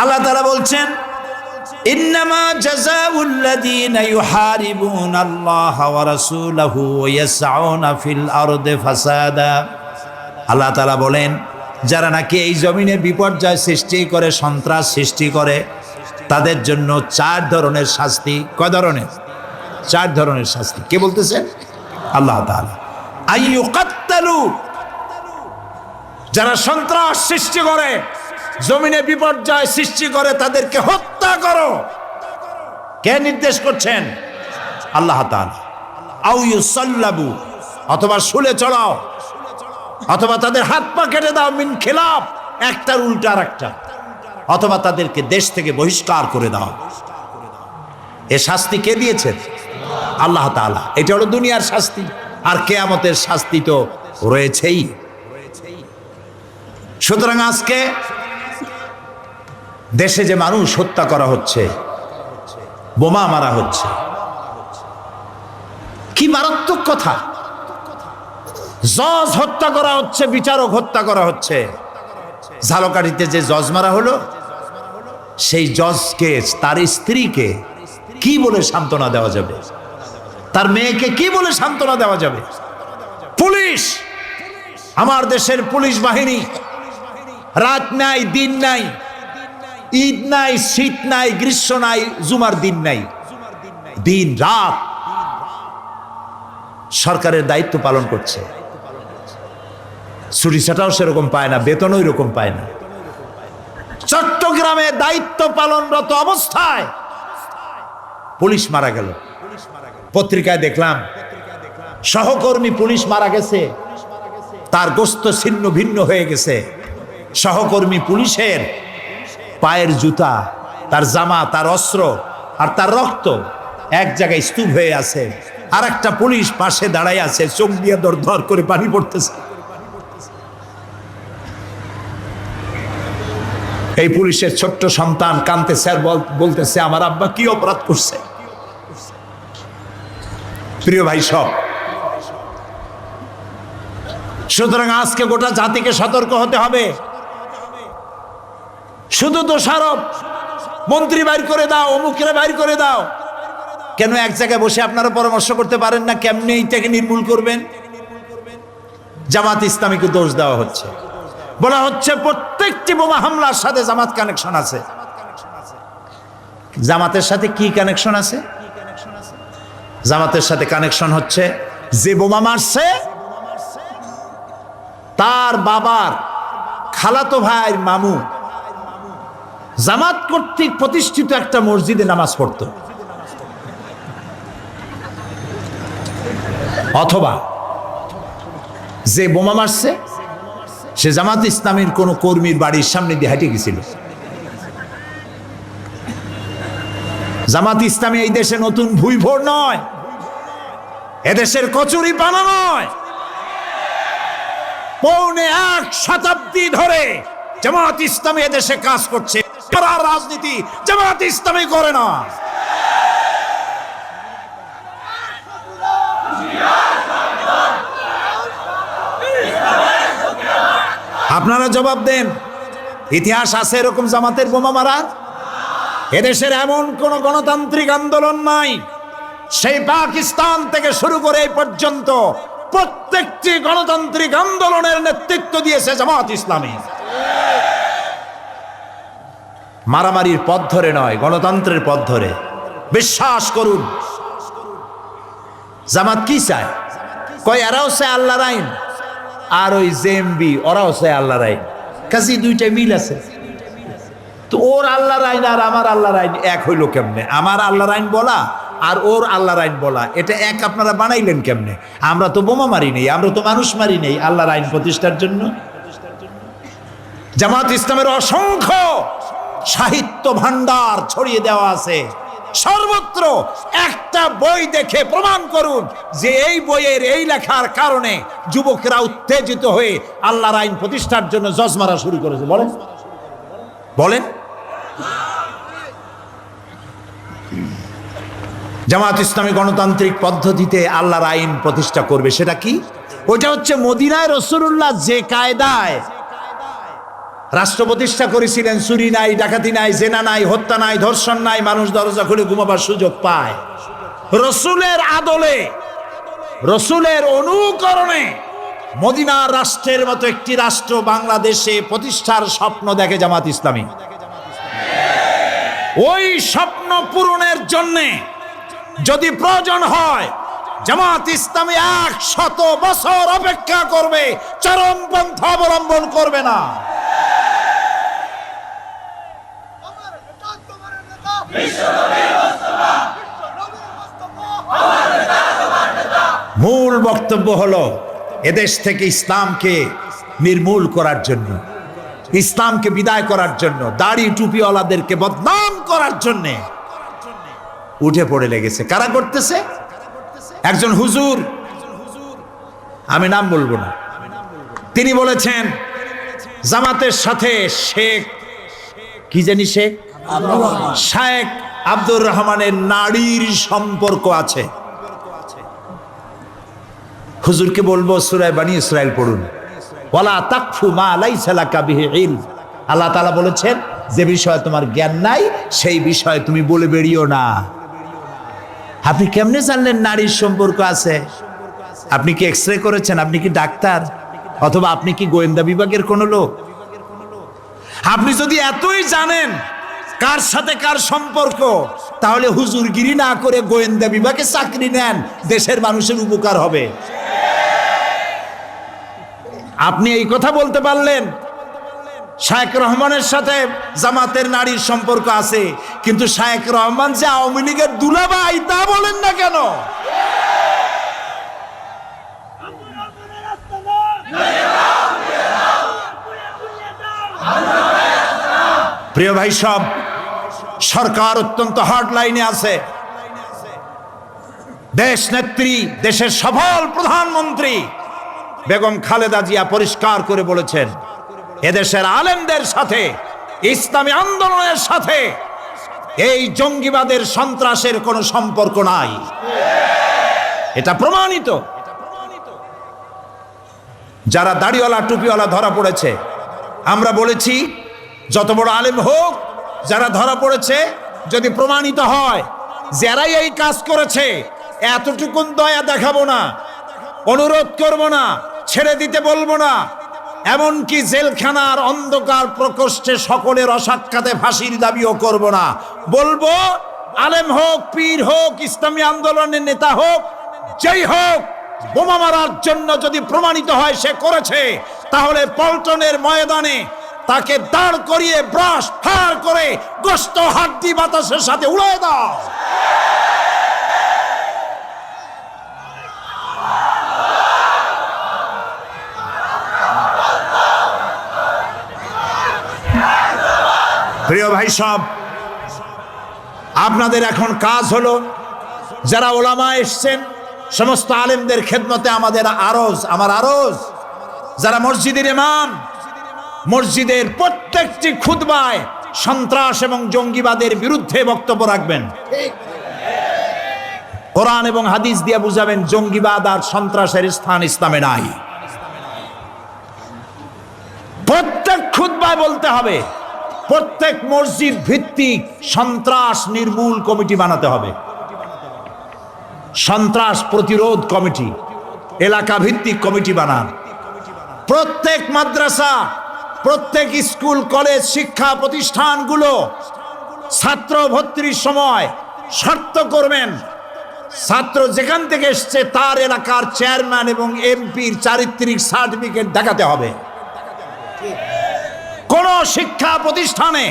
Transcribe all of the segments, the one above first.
আল্লাহ তাআলা বলছেন, ইন্নামা জাযাউল্লাযীনা ইউহারিবুনাল্লাহা ওয়া রাসূলাহু ওয়া ইয়াসআউনা ফিল আরদি ফাসাদা। আল্লাহ তাআলা বলেন, যারা নাকি এই জমিনে বিপর্যয় সৃষ্টি করে, সন্ত্রাস সৃষ্টি করে, তাদের জন্য 4 ধরনের শাস্তি। কয় ধরনের? 4 ধরনের শাস্তি। কে বলতেছেন? আল্লাহ তাআলা। আইয়ুকাত্তালু, যারা সন্ত্রাস সৃষ্টি করে, জমিনে বিপর্যয় সৃষ্টি করে, তাদেরকে হত্যা করো। কে নির্দেশ করছেন? আল্লাহ তাআলা। আও ইউসাল্লাবু, অথবা শুলে চড়াও, অথবা তাদের হাত পা কেটে দাও, মিন খিলাফ, একটার উল্টা আরেকটা, অথবা তাদেরকে দেশ থেকে বহিষ্কার করে দাও। এ শাস্তি কে দিয়েছেন? আল্লাহ তাআলা। এটা হলো দুনিয়ার শাস্তি, আর কিয়ামতের শাস্তি তো রয়েছেই। সুতরাং আজকে দেশে যে মানুষ হত্যা করা হচ্ছে, বোমা মারা হচ্ছে, কি মারাত্মক কথা! জজ হত্যা করা হচ্ছে, বিচারক হত্যা করা হচ্ছে। ঝালকাঠিতে যে জজ মারা হলো, সেই জজকে, তার স্ত্রীকে কি বলে সান্ত্বনা দেওয়া যাবে? তার মেয়েকে কি বলে সান্ত্বনা দেওয়া যাবে? পুলিশ, আমার দেশের পুলিশ বাহিনী, রাত নাই, দিন নাই, ঈদ নাই, শীত নাই, গ্রীষ্ম নাই, জুমার দিন নাই, দিন রাত সরকারের দায়িত্ব পালন করছে। ছুটিছাটাও সেরকম পায় না, বেতনও এরকম পায় না। চট্টগ্রামে দায়িত্ব পালনরত অবস্থায় পুলিশ মারা গেল। পত্রিকায় দেখলাম সহকর্মী পুলিশ মারা গেছে, তার গোস্ত ছিন্ন ভিন্ন হয়ে গেছে। সহকর্মী পুলিশের পায়ের জুতা, তার জামা, তার অস্ত্র আর তার রক্ত এক জায়গায় স্তূপ হয়ে আছে। আর একটা পুলিশ পাশে দাঁড়ায় আছে, চোখ দিয়ে দর দর করে পানি পড়তেছে। এই পুলিশের ছোট্ট সন্তান কাঁদতেছে আর বলতেছে, আমার আব্বা কি অপরাধ করছে? প্রিয় ভাই সব, সুতরাং আজকে গোটা জাতিকে সতর্ক হতে হবে। শুধু দোষারোপ, মন্ত্রী বাইর করে দাও, অমুকরে বাইর করে দাও, কেন এক জায়গায় বসে আপনারা পরামর্শ করতে পারেন না কেমনে এইটাকে নির্মূল করবেন? জামাত ইসলামীকে দোষ দেওয়া হচ্ছে, বলা হচ্ছে প্রত্যেকটি বোমা হামলার সাথে জামাত কানেকশন আছে। জামাতের সাথে কি কানেকশন আছে? জামাতের সাথে কানেকশন হচ্ছে, যে বোমা মারছে তার বাবার খালাতো ভাইয়ের মামু জামাত কর্তৃক প্রতিষ্ঠিত একটা মসজিদে নামাজ পড়ত, অথবা যে বোমা মারছে সে জামাত ইসলামের কোন কর্মীর বাড়ির সামনে দিয়ে হেঁটে গেছিল। জামাত ইসলামী এই দেশে নতুন ভুইভোর নয়, এদেশের কচুরি পানা নয়। 1.25 শতাব্দী ধরে জামাত ইসলামী এদেশে কাজ করছে, রাজনীতি জামাত ইসলামী করে না। আপনারা জবাব দেন, ইতিহাস আছে এরকম জামাতের বোমা মারা? এদেশের এমন কোন গণতান্ত্রিক আন্দোলন নাই, সেই পাকিস্তান থেকে শুরু করে এই পর্যন্ত প্রত্যেকটি গণতান্ত্রিক আন্দোলনের নেতৃত্ব দিয়েছে জামাত ইসলামী। মারামারির পথ ধরে নয়, গণতন্ত্রের পথ ধরে। বিশ্বাস করুন। জামাত কি চায়? কয় এরাও চায় আল্লাহর আইন, আর ওই জেএমবি ওরাও চায় আল্লাহর আইন, কাজে দুইটা মিল আছে। তো ওর আল্লাহর আইন আর আমার আল্লাহর আইন এক হইল কেমনে? আমার আল্লাহর আইন বলা আর ওর আল্লাহর আইন বলা, এটা এক আপনারা বানাইলেন কেমনে? আমরা তো বোমা মারি নেই, আমরা তো মানুষ মারি নেই আল্লাহর আইন প্রতিষ্ঠার জন্য। জামাত ইসলামের অসংখ্য সাহিত্য ভান্ডার ছড়িয়ে দেওয়া আছে সর্বত্র। একটা বই দেখে প্রমাণ করুন যে এই বইয়ের এই লেখার কারণে যুবকরা উত্তেজিত হয়ে আল্লাহর আইন প্রতিষ্ঠার জন্য জজ মারা শুরু করেছে। বলেন বলেন। জামাত ইসলামী গণতান্ত্রিক পদ্ধতিতে আল্লাহর আইন প্রতিষ্ঠা করবে, সেটা কি? ওইটা হচ্ছে মদিনায় রাসূলুল্লাহ যে কায়দায় রাষ্ট্র প্রতিষ্ঠা করেছিলেন, চুরি নাই, ডাকাতি নাই, জেনা নাই, হত্যা নাই, ধর্ষণ নাই, মানুষ দরজা খুলে ঘুমাবার সুযোগ পায়। রসুলের আদলে, রসুলের অনুকরণে মদিনার রাষ্ট্রের মতো একটি রাষ্ট্র বাংলাদেশে প্রতিষ্ঠার স্বপ্ন দেখে জামাত ইসলামী। ওই স্বপ্ন পূরণের জন্যে যদি প্রয়োজন হয়, জামাত ইসলামী 100 বছর অপেক্ষা করবে, চরমপন্থা অবলম্বন করবে না। মূল বক্তব্য হলো এদেশ থেকে ইসলামকে নির্মূল করার জন্য, ইসলামকে বিদায় করার জন্য, দাড়ি টুপিওয়ালাদেরকে বদনাম করার জন্য উঠে পড়ে লেগেছে। কারা করতেছে? একজন হুজুর, আমি নাম বলবো না, তিনি বলেছেন জামাতের সাথে শেখ কি জানি শেখ আব্দুর রহমানের নারীর সম্পর্ক আছে। হুজুরকে বলবো সূরা বনী ইসরাইল পড়ুন, ওয়ালা তাকফু মা লাইসা লাকা বিহি ইলম। আল্লাহ তাআলা বলেছেন, যে বিষয়ে তোমার জ্ঞান নাই সেই বিষয়ে তুমি বলে বেরিও না। আপনি কেমনে জানলেন নারীর সম্পর্ক আছে? আপনি কি এক্সরে করেছেন? আপনি কি ডাক্তার? অথবা আপনি কি গোয়েন্দা বিভাগের কোন লোক? আপনি যদি এতই জানেন কার সাথে কার সম্পর্ক, তাহলে হুজুরগিরি না করে গোয়েন্দা বিভাগে চাকরি নেন, দেশের মানুষের উপকার হবে। আপনি এই কথা বলতে পারলেন শায়েখ রহমানের সাথে জামাতের নারীর সম্পর্ক আছে, কিন্তু শায়েখ রহমান যে আওয়ামী লীগের দুলাভাই তা বলেন না কেন? প্রিয় ভাই সব, সরকার অত্যন্ত হার্ড লাইনে আছে। দেশ নেত্রী, দেশের সফল প্রধানমন্ত্রী বেগম খালেদা জিয়া পরিষ্কার করে বলেছেন, এদেশের আলেমদের সাথে, ইসলামী আন্দোলনের সাথে এই জঙ্গিবাদের, সন্ত্রাসের কোনো সম্পর্ক নাই। এটা প্রমাণিত। যারা দাড়িওয়ালা টুপিওয়ালা ধরা পড়েছে, আমরা বলেছি যত বড় আলেম হোক, যারা ধরা পড়েছে, যদি প্রমাণিত হয় যারাই এই কাজ করেছে, এতটুকুন দয়া দেখাবো না, অনুরোধ করব না, ছেড়ে দিতে বলবো না, এমনকি জেলখানার অন্ধকার প্রকোষ্ঠে সকলের অসাক্ষাতে ফাঁসির দাবিও করব না। বলবো আলেম হোক, পীর হোক, ইসলামী আন্দোলনের নেতা হোক, যেই হোক, বোমা মারার জন্য যদি প্রমাণিত হয় সে করেছে, তাহলে পল্টনের ময়দানে তাকে দাঁড় করিয়ে ব্রাশ ফায়ার করে গোশত হাড্ডি বাতাসের সাথে উড়িয়ে দাও। প্রিয় ভাই সব, আপনাদের এখন কাজ হলো, যারা ওলামা এসছেন সমস্ত আলেমদের খেদমতে আমাদের আরজ, আমার আরজ, যারা মসজিদের ইমাম, মসজিদের প্রত্যেকটি খুতবায় সন্ত্রাস এবং জঙ্গিবাদের বিরুদ্ধে বক্তব্য রাখবেন। কোরআন এবং হাদিস দিয়ে বুঝাবেন জঙ্গিবাদ আর সন্ত্রাসের স্থান ইসলামে নাই। প্রত্যেক খুতবায় বলতে হবে, প্রত্যেক মসজিদ ভিত্তিক সন্ত্রাস নির্মূল কমিটি বানাতে হবে, সন্ত্রাস প্রতিরোধ কমিটি, এলাকা ভিত্তিক কমিটি বানান। প্রত্যেক মাদ্রাসা, প্রত্যেক স্কুল, কলেজ, শিক্ষা প্রতিষ্ঠানগুলো ছাত্র ভর্তির সময় শর্ত করবেন, ছাত্র যেখান থেকে এসছে তার এলাকার চেয়ারম্যান এবং এমপির চারিত্রিক সার্টিফিকেট দেখাতে হবে। কোন শিক্ষা প্রতিষ্ঠানে,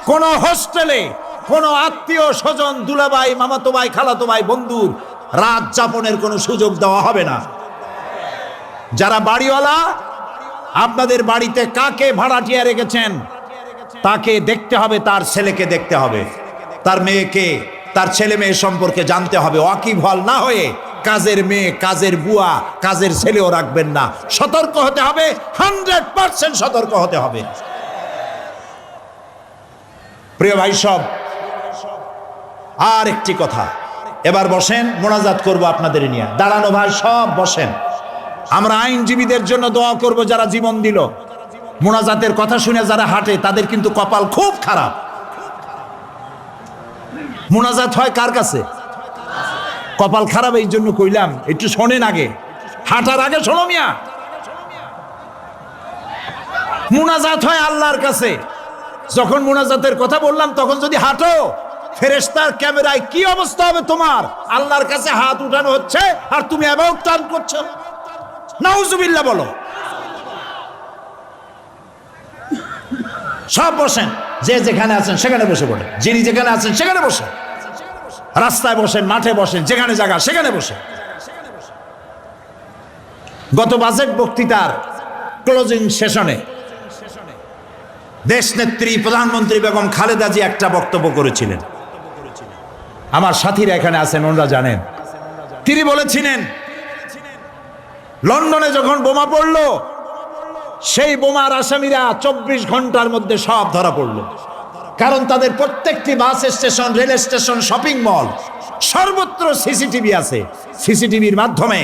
কোন হোস্টেলে, কোন আত্মীয় স্বজন, দুলাভাই, মামাতো ভাই, খালাতো ভাই, বন্ধুর রাত যাপনের কোনো সুযোগ দেওয়া হবে না। যারা বাড়িওয়ালা, আপনাদের বাড়িতে কাকে ভাড়াটিয়া রেখেছেন তাকে দেখতে হবে, তার ছেলেকে দেখতে হবে, তার মেয়েকে, তার ছেলে মেয়ে সম্পর্কে জানতে হবে। ওয়াকিবহাল না হয়ে কাজের মেয়ে, কাজের বুয়া, কাজের ছেলেও রাখবেন না। সতর্ক হতে হবে, 100% সতর্ক হতে হবে। প্রিয় ভাই সব, আর একটি কথা, এবার বসেন, মোনাজাত করব আপনাদের নিয়ে। দাঁড়ানো ভাই সব বসেন। আমরা আইনজীবীদের জন্য দোয়া করব যারা জীবন দিল, মুনাজাতের কথা শুনে যারা হাঁটে তাদের কিন্তু কপাল খুব খারাপ। মুনাজাত হয় কার কাছে? কপাল খারাপ এই জন্য কইলাম, একটু শোনেন আগে, হাঁটার আগে শোনো মিয়া। মুনাজাত হয় আল্লাহর কাছে। যখন মুনাজাতের কথা বললাম তখন যদি হাঁটো, ফেরেশতার ক্যামেরায় কি অবস্থা হবে তোমার? আল্লাহর কাছে হাত উঠানো হচ্ছে আর তুমি অ্যাবাউট টার্ন করছো। নাউজুবিল্লাহ বলো। সব বসেন, যে যেখানে আছেন সেখানে বসে পড়েন, যিনি যেখানে আছেন সেখানে বসেন, রাস্তায় বসেন, মাঠে বসেন, যেখানে জায়গা সেখানে বসে। গত বাজেট বক্তৃতার ক্লোজিং সেশনে দেশ নেত্রী প্রধানমন্ত্রী বেগম খালেদা জি একটা বক্তব্য করেছিলেন। আমার সাথীরা এখানে আছেন, ওনারা জানেন। তিনি বলেছিলেন লন্ডনে যখন বোমা পড়লো, সেই বোমার আসামিরা 24 ঘন্টার মধ্যে সব ধরা পড়ল। কারণ তাদের প্রত্যেকটি bus station, rail station, shopping mall সর্বত্র সিসিটিভি আছে। সিসিটিভির মাধ্যমে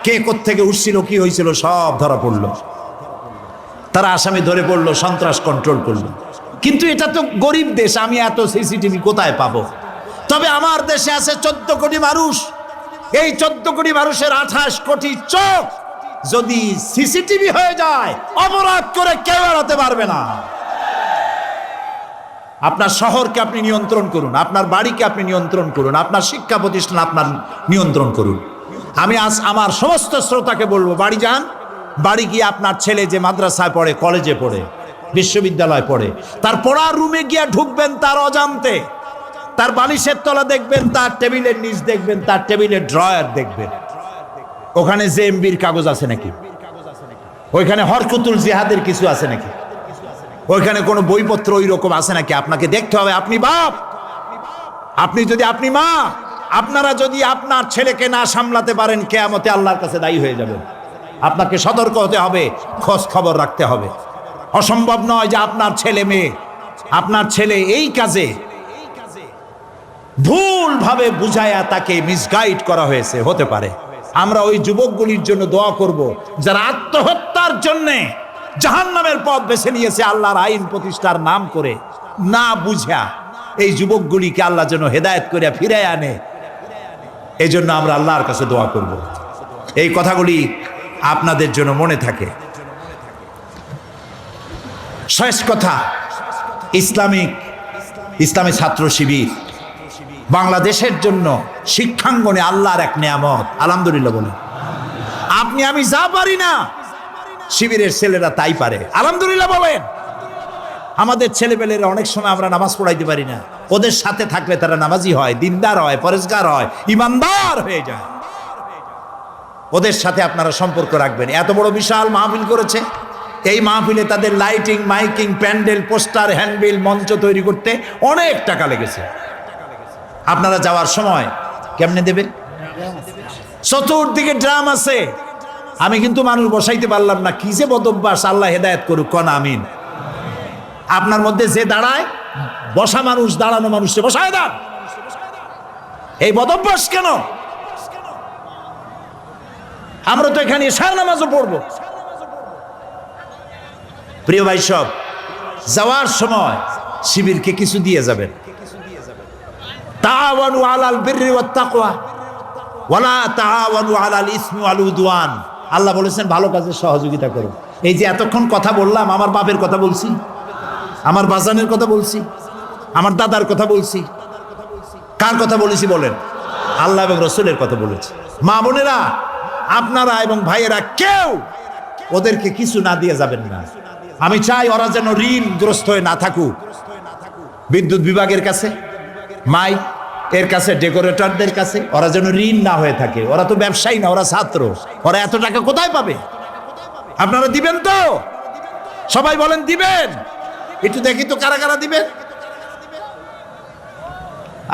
কে কোত্থেকে উঠছিল, কি হয়েছিল সব ধরা পড়ল। তারা আসামি ধরে পড়লো, সন্ত্রাস কন্ট্রোল করলো। কিন্তু এটা তো গরিব দেশ, আমি এত সিসিটিভি কোথায় পাবো? তবে আমার দেশে আছে 14 কোটি মানুষ। এই 14 কোটি মানুষের 28 কোটি চোখ যদি সিসিটিভি হয়ে যায়, অপরাধ করে কেউ এড়াতে পারবে না। আপনার শহরকে আপনি নিয়ন্ত্রণ করুন, আপনার বাড়িকে আপনি নিয়ন্ত্রণ করুন, আপনার শিক্ষা প্রতিষ্ঠান আপনার নিয়ন্ত্রণ করুন। আমি আজ আমার সমস্ত শ্রোতাকে বলবো, বাড়ি যান, বাড়ি গিয়ে আপনার ছেলে যে মাদ্রাসায় পড়ে, কলেজে পড়ে, বিশ্ববিদ্যালয় পড়ে, তার পড়ার রুমে গিয়ে ঢুকবেন তার অজান্তে। তার বালিশের তলা দেখবেন, তার টেবিলের নিচ দেখবেন, তার টেবিলের ড্রয়ার দেখবেন। ওখানে জেএমবির কাগজ আছে নাকি? ওইখানে হরকতুল জিহাদের কিছু আছে নাকি? ওইখানে কোনো বইপত্র ওই রকম আছে নাকি? আপনাকে দেখতে হবে। আপনি বাপ, আপনি মা, আপনারা যদি আপনার ছেলেকে না সামলাতে পারেন, কিয়ামতে আল্লাহর কাছে দায়ী হয়ে যাবেন। আপনাকে সতর্ক হতে হবে, খোঁজ খবর রাখতে হবে। অসম্ভব নয় যে আপনার ছেলে এই কাজে ভুলভাবে বুঝায়া তাকে মিসগাইড করা হয়েছে, হতে পারে। আমরা ওই যুবকগুলির জন্য দোয়া করব যারা আত্মহত্যার জন্য জাহান্নামের পথ বেছে নিয়েছে আল্লাহর আইন প্রতিষ্ঠার নাম করে, না বুঝা। এই যুবকগুলিকে আল্লাহ যেন হেদায়েত করে ফিরে আনে, এই জন্য আমরা আল্লাহর কাছে দোয়া করব। এই কথাগুলি আপনাদের জন্য মনে থাকে। শেষ কথা, ইসলামী ছাত্র শিবির বাংলাদেশের জন্য শিক্ষাঙ্গনে আল্লাহর এক নিয়ামত। আলহামদুলিল্লাহ বলেন। আপনি আমি যা পারি না, শিবিরের ছেলেরা তাই পারে। আলহামদুলিল্লাহ বলেন। আমাদের ছেলেপেলেরা অনেক সময় আমরা নামাজ পড়াইতে পারি না, ওদের সাথে থাকলে তারা নামাজি হয়, দিনদার হয়, পরেশগার হয়, ইমানদার হয়ে যায়। ওদের সাথে আপনারা সম্পর্ক রাখবেন। এত বড় বিশাল মাহফিল করেছে, এই মাহফিলে তাদের lighting, miking, pandal, poster, handbill, মঞ্চ তৈরি করতে অনেক টাকা লেগেছে। আপনারা যাওয়ার সময় কেমনে দেবেন? চতুর্দিকে ড্রাম আছে। আমি কিন্তু মানুষ বসাইতে পারলাম না, কি যে বদভ্যাস। আল্লাহ হেদায়েত করুক, কোন আমিন। আপনার মধ্যে যে দাঁড়ায়, বসা মানুষ দাঁড়ানো মানুষকে বসায় দেন। এই বদভ্যাস কেন? আমরা তো এখানে ইশার নামাজও পড়বো। প্রিয় ভাই সব, যাওয়ার সময় শিবিরকে কিছু দিয়ে যাবেন। তাআওয়ানু আলাল বিররি ওয়াত তাকওয়া ওয়ালা তাআওয়ানু আলাল ইসমি ওয়াল উদওয়ান। আল্লাহ বলেছেন ভালো কাজে সহযোগিতা করো। এই যে এতক্ষণ কথা বললাম, আমার বাপের কথা বলছি, আমার বাজানের কথা বলছি, আমার দাদার কথা বলছি। কার কথা বলেছি বলেন? আল্লাহ এবং রাসূলের কথা বলেছি। মা বোনেরা, আপনারা এবং ভাইয়েরা কেউ ওদেরকে কিছু না দিয়ে যাবেন না। আমি চাই ওরা যেন ঋণগ্রস্ত হয়ে না থাকুক। বিদ্যুৎ বিভাগের কাছে, মাই এর কাছে, ডেকোরেটরদের কাছে ওরা যেন ঋণ না হয়ে থাকে। ওরা তো ব্যবসায়ী না, ওরা ছাত্র। ওরা এত টাকা কোথায় পাবে? আপনারা দিবেন তো? সবাই বলেন দিবেন। একটু দেখি তো কারা কারা দিবেন।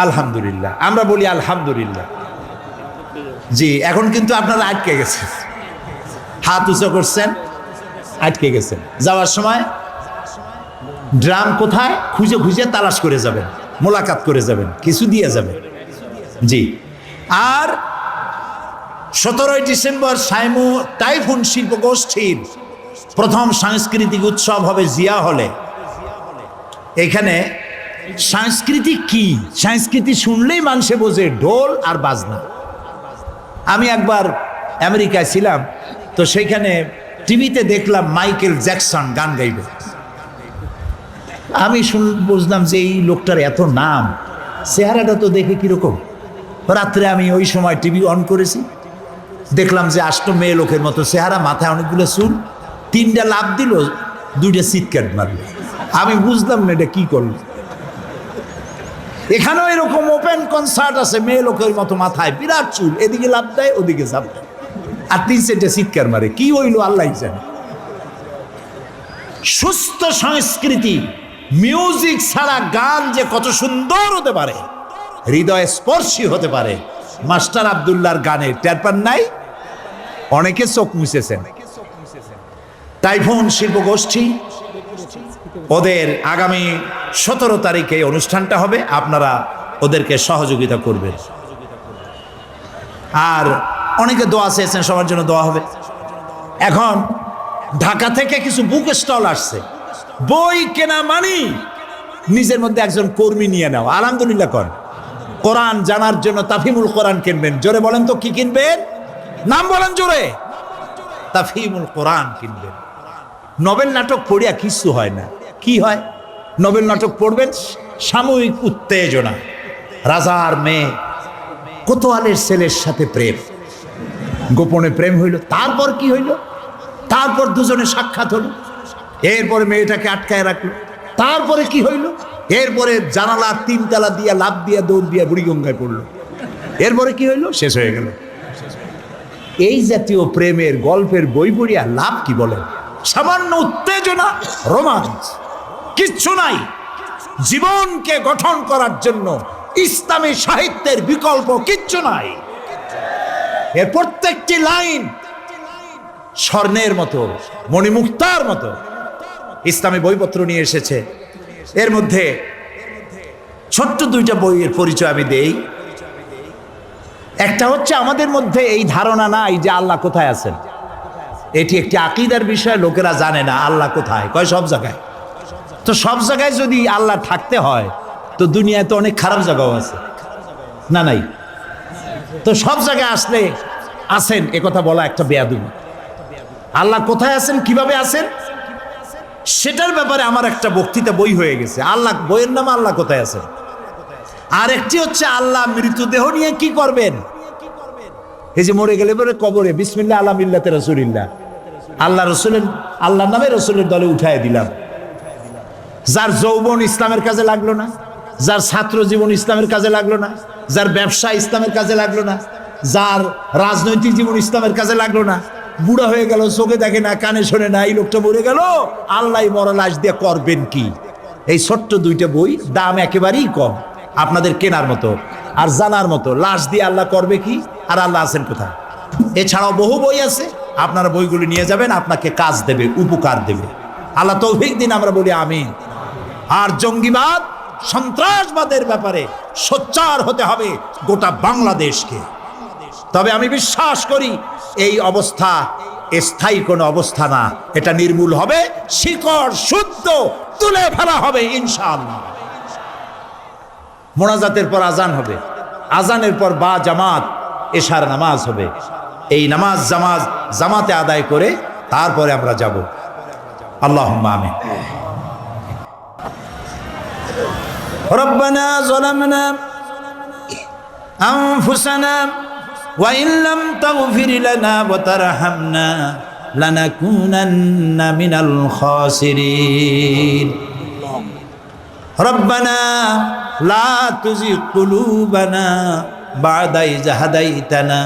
আলহামদুলিল্লাহ, আমরা বলি আলহামদুলিল্লাহ। জি, এখন কিন্তু আপনারা আটকে গেছেন, হাত উঁচু করছেন, আটকে গেছেন। যাওয়ার সময় ড্রাম কোথায় খুঁজে খুঁজে তালাশ করে যাবেন, মোলাকাত করে যাবেন, কিছু দিয়ে যাবেন। জি। আর 17 ডিসেম্বর সাইমু টাইফুন শিল্পগোষ্ঠীর প্রথম সাংস্কৃতিক উৎসব হবে জিয়া হলে। এখানে সংস্কৃতি কি? সংস্কৃতি শুনলেই মানুষে বোঝে ঢোল আর বাজনা। আমি একবার আমেরিকায় ছিলাম, তো সেইখানে টিভিতে দেখলাম মাইকেল জ্যাকসন গান গাইবে। আমি বুঝলাম যে এই লোকটার এত নাম, চেহারাটা তো দেখে কিরকম। রাত্রে আমি ওই সময় টিভি অন করেছি, দেখলাম যে আষ্ট মেয়ে লোকের মতো চেহারা, মাথায় অনেকগুলো চুল, 3টা লাফ দিল, 2টা চিৎকার মারল। আমি বুঝলাম না এটা কি করল। এখানেও এরকম ওপেন কনসার্ট আছে, মেয়ে লোকের মতো মাথায় বিরাট চুল, এদিকে লাফ দেয় ওদিকে চাপ দেয়, আর 3-4টা চিৎকার মারে। কি হইল আল্লাহ জানে। সুস্থ সংস্কৃতি, মিউজিক ছাড়া গান যে কত সুন্দর হতে পারে, হৃদয় স্পর্শী হতে পারে, মাস্টার আব্দুল্লাহর গানে টের পান নাই? অনেকে চোখ মুছেছেন। টাইফুন শিল্প গোষ্ঠী, ওদের আগামী 17 তারিখে অনুষ্ঠানটা হবে, আপনারা ওদেরকে সহযোগিতা করবেন। আর অনেকে দোয়া চেয়েছেন, সবার জন্য দোয়া হবে। এখন ঢাকা থেকে কিছু বুক স্টল আসছে, বই কেনা মানি নিজের মধ্যে একজন কর্মী নিয়ে নাও। আলহামদুলিল্লাহ কর। কোরআন জানার জন্য তাফহিমুল কোরআন কিনবেন। জোরে বলেন তো কি কিনবেন? নাম বলেন জোরে। তাফহিমুল কোরআন কিনবেন। নবেল নাটক পড়িয়া কিছু হয় না। কি হয়? নবেল নাটক পড়বেন, সাময়িক উত্তেজনা, রাজার মেয়ে কোতোয়ালের ছেলের সাথে প্রেম, গোপনে প্রেম হইল। তারপর কি হইল? তারপর দুজনে সাক্ষাৎ হলো, এরপরে মেয়েটাকে আটকায় রাখলো। তারপরে কি হইল? এরপরে জানালা 3 তালা দিয়া লাভ দিয়া দৌড় দিয়া বুড়িগঙ্গায় পড়লো। এরপরে কি হইল? শেষ হয়ে গেল। এই জাতীয় প্রেমের গল্পের বই পড়িয়া লাভ কি বলেন? সামান্য উত্তেজনা, রোমাঞ্চ, কিচ্ছু নাই। জীবনকে গঠন করার জন্য ইসলামী সাহিত্যের বিকল্প কিচ্ছু নাই। এর প্রত্যেকটি লাইন স্বর্ণের মতো, মণিমুক্তার মতো। ইসলামী বইপত্র নিয়ে এসেছে। এর মধ্যে ছোট্ট 2টা বইয়ের পরিচয় আমি দেই। একটা হচ্ছে, আমাদের মধ্যে এই ধারণা নাই যে আল্লাহ কোথায় আছেন। এটি একটি আকীদার বিষয়, লোকেরা জানে না আল্লাহ কোথায়। কয় সব জায়গায়। তো সব জায়গায় যদি আল্লাহ থাকতে হয়, তো দুনিয়ায় তো অনেক খারাপ জায়গাও আছে, না নাই? তো সব জায়গায় আসলে আছেন এ কথা বলা একটা বেয়াদবি। আল্লাহ কোথায় আছেন, কিভাবে আছেন, সেটার ব্যাপারে আমার একটা বক্তৃতা বই হয়ে গেছে। আল্লাহ, বইয়ের নাম আল্লাহ কোথায় আছেন। আর একটি হচ্ছে আল্লাহ মৃতদেহ নিয়ে কি করবেন। এই যে মরে গেলে পরে কবরে বিসমিল্লাহ আলা মিল্লাতে রাসূলিল্লাহ, আল্লাহ রসুলের, আল্লাহর নামে রসুলের দলে উঠায় দিলাম। যার যৌবন ইসলামের কাজে লাগলো না, যার ছাত্র জীবন ইসলামের কাজে লাগলো না, যার ব্যবসা ইসলামের কাজে লাগলো না, যার রাজনৈতিক জীবন ইসলামের কাজে লাগলো না, বুড়া হয়ে গেল, চোখে দেখে না, কানে শোনে না, এই লোকটা মরে গেল, আল্লাহ মরা লাশ দিয়ে করবেন কি? এই ছোট্ট 2টা বই, দাম একেবারেই কম, আপনাদের কেনার মতো আর জানার মতো। লাশ দিয়ে আল্লাহ করবে কি, আর আল্লাহ আছেন কোথায়। এছাড়াও বহু বই আছে, আপনারা বইগুলি নিয়ে যাবেন, আপনাকে কাজ দেবে, উপকার দেবে। আল্লাহ তৌফিক দিন, আমরা বলি আমিন। আর জঙ্গিবাদ, সন্ত্রাসবাদের ব্যাপারে সোচ্চার হতে হবে গোটা বাংলাদেশকে। তবে আমি বিশ্বাস করি এই অবস্থা স্থায়ী কোনো অবস্থা না, এটা নির্মূল হবে, শিকড় শুদ্ধ তুলে ফেলা হবে ইনশাআল্লাহ। মোনাজাতের পর আজান হবে, আজানের পর বা জামাত এশার নামাজ হবে। এই নামাজ জামাতে আদায় করে তারপরে আমরা যাব। আল্লাহুম্মা আমিন। রব্বানা যালামনা আনফুসানা ওয়া ইন লাম তাগফির লানা ওয়া তারহামনা লানাকুনান্না মিনাল খাসিরিন। রব্বানা লা তুযিগ কুলুবানা বা'দা ইয হাদাইতানা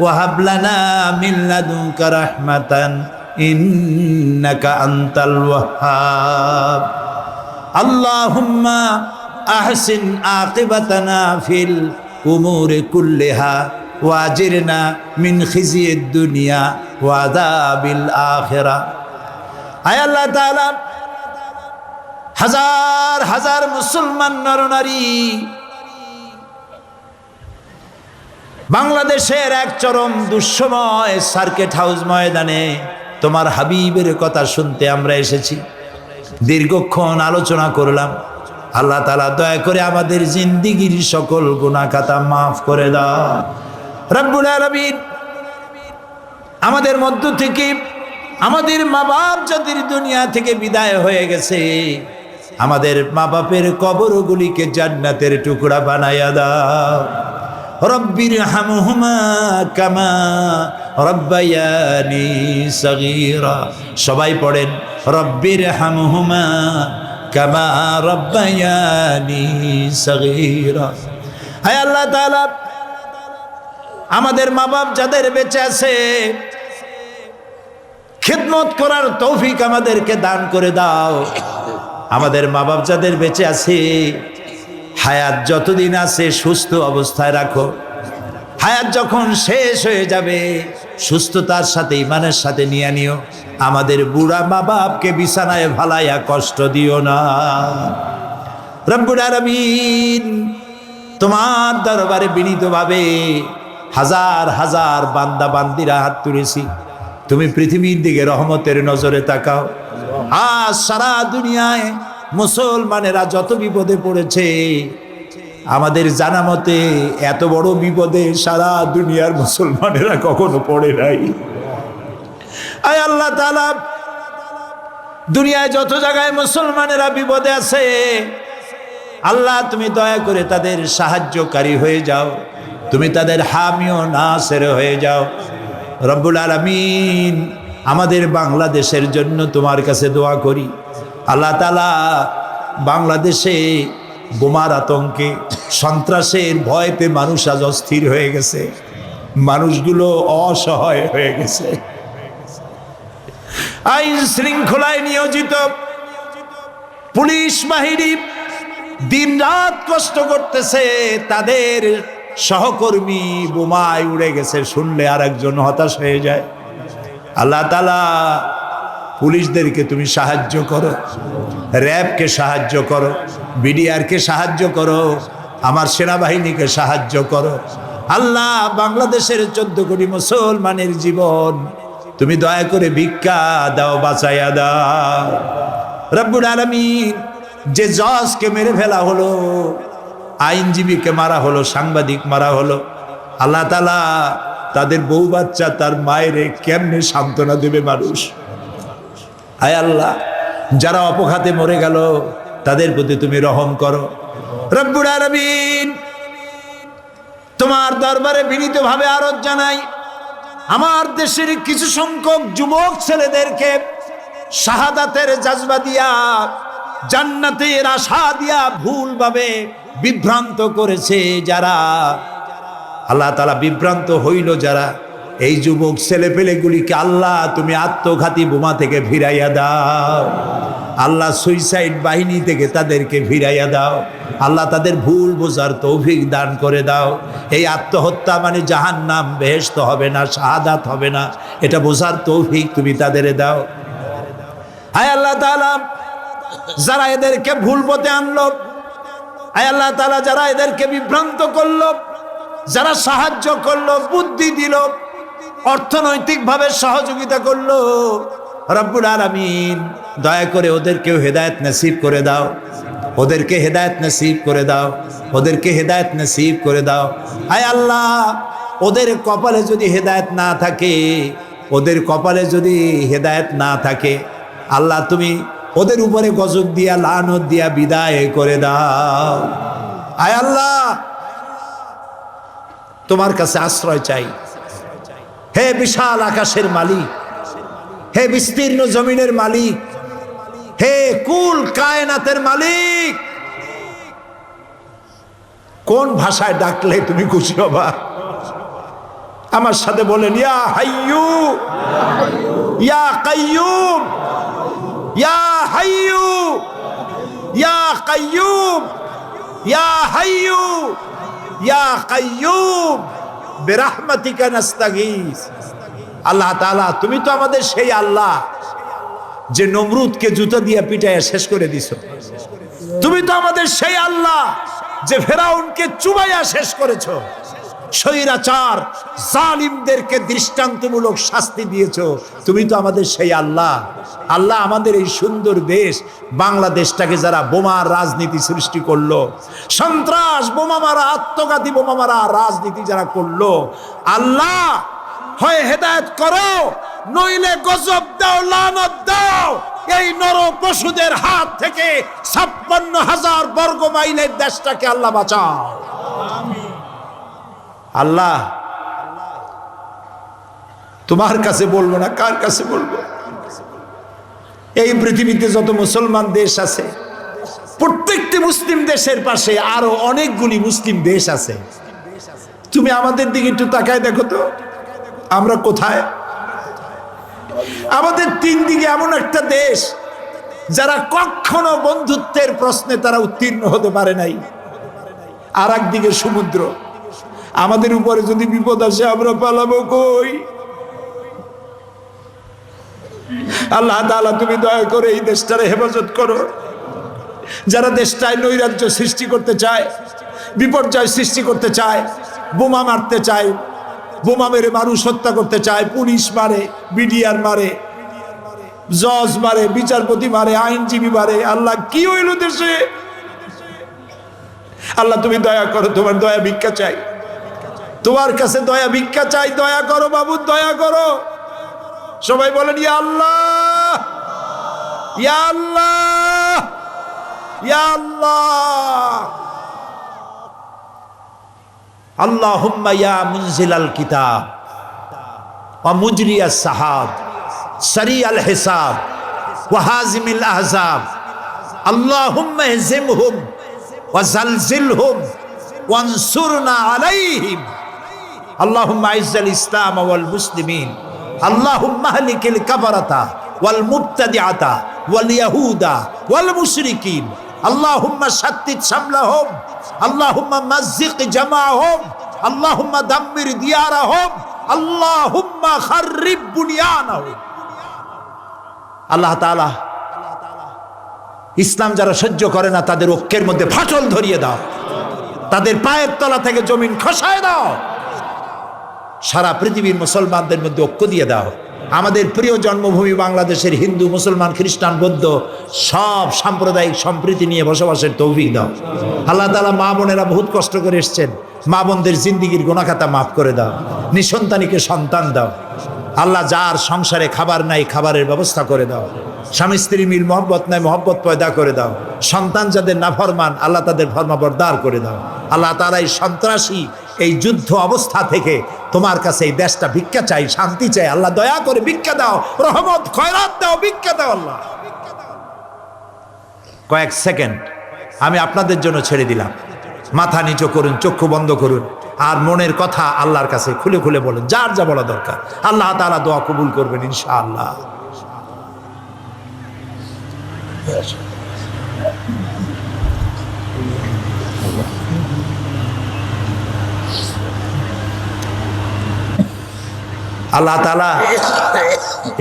ওয়া হাব লানা মিন লাদুনকা রাহমাতান ইন্নাকা আনতাল ওয়াহ্হাব। আল্লাহুম্মা আহসিন আকিবাতানা ফিল উমুরি কুল্লিহা ওয়া আজিরনা মিন খিজিয়িদ দুনিয়া ওয়া আযাবিল আখিরাহ। আয় আল্লাহ তাআলা, হাজার হাজার মুসলমান নরনারী বাংলাদেশের এক চরম দুঃসময় সার্কিট হাউস ময়দানে তোমার হাবিবের কথা শুনতে আমরা এসেছি। দীর্ঘক্ষণ আলোচনা করলাম। আল্লাহ তাআলা দয়া করে আমাদের জিন্দেগীর সকল গুনাহ খাতা মাফ করে দাও রব্বুল আলামিন। আমাদের মধ্য থেকে আমাদের মা বাপ যাদের দুনিয়া থেকে বিদায় হয়ে গেছে, আমাদের মা বাপের কবরগুলিকে জান্নাতের টুকরা বানায়া দাও। রব্বির হামহুমা কামা রব্বায়ানি সগীরা। সবাই পড়েন রব্বির হামহুমা কামা রব্বায়ানি সগীরা। হায় আল্লাহ তাআলা, আমাদের মা বাপ যাদের বেঁচে আছে খিদমত করার তৌফিক আমাদেরকে দান করে দাও। আমাদের মা বাপ যাদের বেঁচে আছে হায়াত যতদিন আছে সুস্থ অবস্থায় রাখো। হায়াত যখন শেষ হয়ে যাবে সুস্থতার সাথে ইমানের সাথে নিয়ে নিও। আমাদের বুড়া মা বাপকে বিছানায় ভালাইয়া কষ্ট দিও না রব্বুল আলামিন। তোমার দরবারে বিনীতভাবে হাজার হাজার বান্দা বান্দিরা হাত তুলেছি। তুমি পৃথিবীর দিকে রহমতের নজরে তাকাও। আজ সারা দুনিয়ায় মুসলমানেরা যত বিপদে পড়েছে, আমাদের জানা মতে এত বড় বিপদে সারা দুনিয়ার মুসলমানেরা কখনো পড়ে নাই। আয় আল্লাহ তাআলা, দুনিয়ায় যত জায়গায় মুসলমানেরা বিপদে আছে আল্লাহ তুমি দয়া করে তাদের সাহায্যকারী হয়ে যাও। তুমি তাদের হামি ও নাসির হয়ে যাও রব্বুল আলামিন। আমাদের বাংলাদেশের জন্য তোমার কাছে দোয়া করি। আল্লাহ তাআলা, বাংলাদেশে বোমার আতঙ্কে সন্ত্রাসের ভয়তে মানুষ আজ অস্থির হয়ে গেছে, মানুষগুলো অসহায় হয়ে গেছে। আইন শৃঙ্খলায় নিয়োজিত পুলিশ বাহিনী দিন রাত কষ্ট করতেছে, তাদের সহকর্মী বোমায় উড়ে গেছে শুনলে আর একজন হতাশ হয়ে যায়। আল্লাহ তাআলা, পুলিশদেরকে তুমি সাহায্য করো, র্যাবকে সাহায্য করো, বিডিআরকে সাহায্য করো, আমার সেনাবাহিনীকে সাহায্য করো। আল্লাহ, বাংলাদেশের 14 কোটি মুসলমানের জীবন তুমি দয়া করে ভিক্ষা দাও, বাঁচাইয়া দাও রব্বুল আলামিন। যে জজকে মেরে ফেলা হলো, আইনজীবীকে মারা হলো, সাংবাদিক মারা হলো, আল্লাহ তাআলা তাদের বউ বাচ্চা তার মায়ের কেমনে সান্ত্বনা দেবে মানুষ? আয় আল্লাহ, যারা অপঘাতে মরে গেল তাদের প্রতি তুমি রহম করো রব্বুল আলামিন। তোমার দরবারে বিনীতভাবে আরজ জানাই, আমার দেশের কিছু সংখ্যক যুবক ছেলেদেরকে শাহাদাতের জাজবা দিয়া, জান্নাতের আশা দিয়া ভুলভাবে বিভ্রান্ত করেছে যারা, আল্লাহ তাআলা বিভ্রান্ত হইল যারা, এই যুবক ছেলেপেলেগুলিকে আল্লাহ তুমি আত্মঘাতী বোমা থেকে ফিরাইয়া দাও। আল্লাহ সুইসাইড বাহিনী থেকে তাদেরকে ফিরাইয়া দাও। আল্লাহ তাদের ভুল বোঝার তৌফিক দান করে দাও। এই আত্মহত্যা মানে জাহান্নাম, বেহেশত হবে না, শাহাদাত হবে না, এটা বোঝার তৌফিক তুমি তাদের দাও। হায় আল্লাহ তাআলা, যারা এদেরকে ভুল পথে আনলো, হায় আল্লাহ তাআলা, যারা এদেরকে বিভ্রান্ত করলো, যারা সাহায্য করলো, বুদ্ধি দিল, অর্থনৈতিকভাবে সহযোগিতা করলো, রব্বুল আলামিন দয়া করে ওদেরকেও হেদায়েত নসিব করে দাও, ওদেরকে হেদায়েত নসিব করে দাও, ওদেরকে হেদায়েত নসিব করে দাও। আয় আল্লাহ, ওদের কপালে যদি হেদায়েত না থাকে, ওদের কপালে যদি হেদায়েত না থাকে, আল্লাহ তুমি ওদের উপরে গজব দিয়া, লানত দিয়া বিদায় করে দাও। আয় আল্লাহ, তোমার কাছে আশ্রয় চাই। হে বিশাল আকাশের মালিক, হে বিস্তীর্ণ জমিনের মালিক, হে কুল কায়নাতের মালিক, কোন ভাষায় ডাকলে তুমি খুশি হবা? আমার সাথে বলেন, ইয়া হাইয়ু ইয়া কাইয়ুম, ইয়া হাইয়ু ইয়া কাইয়ুম, ইয়া হাইয়ু ইয়া কাইয়ুম বিরহমাতিকা নাস্তাগীস। আল্লাহ তাআলা, তুমি তো আমাদের সেই আল্লাহ যে নমরুদকে জুতা দিয়ে পিটাইয়া শেষ করে দিছো। তুমি তো আমাদের সেই আল্লাহ যে ফেরাউনকে চুবাইয়া শেষ করেছো। স্বৈরাচার জালিমদেরকে দৃষ্টান্তমূলক শাস্তি দিয়েছো। তুমি তো আমাদের সেই আল্লাহ। আল্লাহ, আমাদের এই সুন্দর দেশ বাংলাদেশটাকে যারা বোমার রাজনীতি সৃষ্টি করলো, সন্ত্রাস বোমা মারা, আত্মঘাতী বোমা মারা রাজনীতি যারা করলো, আল্লাহ হয় হেদায়েত করো, নইলে গজব দাও, লানত দাও। এই নর পশুদের হাত থেকে 56,000 বর্গ মাইলের দেশটাকে আল্লাহ বাঁচাও। আল্লাহ, তোমার কাছে বলবো না, কার কাছে বলবো? এই পৃথিবীতে যত মুসলমান দেশ আছে, প্রত্যেকটি মুসলিম দেশের পাশে আরো অনেকগুলি মুসলিম দেশ আছে। তুমি আমাদের দিকে একটু তাকায় দেখো তো, আমরা কোথায়? আমাদের তিন দিকে এমন একটা দেশ যারা কখনো বন্ধুত্বের প্রশ্নে তারা উত্তীর্ণ হতে পারে নাই, আর একদিকে সমুদ্র। আমাদের উপরে যদি বিপদ আসে আমরা পালাবো কই? আল্লাহ তাআলা, তুমি দয়া করে এই দেশটারে হেফাজত করো। যারা দেশটায় নৈরাজ্য সৃষ্টি করতে চায়, বিপর্যয় সৃষ্টি করতে চায়, বোমা মারতে চায়, বোমা মেরে মানুষ হত্যা করতে চায়, পুলিশ মারে, বিডিআর মারে, জজ মারে, বিচারপতি মারে, আইনজীবী মারে, আল্লাহ কি হইল দেশে? আল্লাহ, তুমি দয়া করো, তোমার দয়া ভিক্ষা চাই, তোমার কাছে দয়া ভিক্ষা চাই। দয়া করো বাবু, দয়া করো। সবাই বলেন ইয়া আল্লাহ, ইয়া আল্লাহ, ইয়া আল্লাহ। আল্লাহুম্মা ইয়া মুনজিলাল কিতাব ওয়া মুজরিয়াস সাহাব সারিয়াল হিসাব ওয়া হাজিমিল আহজাব, আল্লাহুম্মা ইহজিমহুম ওয়া জালজিলহুম ওয়ানসুরনা আলাইহিম, আল্লাহুম্মা আইজ্জাল ইসলাম ওয়াল মুসলিমিন, আল্লাহুম্মা আহলিকিল কাফারাতা ওয়াল মুবতাদিআতা ওয়াল ইয়াহুদা ওয়াল মুশরিকিন, আল্লাহুম্মা শাত্তিত শামলাহুম, আল্লাহুম্মা মাযযিক জামাআহুম, আল্লাহুম্মা দাম্মির দিয়ারাহুম, আল্লাহুম্মা খাররিব বুনিয়ানাহুম। আল্লাহ তাআলা, ইসলাম যারা সহ্য করে না তাদের ঐক্যের মধ্যে ফাটল ধরিয়ে দাও, তাদের পায়ের তলা থেকে জমিন খসায় দাও, সারা পৃথিবীর মুসলমানদের মধ্যে ঐক্য দিয়ে দাও। আমাদের প্রিয় জন্মভূমি বাংলাদেশের হিন্দু, মুসলমান, খ্রিস্টান, বৌদ্ধ সব সাম্প্রদায়িক সম্প্রীতি নিয়ে বসবাসের তৌফিক দাও। আল্লাহ তাআলা, মা বোনেরা বহুত কষ্ট করে এসছেন, মা বোনদের জিন্দিগির গুনাহখাতা মাফ করে দাও, নিঃসন্তানীকে সন্তান দাও। আল্লাহ, যার সংসারে খাবার নাই খাবারের ব্যবস্থা করে দাও, স্বামী স্ত্রী মিল মহব্বত নাই মহব্বত পয়দা করে দাও, সন্তান যাদের নাফরমান আল্লাহ তাদের ফরমাবরদার করে দাও। আল্লাহ তাআলা, এই সন্ত্রাসী এই যুদ্ধ অবস্থা থেকে তোমার কাছে এই দেশটা ভিক্ষা চাই, শান্তি চাই। আল্লাহ দয়া করে ভিক্ষা দাও, রহমত খয়রাত দাও, ভিক্ষা দাও। আল্লাহ, কয়েক সেকেন্ড আমি আপনাদের জন্য ছেড়ে দিলাম। মাথা নিচু করুন, চক্ষু বন্ধ করুন, আর মনের কথা আল্লাহর কাছে খুলে খুলে বলেন, যার যা বলা দরকার। আল্লাহ তাআলা দোয়া কবুল করবেন ইনশাআল্লাহ। আল্লাহ তাআলা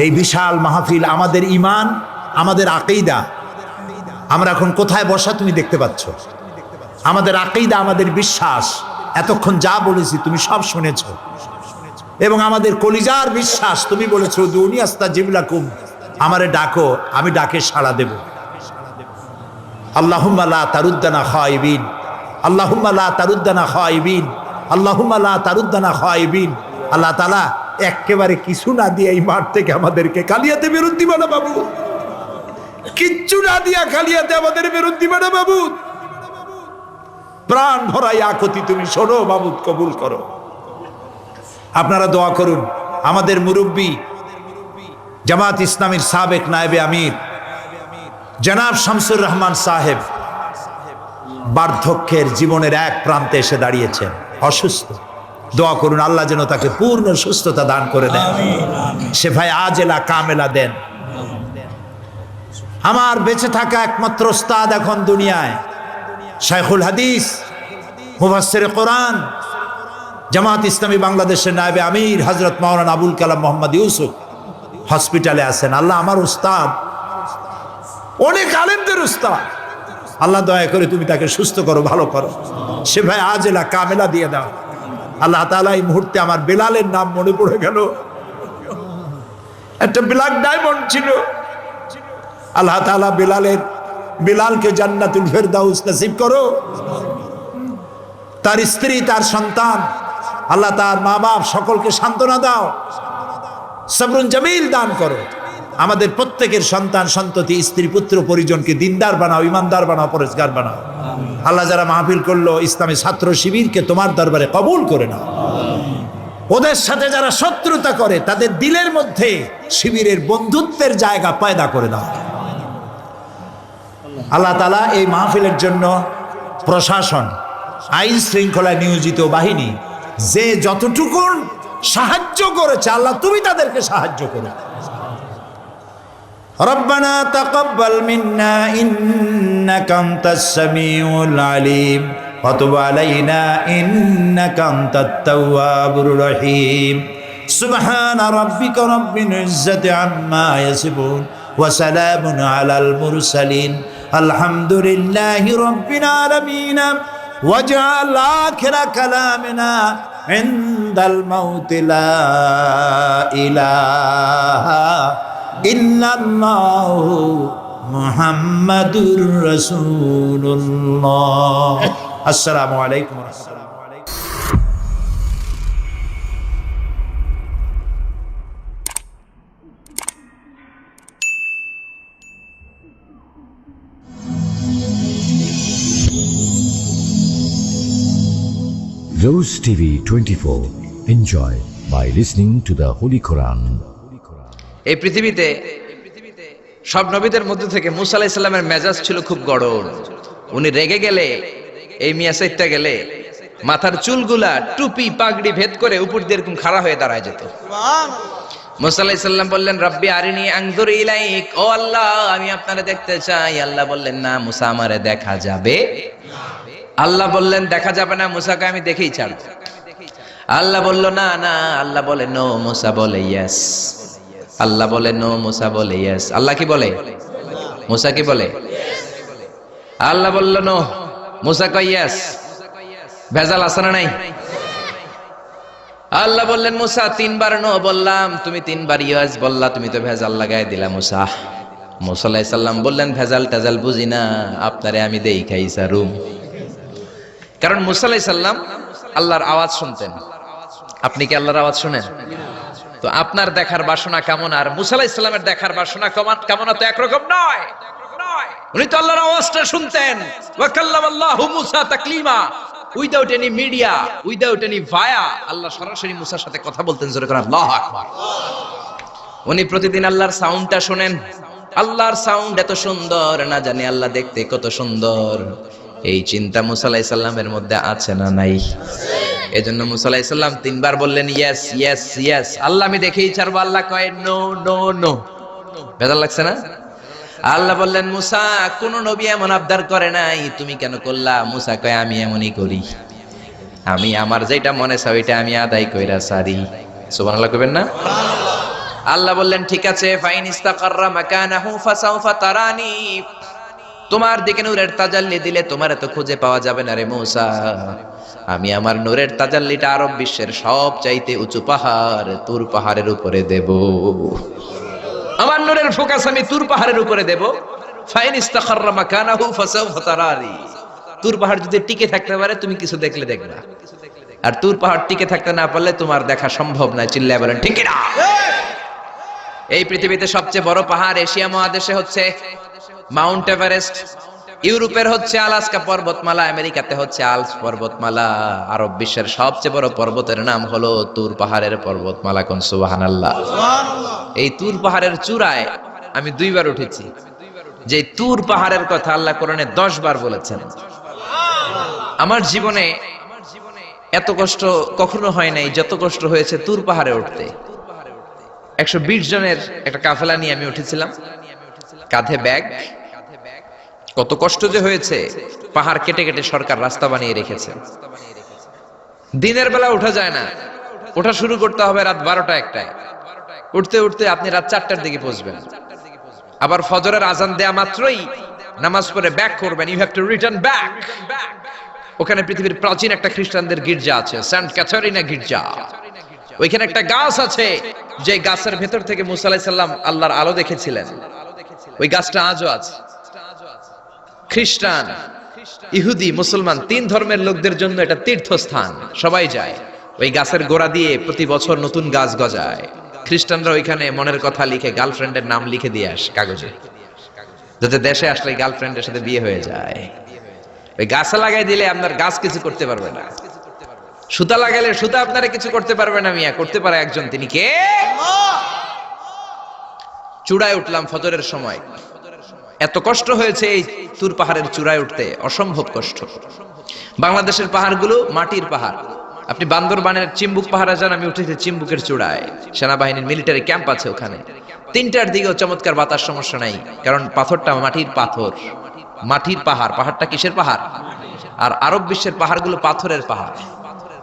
এই বিশাল মাহফিল, আমাদের ঈমান, আমাদের আকীদা, আমরা এখন কোথায় বসা তুমি দেখতে পাচ্ছ। আমাদের আকীদা, আমাদের বিশ্বাস, এতক্ষণ যা বলেছি তুমি সব শুনেছো, এবং আমাদের কলিজার বিশ্বাস, তুমি বলেছো উদউনি আস্তাজিব লাকুম, আমারে ডাকো আমি ডাকে সাড়া দেব। আল্লাহুম্মা লা তারুদ্দানা খায়িবিন, আল্লাহুম্মা লা তারুদ্দানা খায়িবিন, আল্লাহুম্মা লা তারুদ্দানা খায়িবিন। আল্লাহ তাআলা, একেবারে কিছু না দিয়ে এই মাঠ থেকে আমাদেরকে কালিয়াতে বেরোত দিবা না বাবু, কিচ্ছু না দিয়া কালিয়াতে আমাদের বেরোত দিবা না বাবু। প্রাণ ভরাই আকতি তুমি শোনো বাবু, কবুল করো। আপনারা দোয়া করুন। আমাদের মুরব্বী জামাত ইসলামীর সাবেক নায়েবে আমির জনাব শামসুর রহমান সাহেব বার্ধক্যের জীবনের এক প্রান্তে এসে দাঁড়িয়েছেন, অসুস্থ। দোয়া করুন আল্লাহ যেন তাকে পূর্ণ সুস্থতা দান করে দেন, শেফায়ে আজেলা কামেলা দেন। আমার বেঁচে থাকা একমাত্র ওস্তাদ এখন দুনিয়ায় শাইখুল হাদিস, মুফাসসিরে কোরআন, জামাত ইসলামী বাংলাদেশের নায়েবে আমির হযরত মাওলানা আবুল কালাম মোহাম্মদ ইউসুফ হসপিটালে আছেন। আল্লাহ, আমার উস্তাদ, অনেক আলেমদের উস্তাদ, আল্লাহ দয়া করে তুমি তাকে সুস্থ করো, ভালো করো, শেফায়ে আজেলা কামেলা দিয়ে দাও। আল্লাহ তাআলা এই মুহূর্তে আমার বেলালের নাম মনে পড়ে গেল। একটা ব্ল্যাক ডায়মন্ড ছিল। আল্লাহ তাআলা বেলালকে জান্নাতুল ফেরদাউস নসিব করো। তার স্ত্রী, তার সন্তান, আল্লাহ তার মা বাপ সকলকে সান্ত্বনা দাও, সবরুন জামিল দান করো। আমাদের প্রত্যেকের সন্তান সন্ততি, স্ত্রী পুত্র পরিজনকে দিনদার বানাও, ইমানদার বানাও, পরেজগার বানাও। আল্লাহ যারা মাহফিল করলো ইসলামী ছাত্র শিবিরকে তোমার দরবারে কবুল করে নাও। ওদের সাথে যারা শত্রুতা করে তাদের দিলের মধ্যে শিবিরের বন্ধুত্বের জায়গা পয়দা করে দাও। আল্লাহ তাআলা এই মাহফিলের জন্য প্রশাসন, আইন শৃঙ্খলায় নিয়োজিত বাহিনী যে যতটুকু সাহায্য করেছে, আল্লাহ তুমি তাদেরকে সাহায্য করো। রব্বানা তাকাব্বাল মিন্না ইন্নাকা আনতাস সামিউল আলিম ওয়া তুব আলাইনা ইন্নাকা আনতাত তাওয়াবুর রহিম। সুবহানা রাব্বিকা রাব্বিল ইজ্জাতি আম্মা ইয়াসিফুন ওয়া সালামুন আলাল মুরসালিন আলহামদুলিল্লাহি রাব্বিল আলামিন। ওয়াজআল আখিরা কালামিনা ইনদাল মাউতি লা ইলাহা ইল্লাল্লাহু মুহাম্মাদুর রাসূলুল্লাহ। আসসালামু আলাইকুম ওয়া রাহমাতুল্লাহ। Rose TV 24. Enjoy by listening to the Holy Quran. এই পৃথিবীতে সব নবীদের মধ্যে থেকে মুসা আলাইহিস সালামের মেজাজ ছিল খুব গড়ন। উনি রেগে গেলে, এই মিয়া সাইটটা গেলে মাথার চুলগুলা টুপি পাগড়ি ভেদ করে উপর দিয়ে এরকম খাড়া হয়ে দাঁড়ায় যেত। মুসা আলাইহিস সালাম বললেন, রাব্বি আরিনি আনজুর ইলাইক, ও আল্লাহ আমি আপনারে দেখতে চাই। আল্লাহ বললেন, না মুসা আমারে দেখা যাবে। আল্লাহ বললেন, দেখা যাবে না, মুসাকে আমি দেখেই ছাড়ব। আল্লাহ বলল, না না। আল্লাহ বলে নো, মুসা বলে ইয়েস। আল্লাহ বলে নো, মুসা বলে ইয়েস। আল্লাহ কি বলে? মুসা কি বলে? আল্লাহ বলল নো, মুসা কয় ইয়েস। ভেজাল আছে না নাই? আল্লাহ বললেন, মুসা তিনবার নো বললাম, তুমি তিনবার ইয়েস বললা, তুমি তো ভেজাল লাগাই দিলা মুসা। মুসা আলাইহিস সালাম বললেন, ভেজাল টেজাল বুঝি না, আপনারে আমি দেই খাই সারুম। কারণ মুসা আলাইহিস সালাম আল্লাহর আওয়াজ শুনতেন। আপনি কি আল্লাহর আওয়াজ শুনেন? তো আপনার দেখার বাসনা কেমন আর মুসা আলাইহিস সালামের দেখার বাসনা কেমন তো একরকম নয়। উনি তো আল্লাহর আওয়াজটা শুনতেন। ওয়া কাল্লামাল্লাহু মুসা তাকলিমা, without any media, without any via, আল্লাহ সরাসরি মুসার সাথে কথা বলতেন। জোরে করে আল্লাহু আকবার। উনি প্রতিদিন আল্লাহর সাউন্ডটা শুনেন। আল্লাহর সাউন্ড এত সুন্দর, না জানি আল্লাহ দেখতে কত সুন্দর। এই চিন্তা মুসা আলাইহিস সালামের মধ্যে আছে না নাই? এজন্য মুসা আলাইহিস সালাম তিনবার বললেন ইয়েস ইয়েস ইয়েস। আল্লাহ আমি দেখেই ছাড়বো। আল্লাহ কয় নো নো নো। ভেজাল লাগছে না? আল্লাহ বললেন, মুসা কোন নবী এমন আবদার করে নাই, তুমি কেন করলা? মুসা কয় আমি এমনই করি, আমি আমার যেটা মনে চাই ওইটা আমি আদায় কইরা সারি। সুবহানাল্লাহ কইবেন না? আল্লাহ বললেন, ঠিক আছে, ফাইন ইস্তাকাররা মাকানাহু ফাসাউফা তারানি। তোমার দিকে নূরের তাজাল্লি দিলে তোমার এত খুঁজে পাওয়া যাবে না রে মুসা। আমি আমার নূরের তাজাল্লিটা আরব বিশ্বের সব চাইতে উঁচু পাহাড় তুর পাহাড়ের উপরে দেব। আমার নূরের ফোকাস আমি তুর পাহাড়ের উপরে দেব। ফাইন ইস্তাকাররা মাকানাহু ফাসাউফা তারানি। তুর পাহাড় যদি টিকে থাকতে পারে তুমি কিছু দেখলে দেখবা, আর তুর পাহাড় টিকে থাকতে না পারলে তোমার দেখা সম্ভব না। চিল্লায় বলেন ঠিক না? এই পৃথিবীতে সবচেয়ে বড় পাহাড় এশিয়া মহাদেশে হচ্ছে মাউন্ট এভারেস্ট, ইউরোপের হচ্ছে আলাস্কা পর্বতমালা, আমেরিকাতে হচ্ছে আল্পস পর্বতমালা, আরব বিশ্বের সবচেয়ে বড় পর্বতের নাম হলো তুর পাহাড়ের পর্বতমালা। কোন সুবহানাল্লাহ। এই তুর পাহাড়ের চূড়ায় আমি 2 বার উঠেছি। যে তুর পাহাড়ের কথা আল্লাহ কোরআনে 10 বার বলেছেন। আমার জীবনে এত কষ্ট কখনো হয় নাই যত কষ্ট হয়েছে তুর পাহাড়ে উঠতে। 120 জনের একটা কাফেলা নিয়ে আমি উঠেছিলাম, কাঁধে ব্যাগ। কত কষ্ট যে হয়েছে। পাহাড় কেটে কেটে সরকার রাস্তা বানিয়ে রেখেছে। দিনের বেলা ওঠা যায় না, ওঠা শুরু করতে হবে রাত 12টা-1টায়। উঠতে উঠতে আপনি রাত 4টার দিকে পৌঁছবেন। আবার ফজরের আজান দেয়া মাত্রই নামাজ পড়ে ব্যাক করবেন, you have to return back. ওখানে পৃথিবীর প্রাচীন একটা খ্রিস্টানদের গির্জা আছে, সেন্ট ক্যাথারিনা গির্জা। ওইখানে একটা গাছ আছে, যে গাছের ভেতর থেকে মুসা আলাইহিস সালাম আল্লাহর আলো দেখেছিলেন। ওই গাছটা আজও আছে। খ্রিস্টান, ইহুদি, মুসলমান তিন ধর্মের লোকদের জন্য এটা তীর্থস্থান, সবাই যায়। ওই গাছের গোড়া দিয়ে প্রতি বছর নতুন গাছ গজায়। খ্রিস্টানরা ওইখানে মনের কথা লিখে, গার্লফ্রেন্ডের নাম লিখে দিয়ে আসে কাগজে, যাতে দেশে আসলে গার্লফ্রেন্ডের সাথে বিয়ে হয়ে যায়। ওই গাছে লাগাই দিলে আপনার গাছ কিছু করতে পারবে না, সুতা লাগাইলে সুতা আপনারা কিছু করতে পারবে না। মিয়া করতে পারে একজন, তিনি কে? চূড়ায় উঠলাম ফজরের সময়, এত কষ্ট হয়েছে এই তুর পাহাড়ের চূড়ায় উঠতে, অসম্ভব কষ্ট। বাংলাদেশের পাহাড়গুলো মাটির পাহাড়। আপনি বান্দরবানের চিম্বুক পাহাড়ে যান, আমি উঠেছি চিম্বুকের চূড়ায়, সেনাবাহিনীর মিলিটারি ক্যাম্প আছে ওখানে। 3টার দিকেও চমৎকার বাতাস, সমস্যা নাই, কারণ পাথরটা মাটির পাথর, মাটির পাহাড়। পাহাড়টা কিসের পাহাড়? আর আরব বিশ্বের পাহাড়গুলো পাথরের পাহাড়।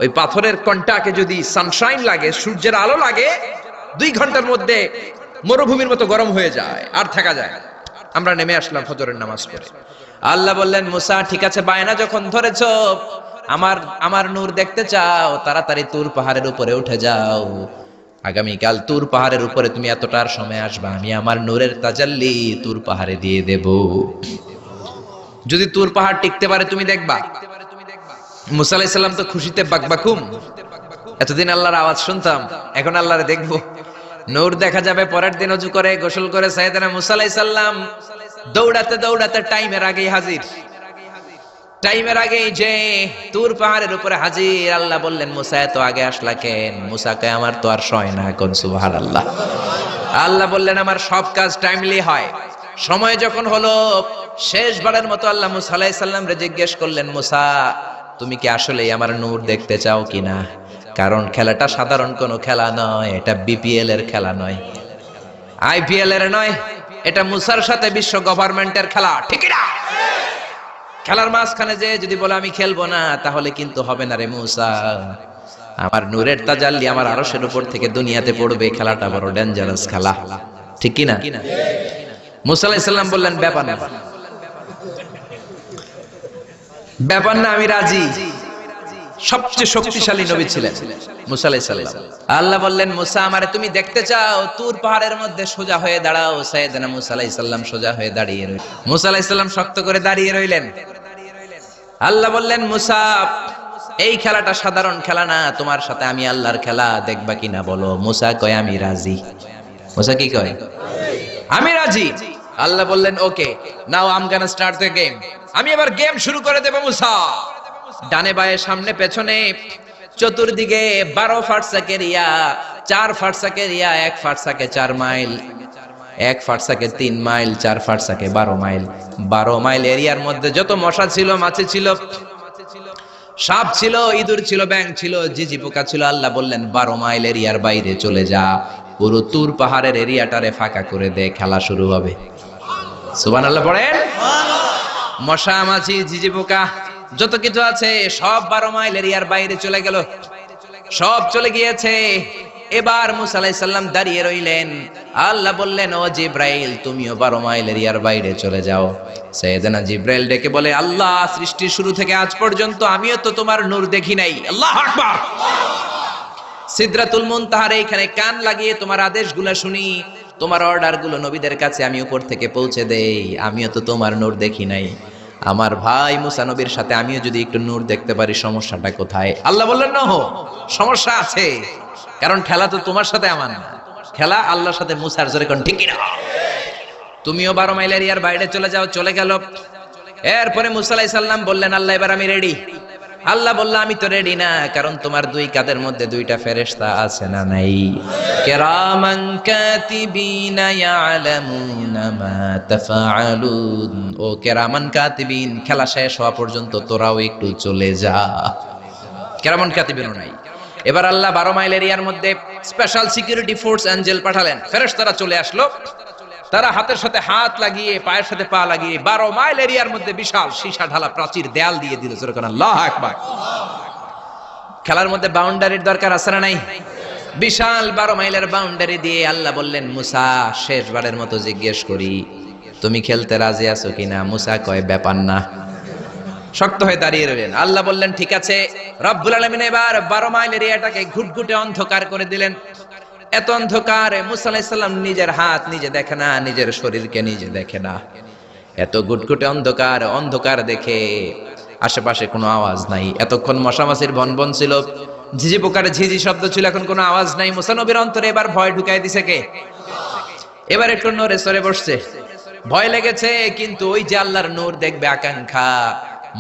ওই পাথরের কন্টাকে যদি সানশাইন লাগে, সূর্যের আলো লাগে, 2 ঘন্টার মধ্যে মরুভূমির মতো গরম হয়ে যায়, আর থাকা যায় না। আমরা নেমে আসলাম ফজরের নামাজ পড়ে। আল্লাহ বললেন, মুসা ঠিক আছে, বায়না যখন ধরেছো, আমার নূর দেখতে চাও, তাড়াতাড়ি তুর পাহাড়ের উপরে উঠে যাও। আগামীকাল তুর পাহাড়ের উপরে তুমি এতটার সময় আসবা, আমি আমার নূরের তাজাল্লি তুর পাহাড়ে দিয়ে দেব। যদি তুর পাহাড় টিকতে পারে তুমি দেখবা। মুসা আলাইহিস সালাম তো খুশিতে বাকবাকুম। এতদিন আল্লাহর আওয়াজ শুনতাম, এখন আল্লাহরে দেখবো, নূর দেখা যাবে। পরের দিন ওযু করে গোসল করে সাইয়েদনা মুসা আলাইহিস সালাম দৌড়াতে দৌড়াতে টাইমের আগেই হাজির। টাইমের আগেই যে তুর পাহাড়ের উপরে হাজির। আল্লাহ বললেন, মুসা এত আগে আসলা কেন? মুসা কয়, আমার তো আর সয় না। কোন সুবহানাল্লাহ। আল্লাহ বললেন, আমার সব কাজ টাইমলি হয়। সময় যখন হলো, শেষবারের মতো আল্লাহ মুসা আলাইহিস সালাম রে জিজ্ঞেস করলেন, মুসা তুমি কি আসলেই আমার নূর দেখতে চাও কিনা? কারণ খেলাটা সাধারণ কোনো খেলা নয়, এটা বিপিএল এর খেলা নয়, আইপিএল এর নয়, এটা মুসার সাথে বিশ্ব গভর্নমেন্টের খেলা, ঠিক না? খেলার মাঝখানে যে যদি বলে আমি খেলবো না, তাহলে কিন্তু হবে না রে মুসা। আমার নূরের তাজাল্লি আমার আরশের উপর থেকে দুনিয়াতে পড়বে, খেলাটা বড় ডেঞ্জারাস খেলা, ঠিক কি না? মুসা আলাইহিস সালাম বললেন, ব্যাপার না, ব্যাপার না, আমি রাজি। সবচেয়ে শক্তিশালী নবী ছিলেন মুসা আলাইহিস সালাম। আল্লাহ বললেন, মুসা আমারে তুমি দেখতে চাও, তুর পাহাড়ের মধ্যে সোজা হয়ে দাঁড়াও। সাইয়েদনা মুসা আলাইহিস সালাম সোজা হয়ে দাঁড়িয়ে রইলেন। মুসা আলাইহিস সালাম শক্ত করে দাঁড়িয়ে রইলেন। আল্লাহ বললেন, মুসা এই খেলাটা সাধারণ খেলা না, তোমার সাথে আমি আল্লাহর খেলা, দেখবা কিনা বলো? মুসা কয়, আমি রাজি। মুসা কি কয়? আমি রাজি। আল্লাহ বললেন, okay, now I am gonna start the game. আমি এবার গেম শুরু করে দেব। মুসা ডানে বায়ে সামনে পেছনে চতুর্দিকে 12 ফারসাক এরিয়া, 4 ফারসাক এরিয়া, 1 ফারসাকে 4 মাইল, 1 ফারসাকে 3 মাইল, 4 ফারসাকে 12 মাইল। 12 মাইল এরিয়ার মধ্যে যত মশা ছিল, মাছি ছিল, সাপ ছিল, ইঁদুর ছিল, ব্যাঙ ছিল, জিজি পোকা ছিল। আল্লাহ বললেন, 12 মাইল এরিয়ার বাইরে চলে যা, পুরো তুর পাহাড়ের এরিয়াটারে ফাঁকা করে দে, খেলা শুরু হবে। সুবহানাল্লাহ পড়েন। মশা, মাছি, জিজি পোকা যত কিছু আছে সব 12 মাইল এরিয়ার বাইরে চলে গেল, সব চলে গিয়েছে। এবার মুসা আলাইহিস সালাম দাঁড়িয়ে রইলেন। আল্লাহ বললেন, ও জিব্রাইল, তুমিও 12 মাইল এরিয়ার বাইরে চলে যাও। সাইয়েদনা জিব্রাইল ডেকে বলে, আল্লাহ, সৃষ্টির শুরু থেকে আজ পর্যন্ত আমিও তো তোমার নূর দেখি নাই। আল্লাহু আকবার। সিদরাতুল মুনতাহার এইখানে কান লাগিয়ে তোমার আদেশগুলো শুনি, তোমার অর্ডারগুলো নবীদের কাছে আমি উপর থেকে পৌঁছে দেই, আমিও তো তোমার নূর দেখি নাই। আমার ভাই মুসা নবীর সাথে আমিও যদি একটু নূর দেখতে পারি, সমস্যাটা কোথায়? আল্লাহ বললেন, না, সমস্যা আছে, কারণ খেলা তো তোমার সাথে আমার না, খেলা আল্লাহর সাথে। মুসার জোরে কোন ঠিক না? তুমিও 12 মাইল এরিয়ার বাইরে চলে যাও। চলে গেল। এরপরে মুসা আলাইহিস সালাম বললেন, আল্লাহ এবার আমি রেডি। আল্লাহ বলল, আমি তো রেডি না, কারণ তোমার 2 কাঁধের মধ্যে 2টা ফেরেশতা আছে না নাই? কিরামান কাতিবিনা ইয়ালামুনা মা তাফআলুন। ও কিরামান কাতিবিন, খেলা শেষ হওয়া পর্যন্ত তোরাও একটু চলে যা। কিরামান কাতিবিন নাই। এবার আল্লাহ 12 মাইল এরিয়ার মধ্যে স্পেশাল সিকিউরিটি ফোর্স এঞ্জেল পাঠালেন। ফেরেশতারা চলে আসলো। তারা হাতের সাথে হাত লাগিয়ে, পায়ের সাথে পা লাগিয়ে 12 মাইল এরিয়ার মধ্যে বিশাল সীসা ঢালা প্রাচীর দেয়াল দিয়ে দিল। যেরকম আল্লাহু আকবার। খেলার মধ্যে বাউন্ডারির দরকার আছে না নাই? বিশাল 12 মাইলের বাউন্ডারি দিয়ে আল্লাহ বললেন, মুসা, শেষবারের মতো জিজ্ঞেস করি, তুমি খেলতে রাজি আছো কিনা? মুসা কয় ব্যাপার না, শক্ত হয়ে দাঁড়িয়ে রইলেন। আল্লাহ বললেন ঠিক আছে। রব্বুল আলামিন এবার 12 মাইল এরিয়াটাকে ঘুটঘুটে অন্ধকার করে দিলেন। এত অন্ধকার, মুসা আলাইহিস সালাম নিজের হাত নিজে দেখে না, নিজের শরীরকে নিজে দেখে না। এত ঘুটঘুটে অন্ধকার, অন্ধকার দেখে আশেপাশে কোনো আওয়াজ নাই। এতক্ষণ মশামাছির ভনভন ছিল, ঝিঝি পোকার ঝিঝি শব্দ ছিল, এখন কোনো আওয়াজ নাই। মুসা নবীর অন্তরে এবার ভয় ঢুকাই দিছে কে? এবার একটু নড়ে সরে বসছে, ভয় লেগেছে, কিন্তু ওই যে আল্লাহর নূর দেখবে আকাঙ্ক্ষা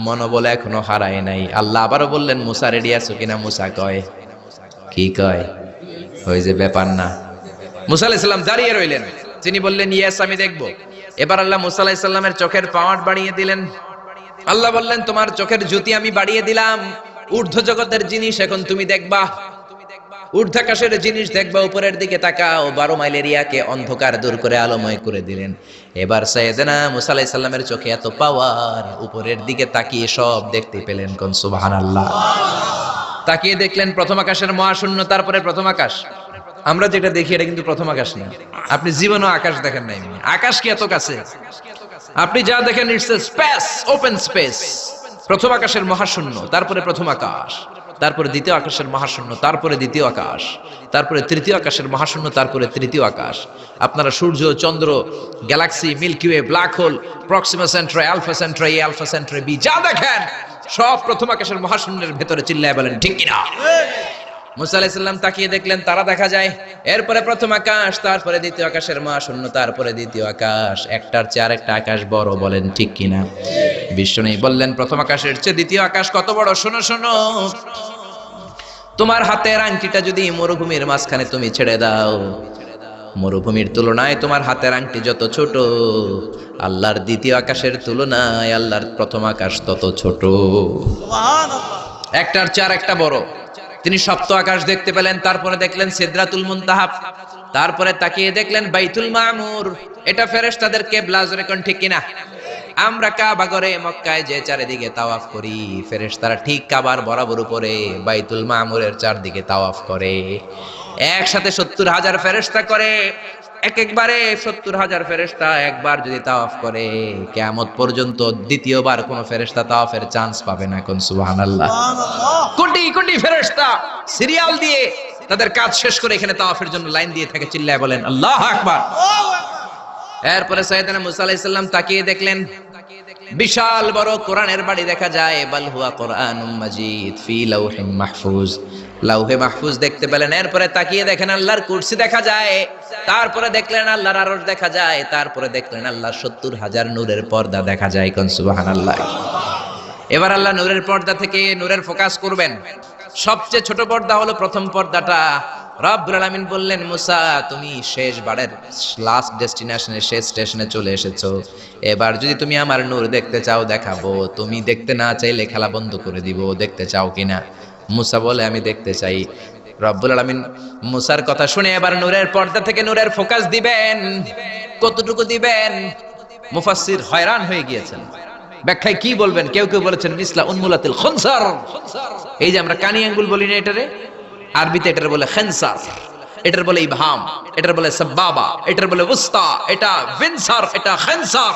মনোবল এখনো হারায় নাই। আল্লাহ আবারও বললেন মুসা রেডি আছো কিনা? মুসা কয় কি কয়? ওই যে ব্যাপার না। মুসা আলাইহিস সালাম দাঁড়িয়ে রইলেন। তিনি বললেন ইয়েস আমি দেখবো। এবার আল্লাহ মুসা আলাইহিস সালামের চোখের পাওয়ার বাড়িয়ে দিলেন। আল্লাহ বললেন তোমার চোখের জ্যোতি আমি বাড়িয়ে দিলাম, ঊর্ধ্ব জগতের জিনিস এখন তুমি দেখবা, ঊর্ধ্বাকাশের জিনিস দেখবা, উপরের দিকে তাকাও। 12 মাইল এরিয়াকে অন্ধকার দূর করে আলোময় করে দিলেন। এবার সাইয়েদনা মুসা আলাইহিস সালামের চোখে এত পাওয়ার, উপরের দিকে তাকিয়ে সব দেখতে পেলেন। কোন সুবহানাল্লাহ। তাকিয়ে দেখলেন প্রথম আকাশের মহাশূন্য, তারপরে প্রথম আকাশ। আমরা যেটা দেখি এটা কিন্তু প্রথম আকাশ না। আপনি জীবনেও আকাশ দেখেন নাই। আকাশ কি এত কাছে? আপনি যা দেখেন it's a space, open space. প্রথম আকাশের মহাশূন্য, তারপরে প্রথম আকাশ, তারপরে দ্বিতীয় আকাশের মহাশূন্য, তারপরে দ্বিতীয় আকাশ, তারপরে তৃতীয় আকাশের মহাশূন্য, তারপরে তৃতীয় আকাশ। আপনারা সূর্য, চন্দ্র, galaxy, Milky Way, black hole, Proxima Centauri, Alpha Centauri, Alpha Centauri B, যা দেখেন সব প্রথম আকাশের মহাশূন্যের ভেতরে। চিল্লায় বলেন ঠিক কিনা? মুসা আলাইহিস সালাম তাকিয়ে দেখলেন তারা দেখা যায়। এরপরে প্রথম আকাশ, তারপরে দ্বিতীয় আকাশের মহাশূন্য, তারপরে দ্বিতীয় আকাশ। একটার চেয়ে আরেকটা আকাশ বড়, বলেন ঠিক কিনা? বিশ্বনবী বললেন প্রথম আকাশের চেয়ে দ্বিতীয় আকাশ কত বড়? শোনো শোনো, তোমার হাতের আংটিটা যদি মরুভূমির মাঝখানে তুমি ছেড়ে দাও, মরুভূমির তুলনায় তোমার হাতের আংটি যত ছোট, আল্লাহর দ্বিতীয় আকাশের তুলনায় আল্লাহর প্রথম আকাশ তত ছোট। একটার চেয়ে আরেকটা বড়। তিনি সপ্ত আকাশ দেখতে পেলেন, তারপরে দেখলেন সিদরাতুল মুনতাহা, তারপরে তাকিয়ে দেখলেন বাইতুল মামুর। এটা ফেরেশতাদের কিবলা, জোরে কোন ঠিক কিনা? আমরা কাবা ঘরে মক্কায় যে চারিদিকে তাওয়াফ করি, ফেরেশতারা ঠিক কাবার বরাবর উপরে বাইতুল মামুরের চারদিকে তাওয়াফ করে। একসাথে 70,000 ফেরেশতা করে। একবারে 70,000 ফেরেশতা একবার যদি তাওয়াফ করে, কিয়ামত পর্যন্ত দ্বিতীয়বার কোন ফেরেশতা তাওয়াফের চান্স পাবে না। কোন সুবহানাল্লাহ। কোটি কোটি ফেরেশতা সিরিয়াল দিয়ে তাদের কাজ শেষ করে এখানে তাওয়াফের জন্য লাইন দিয়ে থাকে। চিল্লায় বলেন আল্লাহু আকবার। এরপরে সাইয়েদনা মুসা আলাইহিস সালাম তাকিয়ে দেখলেন বিশাল বড় কোরআনের বাড়ি দেখা যায়। বাল হুয়া কোরআনুম মাজিদ ফি লাউহিম মাহফুজ, লাউহে মাহফুজ দেখতে পেলেন। এরপরে তাকিয়ে দেখেন আল্লাহর কুরসি দেখা যায়, তারপরে দেখলেন আল্লাহর আরশ দেখা যায়, তারপরে দেখলেন আল্লাহর 70,000 নূরের পর্দা দেখা যায়। কোন সুবহানাল্লাহ। এবার আল্লাহ নূরের পর্দা থেকে নূরের ফোকাস করবেন। সবচেয়ে ছোট পর্দা হলো প্রথম পর্দাটা। রব্বুল আলামিন বললেন মুসা তুমি শেষবারের লাস্ট ডেস্টিনেশনে, শেষ স্টেশনে চলে এসেছো। এবার যদি তুমি আমার নূর দেখতে চাও দেখাবো, তুমি দেখতে না চাইলে খেলা বন্ধ করে দিব। দেখতে চাও কিনা? মুসা বলে আমি দেখতে চাই। রব্বুল আলামিন মুসার কথা শুনে এবার নূরের পর্দা থেকে নূরের ফোকাস দিবেন। কতটুকু দিবেন? মুফাসসির হয়রান হয়ে গিয়েছেন। ব্যাখ্যায় কি বলবেন? কেউ কেউ বলেছেন মিসলা উনমুলাতিল খুনসার। এই যে আমরা কানি আঙ্গুল বলি না, এটারে আরবিতে এটার বলে খেনসার, এটার বলে ইবহাম, এটার বলে সাব্বাবা, এটার বলে উস্তা, এটা ভিনসার, এটা খেনসার।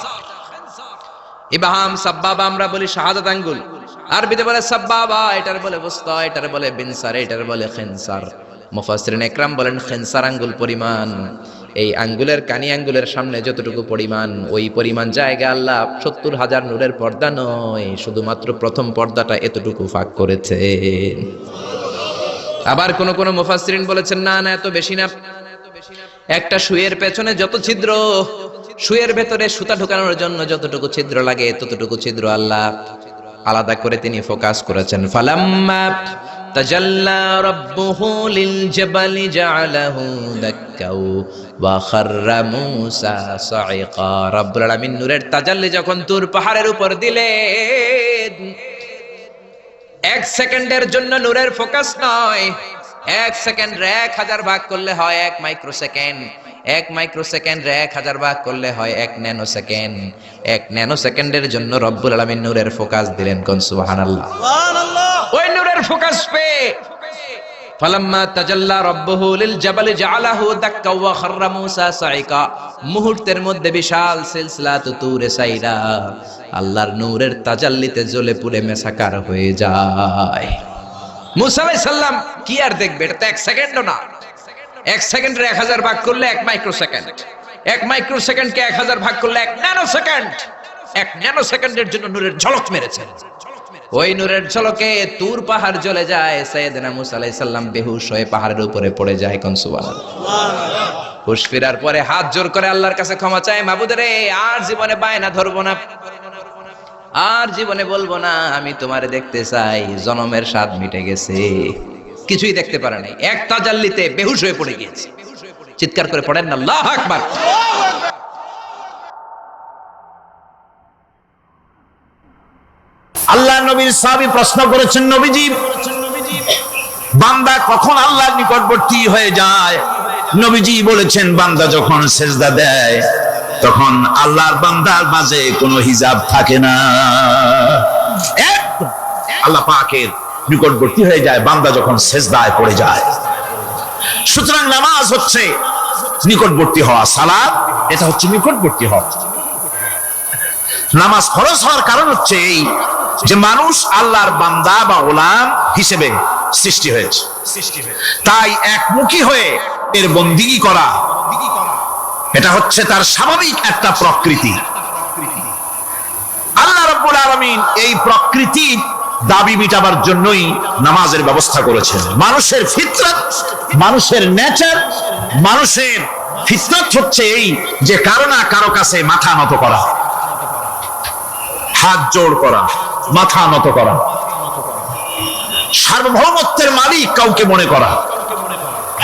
ইবহাম সাব্বাবা আমরা বলি শাহাদাত আঙ্গুল, আরবিতে বলে সাব্বাবা, এটার বলে উস্তা, এটার বলে বিনসার, এটার বলে খেনসার। মুফাসসিরিন ইকরাম বলেন খেনসার আঙ্গুল পরিমাণ, এই আঙ্গুলের কানি আঙ্গুলের সামনে যতটুকু পরিমাণ, ওই পরিমাণ জায়গা আল্লাহ 70,000 নূরের পর্দা নয়, শুধুমাত্র প্রথম পর্দাটা এতটুকু ফাঁক করেছে। আবার কোন কোন মুফাসসিরিন বলেছেন না না, এত বেশি না। একটা সুয়ের পেছনে যত ছিদ্র, সুয়ের ভেতরে সুতা ঢোকানোর জন্য যতটুকু ছিদ্র লাগে, ততটুকু ছিদ্র আল্লাহ আলাদা করে তিনি ফোকাস করেছেন। ফালাম্মা তাজাল্লা রাব্বুহু লিল জাবালি জাআলাহু দাক্কাও ওয়া খাররা মূসা সাইকা। রব্বুল আলামিন নূরের তাজাল্লি যখন তুর পাহাড়ের উপর দিলেন, 1 সেকেন্ডের জন্য নূরের ফোকাস নয়, 1 সেকেন্ড 1000 ভাগ করলে হয় 1 মাইক্রোসেকেন্ড, 1 মাইক্রোসেকেন্ড 1000 ভাগ করলে হয় 1 ন্যানো সেকেন্ড। 1 ন্যানো সেকেন্ডের জন্য রব্বুল আলামিন নূরের ফোকাস দিলেন। কোন সুবহানাল্লাহ। সুবহানাল্লাহ। ওই নূরের ফোকাস পেয়ে ফালাম্মা তাজাল্লা রাব্বুহু লিল জাবালি জাআলাহু দাক্কা ওয়া খাররা মূসা সাইকা, মুহূর্তের মধ্যে বিশাল সিলসিলাত তুরে সাইরা আল্লাহর নূরের তাজাল্লিতে জ্বলে পুড়ে মেসাকার হয়ে যায়। মূসা আলাইহিস সালাম কি আর দেখবে, এটা তো 1 সেকেন্ডও না। 1 সেকেন্ডের 1000 ভাগ করলে 1 মাইক্রোসেকেন্ড, 1 মাইক্রোসেকেন্ডকে 1000 ভাগ করলে 1 ন্যানোসেকেন্ড। 1 ন্যানোসেকেন্ডের জন্য নূরের ঝলক মেরেছেন। ওই নূরের ঝলকে তুর পাহাড় জ্বলে যায়। সাইয়েদনা মূসা আলাইহিস সালাম বেহুশ হয়ে পাহাড়ের উপরে পড়ে যায়। কোন সুবহানাল্লাহ। হুশ ফেরার পরে হাত জোর করে আল্লাহর কাছে ক্ষমা চায়, মাবুদ রে, আর জীবনে বায়না ধরবো না, আর জীবনে বলবো না আমি তোমারে দেখতে চাই, জনমের স্বাদ মিটে গেছে। কিছুই দেখতে পারে নাই, এক তাজাল্লিতে বেহুশ হয়ে পড়ে গিয়েছে। চিৎকার করে পড়েন না আল্লাহু আকবার। আল্লাহ নবীর সাহাবী প্রশ্ন করেছেন, নবীজি, বান্দা কখন আল্লাহর নিকটবর্তী হয়ে যায়? নবীজি বলেছেন, বান্দা যখন সেজদা দেয় তখন আল্লাহর বান্দার মাঝে কোনো হিজাব থাকে না, একদম আল্লাহ পাকের নিকটবর্তী হয়ে যায় বান্দা যখন সেজদায় পড়ে যায়। সুতরাং নামাজ হচ্ছে নিকটবর্তী হওয়া, সালাত এটা হচ্ছে নিকটবর্তী হওয়া। নামাজ ফরজ হওয়ার কারণ হচ্ছে এই যে মানুষ আল্লাহর বান্দা বা গোলাম হিসেবে সৃষ্টি হয়েছে, তাই একমুখী হয়ে এর বন্দিগি করা এটা হচ্ছে তার স্বাভাবিক একটা প্রকৃতি। আল্লাহ রাব্বুল আলামিন এই প্রকৃতির দাবি মিটাবার জন্যই নামাজের ব্যবস্থা করেছেন। মানুষের ফিতরত, মানুষের নেচার, মানুষের ফিতরত হচ্ছে এই যে কারো না কারো কাছে মাথা নত করা, হাত জোড় করা, মাথা নত করা, সার্বভৌমত্বের মালিক কাউকে মনে করা,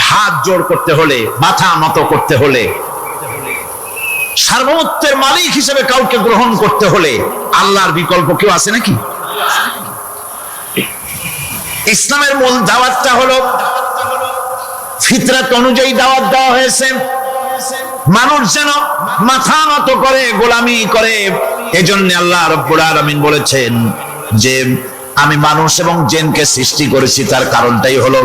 হাত জোড় করতে হলে, মাথা নত করতে হলে, সার্বভৌমত্বের মালিক হিসেবে কাউকে গ্রহণ করতে হলে আল্লাহর বিকল্প কেউ আছে নাকি? ইসলামের মূল দাওয়াতটা হলো ফিতরত অনুযায়ী দাওয়াত দেওয়া হয়েছে, মানুষ যেন মাথা নত করে, গোলামি করে। এজন্য আল্লাহ রাব্বুল আলামিন বলেছেন যে আমি মানুষ এবং জিনকে সৃষ্টি করেছি, তার কারণটাই হলো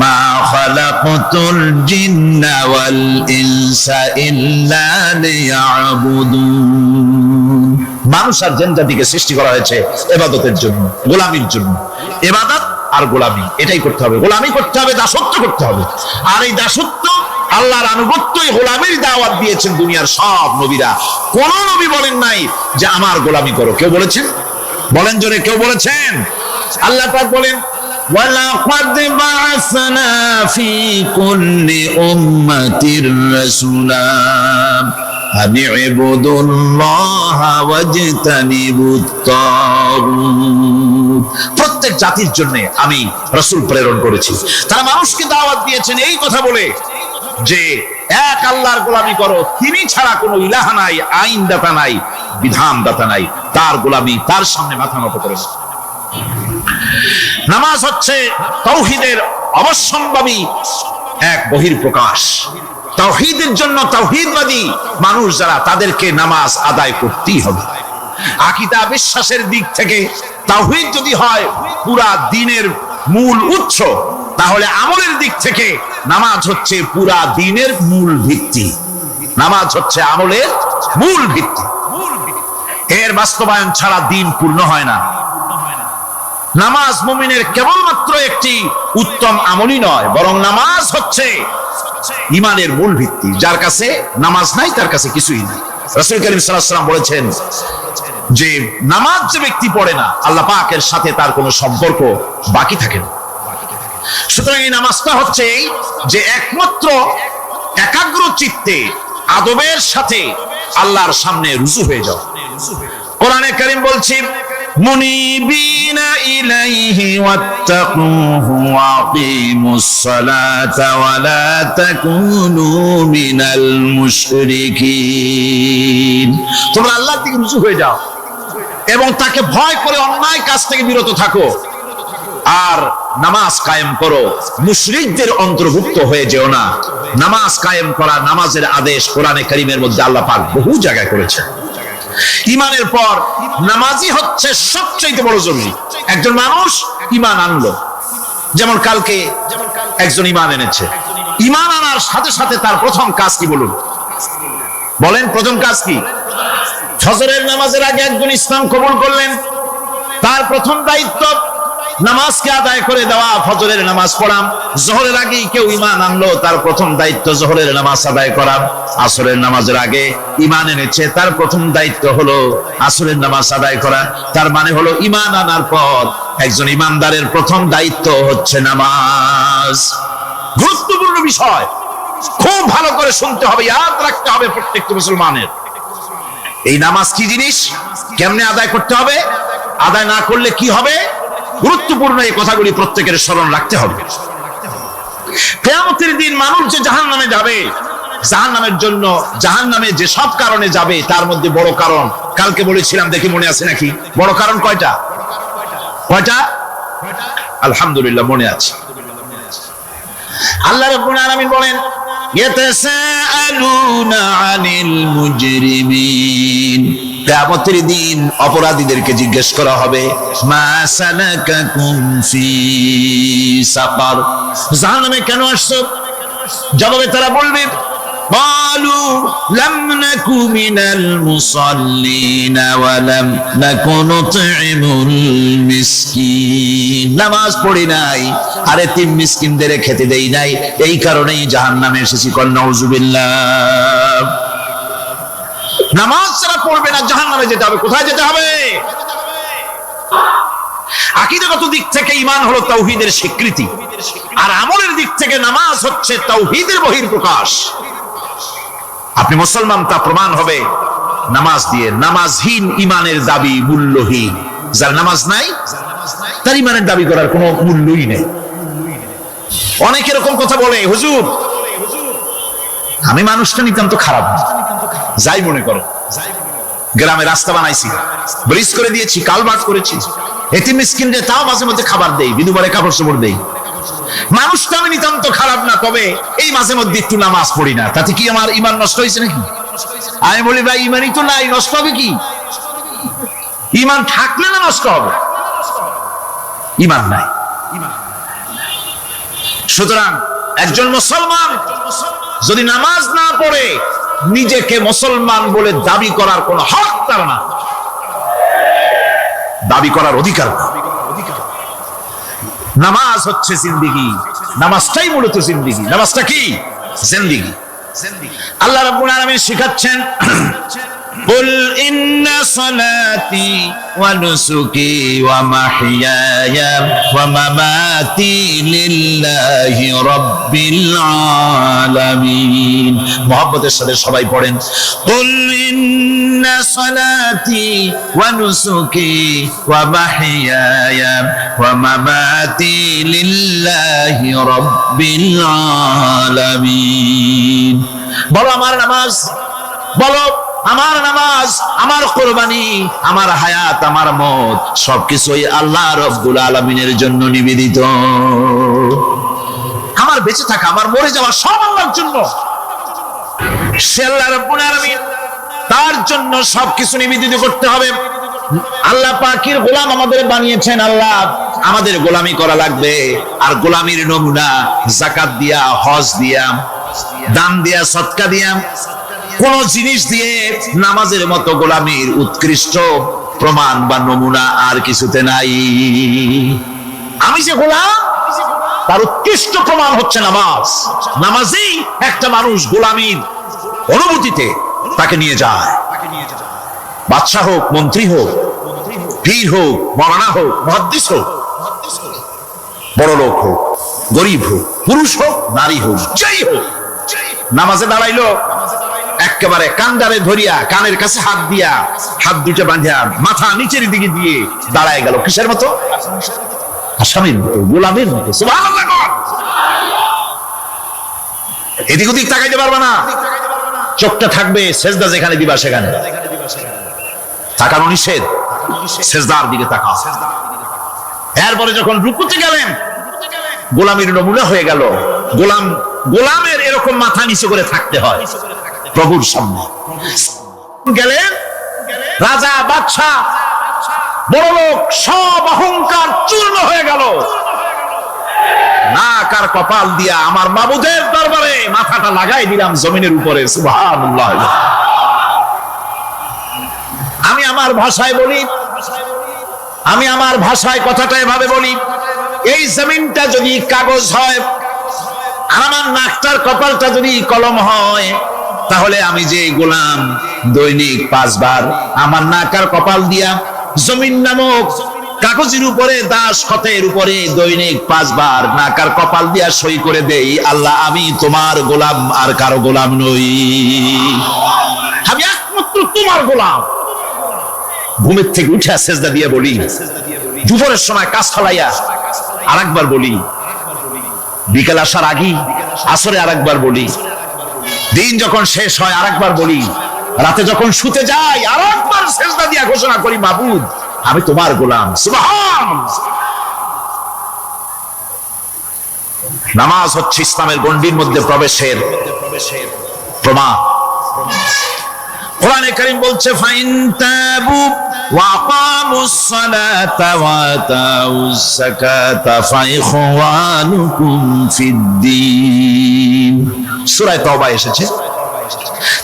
মা খালাকাতুল জিন্না ওয়াল ইনসা ইল্লা লিয়াবুদুন। মানুষ আর জিন জাতিকে সৃষ্টি করা হয়েছে ইবাদতের জন্য, গোলামির জন্য। ইবাদত আর গোলামি এটাই করতে হবে, গোলামি করতে হবে, দাসত্ব করতে হবে। আর এই দাসত্ব, আল্লাহর আনুগত্যই গোলামির দাওয়াত দিয়েছেন দুনিয়ার সব নবীরা। কোন নবী বলেন নাই যে আমার গোলামি করো। কেউ বলেছেন? বলেন জোরে, কেউ বলেছেন? আল্লাহ পাক বলেন, ওয়ালাকাদ বা'আসনা ফি কুল্লি উম্মাতির রাসূলা আন ইবুদুল্লাহা ওয়াজতানিবুত তাগুত। প্রত্যেক জাতির জন্য আমি রাসূল প্রেরণ করেছি, তারা মানুষকে দাওয়াত দিয়েছেন এই কথা বলে যে এক আল্লাহর গোলামি করো, তিনি ছাড়া কোনো ইলাহ নাই, আইন দাতা নাই, বিধান দাতা নাই, তার গোলামি, তার সামনে মাথা নত করে। নামাজ হচ্ছে তাওহীদের অবশ্যম্ভাবী এক বহির্প্রকাশ। তাওহীদের জন্য তাওহীদবাদী মানুষ যারা, তাদেরকে নামাজ আদায় করতেই হবে। আকীদা বিশ্বাসের দিক থেকে তাওহীদ যদি হয় পুরা দ্বীনের মূল উৎস, তাহলে আমলের দিক থেকে নামাজ হচ্ছে পুরা দ্বীনের মূল ভিত্তি। নামাজ হচ্ছে আমলের মূল ভিত্তি, এর বাস্তবায়ন ছাড়া দ্বীন পূর্ণ হয় না। নামাজ মুমিনের কেবলমাত্র একটি উত্তম আমলই নয়, বরং নামাজ হচ্ছে ঈমানের মূল ভিত্তি। যার কাছে নামাজ নাই তার কাছে কিছুই নাই। রাসূল কারীম সাল্লাল্লাহু আলাইহি ওয়াসাল্লাম বলেছেন যে নামাজ যে ব্যক্তি পড়ে না, আল্লাহ পাকের সাথে তার কোনো সম্পর্ক বাকি থাকে না। সুতরাং এই নামাজটা হচ্ছে যে একমাত্র একাগ্র চিত্তে আদবের সাথে আল্লাহর সামনে রুজু হয়ে যাও। কোরআনে কারীম বলছে, মুনিবিনা ইলাইহি ওয়াত্তাকুহু ওয়া আকিমুস সালাতা ওয়া লা তাকুনু মিনাল মুশরিকিন। তোমরা আল্লাহর দিকে রুজু হয়ে যাও এবং তাকে ভয় করে অন্যায় কাজ থেকে বিরত থাকো, আর নামাজ কায়েম করো, মুশরিকদের অন্তর্ভুক্ত হয়ে যেও না। নামাজ কায়েম করা, নামাজের আদেশ কোরআনে কারীমের মধ্যে আল্লাহ পাক বহু জায়গায় করেছেন। ঈমানের পর নামাজই হচ্ছে সবচেয়ে বড় জরুরি। একজন মানুষ ঈমান আনলো, যেমন কালকে একজন ঈমান এনেছে, ঈমান আনার সাথে সাথে তার প্রথম কাজ কি বলুন? বলেন প্রথম কাজ কি? ফজরের নামাজের আগে একজন ইসলাম কবুল করলেন, তার প্রথম দায়িত্ব নামাজকে আদায় করে দেওয়া, ফজরের নামাজ পড়া। জোহরের আগে কেউ ঈমান আনলো, তার প্রথম দায়িত্ব জোহরের নামাজ আদায় করা। আসরের নামাজের আগে ঈমান এনেছে, তার প্রথম দায়িত্ব হলো আসরের নামাজ আদায় করা। তার মানে হলো ঈমান আনার পর একজন ঈমানদারের প্রথম দায়িত্ব হচ্ছে নামাজ। গুরুত্বপূর্ণ বিষয়, খুব ভালো করে শুনতে হবে, ইয়াদ রাখতে হবে প্রত্যেকটা মুসলমানের। এই নামাজ কি জিনিস, কেমনে আদায় করতে হবে, আদায় না করলে কি হবে, গুরুত্বপূর্ণ এই কথাগুলি প্রত্যেকের স্মরণ রাখতে হবে। কিয়ামতের দিন মানুষ যে জাহান্নামে যাবে, জাহান্নামের জন্য, জাহান্নামে যে সব কারণে যাবে তার মধ্যে বড় কারণ কালকে বলেছিলাম, দেখি মনে আছে নাকি? বড় কারণ কয়টা? কয়টা? আলহামদুলিল্লাহ মনে আছে। আল্লাহ রাব্বুল আলামিন বলেন, ইয়াতাসাআলুনা আনিল মুজরিমিন, কিয়ামতের দিন অপরাধীদেরকে জিজ্ঞেস করা হবে, মা সালাকাকুম ফি সাকার, জাহান্নামে কেন আসছো? জবাবে তারা বলবে, ক্বালু লাম নাকু মিনাল মুসাল্লিনা ওয়া লাম নাকু নুতঈমুল মিসকিন, নামাজ পড়ি নাই আর এতিম মিসকিনদের খেতে দেই নাই, এই কারণেই জাহান্নামে এসেছি। কল নাউযুবিল্লাহ। নামাজ যারা পড়বে না জাহান্নামে যেতে হবে। কোথায় যেতে হবে? আকীদাগত দিক থেকে ঈমান হলো তাওহীদের স্বীকৃতি, আর আমলের দিক থেকে নামাজ হচ্ছে তাওহীদের বহিঃপ্রকাশ। আপনি মুসলমান তা প্রমাণ হবে নামাজ দিয়ে। নামাজহীন ঈমানের দাবি মূল্যহীন। যার নামাজ নাই তার ঈমানের দাবি করার কোনো মূল্যই নেই। অনেক এরকম কথা বলে, হুজুর আমি মানুষটা নিতান্ত খারাপ না, যাই মনে করো, গ্রামে রাস্তা বানাইছি, ব্রিজ করে দিয়েছি, কালভার্ট করেছি, এতিম মিসকিনদের তাও মাঝে মধ্যে খাবার দেই, বিধবারে কাপড় চোপড় দেই, মানুষটা আমি নিতান্ত খারাপ না, তবে এই মাঝে মধ্যে একটু নামাজ পড়ি না, তাতে কি আমার ঈমান নষ্ট হয়েছে নাকি? আমি বলি, ভাই ঈমানই তো নাই, নষ্ট হবে কি? ঈমান থাকলে না নষ্ট হবে? ঈমান নাই। সুতরাং একজন মুসলমান যদি নামাজ না পড়ে, নিজেকে মুসলমান বলে দাবি করার কোন হক তার না, দাবি করার অধিকার না। নামাজ হচ্ছে জিন্দেগি, নামাজটাই মূলত জিন্দেগি। নামাজটা কি? জিন্দেগি। আল্লাহ রাব্বুল আলামিন শিখাচ্ছেন, কুল ইন্না সালাতি ওয়া নুসুকি ওয়া মাহইয়ায়া ওয়া মামাতি লিল্লাহি রাব্বিল আলামিন। মুহাব্বতের সাথে সবাই পড়েন, কুল ইন্না সালাতি ওয়া নুসুকি ওয়া মাহইয়ায়া ওয়া মামাতি লিল্লাহি রাব্বিল আলামিন। বলো আমার নামাজ, বলো আমার নামাজ, আমার কোরবানি, আমার হায়াত, আমার মত সবকিছুই আল্লাহ রাব্বুল আলামিনের জন্য নিবেদিত। আমার বেঁচে থাকা, আমার মরে যাওয়া সব আল্লাহর জন্য। সে আল্লাহ রাব্বুল আলামিন, তার জন্য সবকিছু নিবেদিত করতে হবে। আল্লাহ পাকের গোলাম আমাদের বানিয়েছেন, আল্লাহ আমাদের গোলামি করা লাগবে। আর গোলামির নমুনা যাকাত দিয়া, হজ দিয়া, দান দিয়া, সদকা দিয়া, কোন জিনিস দিয়ে নামাজের মতো গোলামির উৎকৃষ্ট প্রমাণ বা নমুনা আর কিছুতে নাই। আমি যে গোলাম, তার উৎকৃষ্ট প্রমাণ হচ্ছে নামাজ। নামাজেই একটা মানুষ গোলামির অনুভূতিতে তাকে নিয়ে যায়। বাদশা হোক, মন্ত্রী হোক, পীর হোক, মওলানা হোক, মুহাদ্দিস হোক, বড় লোক হোক, গরিব হোক, পুরুষ হোক, নারী হোক, যেই হোক, নামাজে দাঁড়াইলো, একেবারে কান্দারে ধরিয়া, কানের কাছে হাত দিয়া, হাত দুটো বাঁধিয়া, মাথা নিচের দিকে দিয়ে দাঁড়ায় গেল। কিসের মতো? আসামির মতো, গোলামের মতো। সুবহানাল্লাহ। এদিক ওদিক তাকাইতে পারবে না, চোখটা থাকবে সেজদা যেখানে দিবা সেখানে। তাকানো নিষেধ, সেজদার দিকে তাকাও। এরপরে যখন রুকুতে গেলেন, গোলামের নমুনা হয়ে গেল। গোলামের এরকম মাথা নিচু করে থাকতে হয় প্রভুর সামনে। গেলেন রাজা, বাদশা, বড় লোক, সব অহংকার চূর্ণ হয়ে গেল। নাক আর কপাল দিয়া আমার মাবুদের দরবারে মাথাটা লাগাই দিলাম জমিনের উপরে। সুবহানাল্লাহ। আমি আমার ভাষায় বলি, আমি আমার ভাষায় কথাটা এভাবে বলি, এই জমিনটা যদি কাগজ হয় আর আমার নাকটার কপালটা যদি কলম হয়, তাহলে আমি যে গোলাম দৈনিক 5 বার আমার নাকার কপাল দিয়া জমিন নামক কাগজের উপরে দাস খতের উপরে দৈনিক 5 বার নাকার কপাল দিয়া সই করে দেই, আল্লাহ আমি তোমার গোলাম আর কারো গোলাম নই, আমি একমাত্র তোমার গোলাম। ঘুমের থেকে উঠে সেজদা দিয়ে বলি, দুপুরের সময় কাজ ফলাইয়া আরেকবার বলি, বিকেল আসার আগে আসরে আরেকবার বলি, দিন যখন শেষ হয় আরেকবার বলি, রাতে যখন শুতে যাই আরেকবার সেজদা দিয়ে ঘোষণা করি, মাবুদ আমি তোমার গোলাম। সুবহানাল্লাহ। নামাজ হচ্ছে ইসলামের গণ্ডির মধ্যে প্রবেশের প্রমাণ। কোরআনে কারীম বলছে, ফাইন তাবু ওয়া আকামুস সালাতা ওয়া আতাউস যাকাতা ফাইখওয়ানুকুম ফিদ্দীন। সূরা তাওবা এসেছে।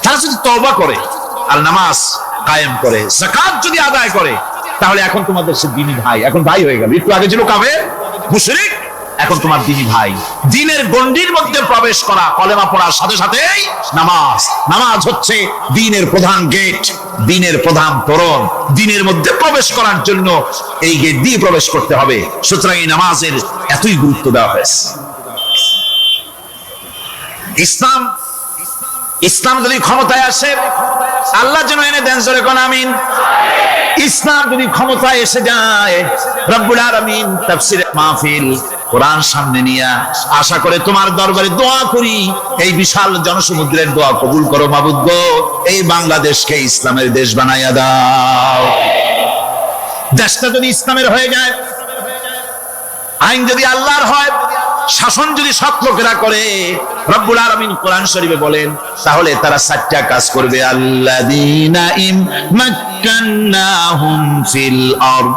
তারা যদি তওবা করে আর নামাজ কায়েম করে, যাকাত যদি আদায় করে, তাহলে এখন তোমাদের সে দ্বীনি ভাই, এখন ভাই হয়ে গেল। একটু আগে ছিল কাফের মুশরিক, এখন তোমার দ্বীনি ভাই। দ্বীনের গণ্ডির মধ্যে প্রবেশ করা, কলেমা পড়ার সাথে সাথেই নামাজ। নামাজ হচ্ছে দ্বীনের প্রধান গেট, দ্বীনের প্রধান তোরণ। দ্বীনের মধ্যে প্রবেশ করার জন্য এই গেট দিয়ে প্রবেশ করতে হবে। সুতরাং এই নামাজের এতই গুরুত্ব দেওয়া হয়েছে। ইসলাম যদি ক্ষমতায় আসে, আল্লাহ যেন এনে দেন, জোরে কোন আমিন। ইসলাম যদি ক্ষমতায় এসে যায়, রব্বুল আলামিন তাফসীরে মাহফিল কোরআন সামনে নিয়ে আশা করে তোমার দরবারে দোয়া করি, এই বিশাল জনসমুদ্রের দোয়া কবুল করো মাবুদ গো, এই বাংলাদেশকে ইসলামের দেশ বানাইয়া দাও। দেশটা যদি ইসলামের হয়ে যায়, আইন যদি আল্লাহর হয়, শাসন যদি সৎ লোকেরা করে, রব্বুল আলামিন কোরআন শরীফে বলেন, তাহলে তারা 4টা কাজ করবে। আল্লাযীনা ইমাক্কান্নাহুম ফিল আরদ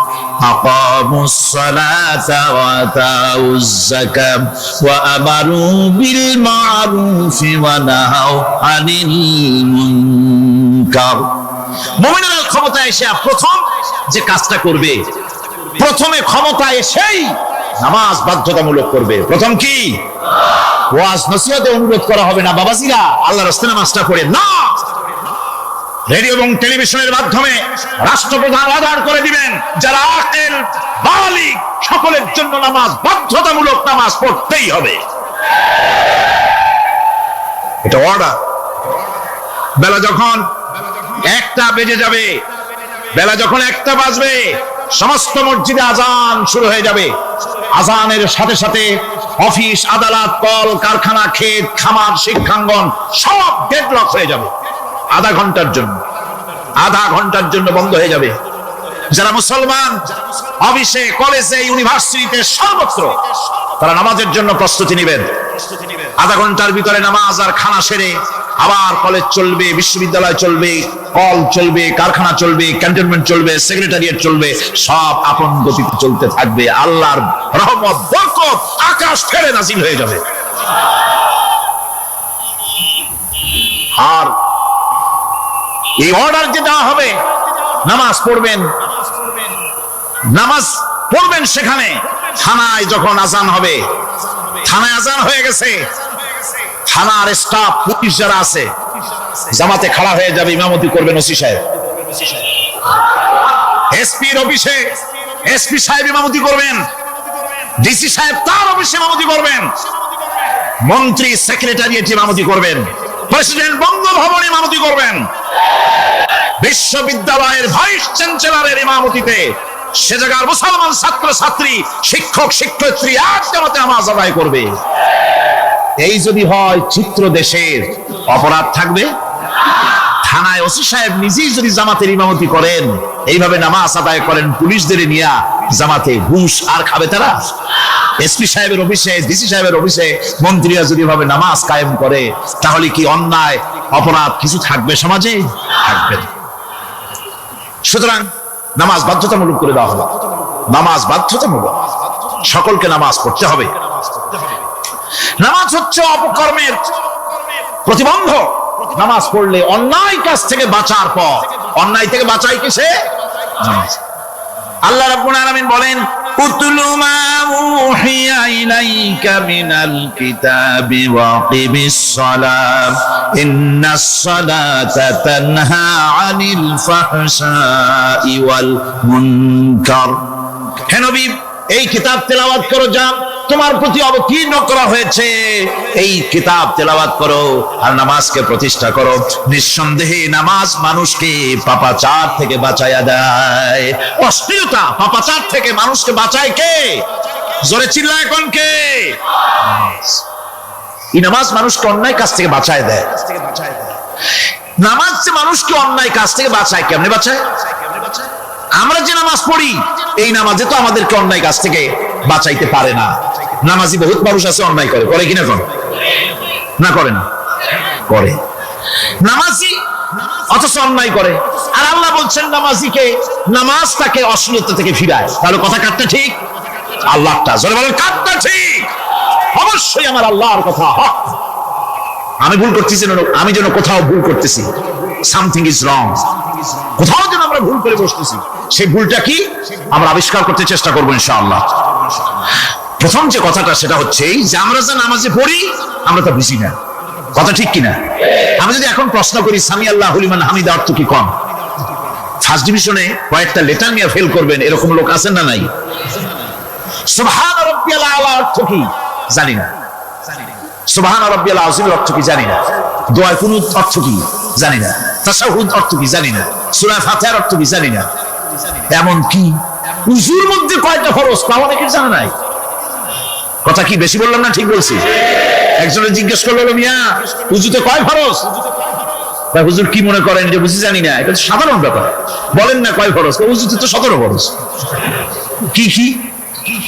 আকামুস সালাতা ওয়া আতাউজ যাকাত ওয়া আমারু বিল মা'রুফি ওয়া নাহাউ আনিল মুনকার। মুমিনরা ক্ষমতায় এসে প্রথম যে কাজটা করবে, প্রথমে ক্ষমতায় এসেই নামাজ বাধ্যতামূলক করবে। প্রথম কি? ওয়াজ নসিহতে অনুরোধ করা হবে না, বাবাজিরা আল্লাহর রাস্তায় নামাজটা পড়েন না। রেডিও এবং টেলিভিশনের মাধ্যমে রাষ্ট্রপ্রধান আদান করে দিবেন, যারা আকিল বালিগ সকলের জন্য নামাজ বাধ্যতামূলক, নামাজ পড়তেই হবে, এটা অর্ডার। বেলা যখন 1টা বেজে যাবে, বেলা যখন 1টা বাজবে, সমস্ত মসজিদে আজান শুরু হয়ে যাবে। আজানের সাথে সাথে অফিস, আদালত, কল কারখানা, ক্ষেত খামার, শিক্ষাঙ্গন সব ডেডলক হয়ে যাবে। আধা ঘন্টার জন্য বন্ধ হয়ে যাবে। যারা মুসলমান অফিসে, কলেজে, ইউনিভার্সিটিতে, সর্বত্র তারা নামাজের জন্য প্রস্তুতি নেবেন। আধা ঘন্টার ভিতরে নামাজ আর খানা সেরে আবার কলেজ চলবে, বিশ্ববিদ্যালয় চলবে, কল চলবে, কারখানা চলবে, ক্যান্টনমেন্ট চলবে, সেক্রেটারিয়েট চলবে, সব আপন গতিতে চলতে থাকবে। আল্লাহর রহমত, বরকত আকাশ থেকে নাজিল হয়ে যাবে। আর এই অর্ডার যে দেওয়া হবে, নামাজ পড়বেন, নামাজ পড়বেন সেখানে। থানায় যখন আজান হবে, থানায় আজান হয়ে গেছে, থানার স্টাফ, পুলিশ যারা আছে জামাতে খাড়া হয়ে যাবে, ইমামতি করবেন ওসি সাহেব। এসপির অফিসে এসপি সাহেব ইমামতি করবেন, ডিসি সাহেব তার অফিসে ইমামতি করবেন, মন্ত্রী সেক্রেটারিয়েট ইমামতি করবেন, প্রেসিডেন্ট বঙ্গভবন ইমামতি করবেন, বিশ্ববিদ্যালয়ের ভাইস চ্যান্সেলরের ইমামতিতে সে জায়গার মুসলমান ছাত্র ছাত্রী, শিক্ষক শিক্ষয়িত্রী এক জামাতে নামাজ আদায় করবে। এই যদি হয় চিত্র দেশের, অপরাধ থাকবে? থানায় ওসি সাহেব নিজেই যদি জামাতের ইমামতি করেন, এইভাবে নামাজ আদায় করেন পুলিশদের নিয়ে জামাতে, ঘুষ আর খাবে তারা? এসপি সাহেবের অফিসে, ডিসি সাহেবের অফিসে মন্ত্রীরা যদি ভাবে নামাজ কায়েম করে, তাহলে কি অন্যায় অপরাধ কিছু থাকবে সমাজে? থাকবে। সুতরাং নামাজ বাধ্যতামূলক করে দেওয়া হবে। নামাজ বাধ্যতামূলক, সকলকে নামাজ পড়তে হবে। নামাজ হচ্ছে অপকর্মের প্রতিবন্ধক। নামাজ পড়লে অন্যায় কাজ থেকে বাঁচার পথ। অন্যায় থেকে বাঁচাই কিসে? নামাজ। আল্লাহ রাব্বুল আলামিন বলেন, উতলু মা উহিয়া ইলাইকা মিনাল কিতাবি ওয়াকিমিস সালাত ইন্নাস সালাতা তানহা আনিল ফাহশাই ওয়াল মুনকার। হে নবী, এই কিতাব তেলাওয়াত করো, যা তোমার প্রতি অবতীর্ণ করা হয়েছে, এই কিতাব তেলাওয়াত করো আর নামাজকে প্রতিষ্ঠা করো। নিঃসন্দেহে নামাজ মানুষকে পাপাচার থেকে বাঁচায়া দেয়। অশ্লীলতা, পাপাচার থেকে মানুষকে বাঁচায় কে? জোরে চিল্লায় কোন কে? এই নামাজ মানুষকে অন্যায় কাজ থেকে বাঁচায় দেয়। নামাজ যে মানুষকে অন্যায় কাজ থেকে বাঁচায়, কেমনে বাঁচায়? আমরা যে নামাজ পড়ি, এই নামাজে তো আমাদেরকে অন্যায় কাজ থেকে বাঁচাইতে পারে না। নামাজি বহুত মানুষ আছে অন্যায় করে, করে কিনা? করে না? করে না? করে। নামাজি অথচ অন্যায় করে। আর আল্লাহ বলছেন নামাজিকে, নামাজ তাকে অশ্লীলতা থেকে ফিরায়। তাহলে কথা কাটটা ঠিক? আল্লাহটা জোরে বলেন, কাটটা ঠিক? অবশ্যই আমার আল্লাহর কথা হক। আমি ভুল করতেছি না, আমি যেন কোথাও ভুল করতেছি, সামথিং ইজ রং, কোথাও যেন আমরা ভুল করে বসতেছি, সেই ভুলটা কি আমরা আবিষ্কার করতে চেষ্টা করবো ইনশাআল্লাহ। প্রথম যে কথাটা সেটা হচ্ছে যে আমরা যে নামাজে পড়ি আমরা তা বুঝি না। কথা ঠিক কিনা? আমি যদি এখন প্রশ্ন করি সামি আল্লাহু লিমান হামিদা অর্থ কি, কম ফার্স্ট ডিভিশনে কয়েকটা লেটার নিয়ে ফেল করবেন, এরকম লোক আছেন না নাই? সুবহান রাব্বিয়াল আলা অর্থ কি জানি না, সুবহান রাব্বিয়াল আযীমের অর্থ কি জানি না, দোয়া কুনুত অর্থ কি জানি না, তাশাহুদ অর্থ কি জানি না, সূরা ফাতিহার অর্থ কি জানি না। এমন কি উযুর মধ্যে কয়টা ফরজ তা অনেকের জানা নাই। কথা কি বেশি বললাম না ঠিক বলছি? একজনে জিজ্ঞেস করলো, মিয়া উযুতে কয় ফরজ? ভাই হুজুর কি মনে করেন যে বুঝি জানি না? এটা সাধারণ ব্যাপার, বলেন না কয় ফরজ? উযুতে তো 17 ফরজ। কি কি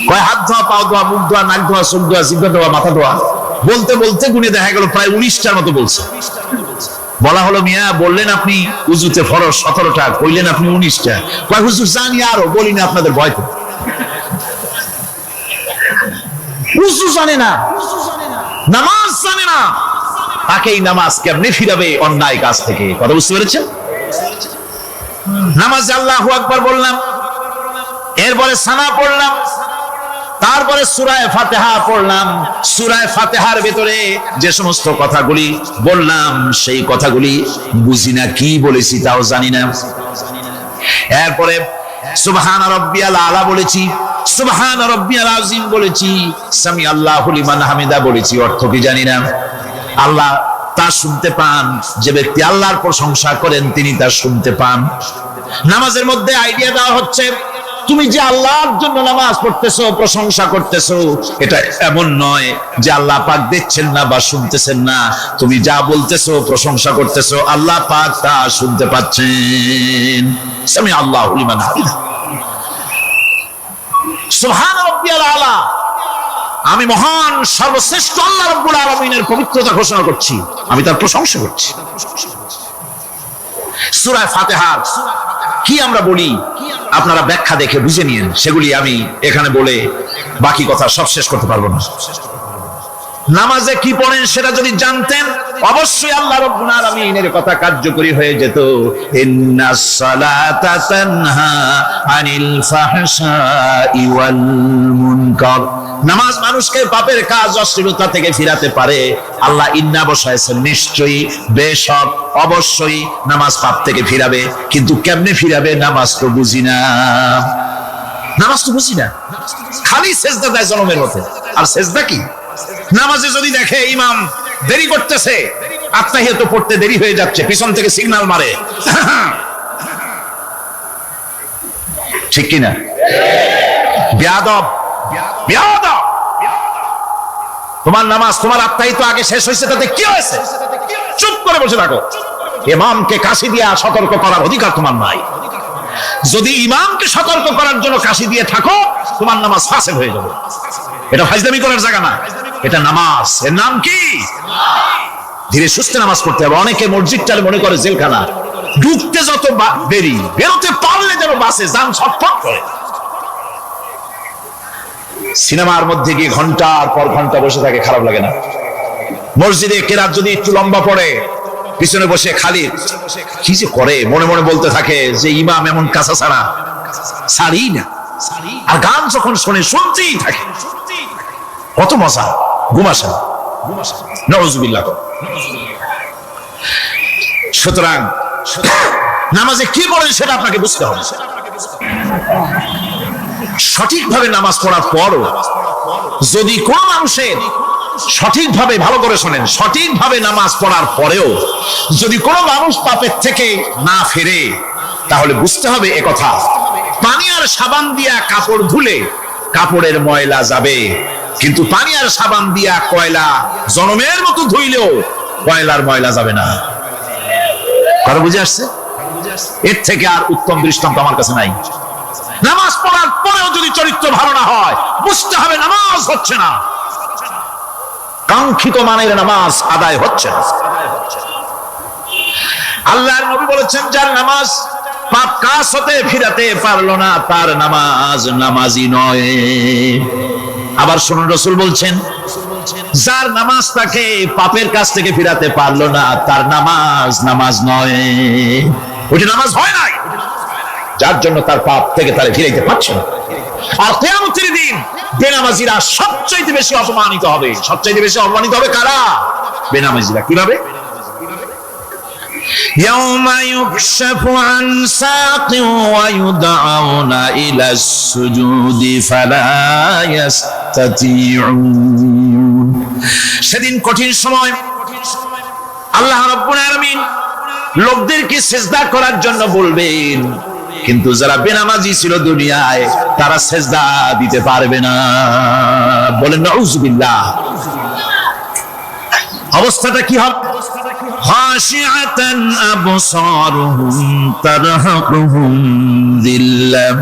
কয়? হাত ধোয়া, পাও ধোয়া, মুখ ধোয়া, নাক ধোয়া, চোখ ধোয়া, জিহ্বা ধোয়া, মাথা ধোয়া। বলতে বলতে গুনে দেখা গেল প্রায় 19টার মতো বলছে। বলা হলো, মিয়া বললেন আপনি উযুতে ফরজ 17টা, কইলেন আপনি 19টা। কয় হুজুর জানি আরো, বলি না আপনাদের ভয় তো। উযু জানে না, নামাজ জানে না, তাকে এই নামাজ কেমনে ফিরাবে অন্যায় কাজ থেকে? কথা বুঝতে পেরেছেন? নামাজ আল্লাহু আকবার বললাম, এরপরে সানা পড়লাম, তারপরে সূরা ফাতিহা পড়লাম। সূরা ফাতিহার ভিতরে যে সমস্ত কথাগুলি বললাম সেই কথাগুলি বুঝি না, কি বলেছি তাও জানি না। এরপরে সুবহান রাব্বিয়াল আলা বলেছি, সুবহান রাব্বিয়াল আযীম বলেছি, সামি আল্লাহু লিমান হামিদা বলেছি, অর্থ কি জানি না। আল্লাহ তা শুনতে পান, যে ব্যক্তি আল্লাহর প্রশংসা করেন তিনি তা শুনতে পান। নামাজের মধ্যে আইডিয়া দেওয়া হচ্ছে, তুমি যে আল্লাহর জন্য নামাজ পড়তেছো, প্রশংসা করতেছো, এটা এমন নয় যে আল্লাহ পাক দেখছেন না বা শুনতেছেন না। তুমি যা বলতেছো, প্রশংসা করতেছো, আল্লাহ পাক তা শুনতে পাচ্ছেন। সামি আল্লাহু লিমান হামিদা, সুবহান রাব্বিয়াল আলা। আমি মহান সর্বশ্রেষ্ঠ আল্লাহ রাব্বুল আলামিনের পবিত্রতা ঘোষণা করছি, আমি তার প্রশংসা করছি। সূরা ফাতিহার কি আমরা বলি আপনারা ব্যাখ্যা দেখে বুঝে নিয়েন, সেগুলি আমি এখানে বলে বাকি কথা সব শেষ করতে পারবো না। নামাজে কি পড়েন সেটা যদি জানতেন, অবশ্যই আল্লাহ রাব্বুল আলামিনের কথা কার্যকরী হয়ে যেত। ইন্নাস সালাতা তানহা আনিল ফাহশাই ওয়াল মুনকার। নামাজ মানুষকে পাপের কাজ, অশ্লীলতা থেকে ফিরাতে পারে। আল্লাহ ইন্না বসাইছেন, নিশ্চয়ই, বেশক, অবশ্যই নামাজ পাপ থেকে ফিরাবে। কিন্তু কেমনে ফিরাবে নামাজ তো বুঝি না। নামাজ তো বুঝি না, খালি সেজদা দেয় জনমের মধ্যে। আর সেজদা কি? নামাজে যদি দেখে ইমাম দেরি করতেছে, আত্মাহিয়াত পড়তে দেরি হয়ে যাচ্ছে, পিছন থেকে সিগন্যাল মারে, ঠিক কিনা? বেয়াদব, বেয়াদব। তোমার নামাজ, তোমার আত্মাহিত আগে শেষ হয়েছে, তাতে কি হয়েছে? চুপ করে বসে থাকো। ইমামকে কাশি দিয়ে সতর্ক করার অধিকার তোমার নাই। যদি ইমামকে সতর্ক করার জন্য কাশি দিয়ে থাকো, তোমার নামাজ ফাসেদ হয়ে যাবে। এটা ফাজলামি করার জায়গা না, এটা নামাজ। এর নাম কি? ধীরে সুস্থে নামাজ পড়তে হবে। অনেকে মসজিদটা মনে করে জেলখানা, ঢুকতে যত দেরি, বেরোতে পারলে যেন বাসে যান ছটফট করে। সিনেমার মধ্যে গিয়ে ঘন্টার পর ঘন্টা বসে থাকে, খারাপ লাগে না? মসজিদে কেরাত যদি একটু লম্বা পড়ে, পিছনে বসে খালি কি যে করে, মনে মনে বলতে থাকে যে ইমাম এমন কাঁচা ছাড়া ছাড়ি না। আর গান যখন শোনে শুনতেই থাকে, কত মজা, ঘুম আসে না। নাউযুবিল্লাহ। সুতরাং নামাজে কি পড়েন সেটা আপনাকে বুঝতে হবে। সঠিকভাবে নামাজ পড়ার পরও যদি কোন মানুষের সঠিকভাবে, ভালো করে শোনেন, সঠিকভাবে নামাজ পড়ার পরেও যদি কোনো মানুষ পাপের থেকে না ফেরে, তাহলে বুঝতে হবে একথা, পানি আর সাবান দিয়া কাপড় ধুলে কাপড়ের ময়লা যাবে, কিন্তু পানি আর সাবান দিয়া কয়লা জনমের মতো ধুইলেও কয়লার ময়লা যাবে না। কারো বুঝে আসছে? এর থেকে আর উত্তম দৃষ্টান্ত আমার কাছে নাই। নামাজ পড়ার পরেও যদি চরিত্র ভালো না হয়, বুঝতে হবে নামাজ হচ্ছে না, কাঙ্ক্ষিত মানের নামাজ আদায় হচ্ছে না। আল্লাহর নবী বলেছেন, যার নামাজ পাপ কাজ হতে ফিরাতে পারলো না, তার নামাজ নামাজি নয়। আবার শুনুন, রাসূল বলছেন, যার নামাজ তাকে পাপের কাছ থেকে ফিরাতে পারলো না, তার নামাজ নামাজ নয়, ওইটা নামাজ হয় নাই, যার জন্য তার পাপ থেকে তারে ফিরাইতে পারছে না। আর কিয়ামতের দিন বেনামাজিরা সবচেয়ে বেশি অপমানিত হবে। সবচেয়ে বেশি অপমানিত হবে কারা? বেনামাজিরা। কিভাবে? يوم يكشف عن ساق ويدعون إلى السجود فلا يستطيعون। সেদিন কঠিন সময় আল্লাহ রাব্বুল আলামিন লোকদেরকে সিজদা করার জন্য বলবেন, কিন্তু যারা বেনামাজি ছিল দুনিয়ায়, তারা সিজদা দিতে পারবে না। বলেন নাউযুবিল্লাহ। অবস্থাটা কি হবে? খাশিআতান আবসারুহুম তারহাকুহুম যিল্লাহ।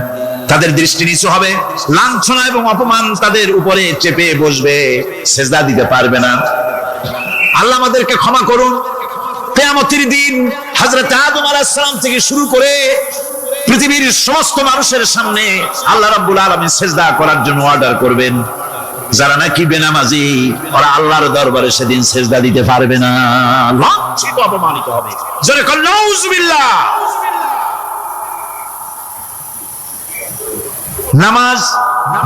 তাদের দৃষ্টি নিচু হবে, লাঞ্ছনা এবং অপমান তাদের উপরে চেপে বসবে, সিজদা দিতে পারবে না। আল্লাহ আমাদেরকে ক্ষমা করুন। কিয়ামতের দিন হযরত আদম আলাইহিস সালাম থেকে শুরু করে পৃথিবীর সমস্ত মানুষের সামনে আল্লাহ রাব্বুল আলামিন সিজদা করার জন্য অর্ডার করবেন। যারা নাকি বেনামাজি, ওরা আল্লাহর দরবারে সেদিন সিজদা দিতে পারবে না, লাঞ্ছিত অপমানিত হবে। জোরে বলেন নাউযুবিল্লাহ। নামাজ,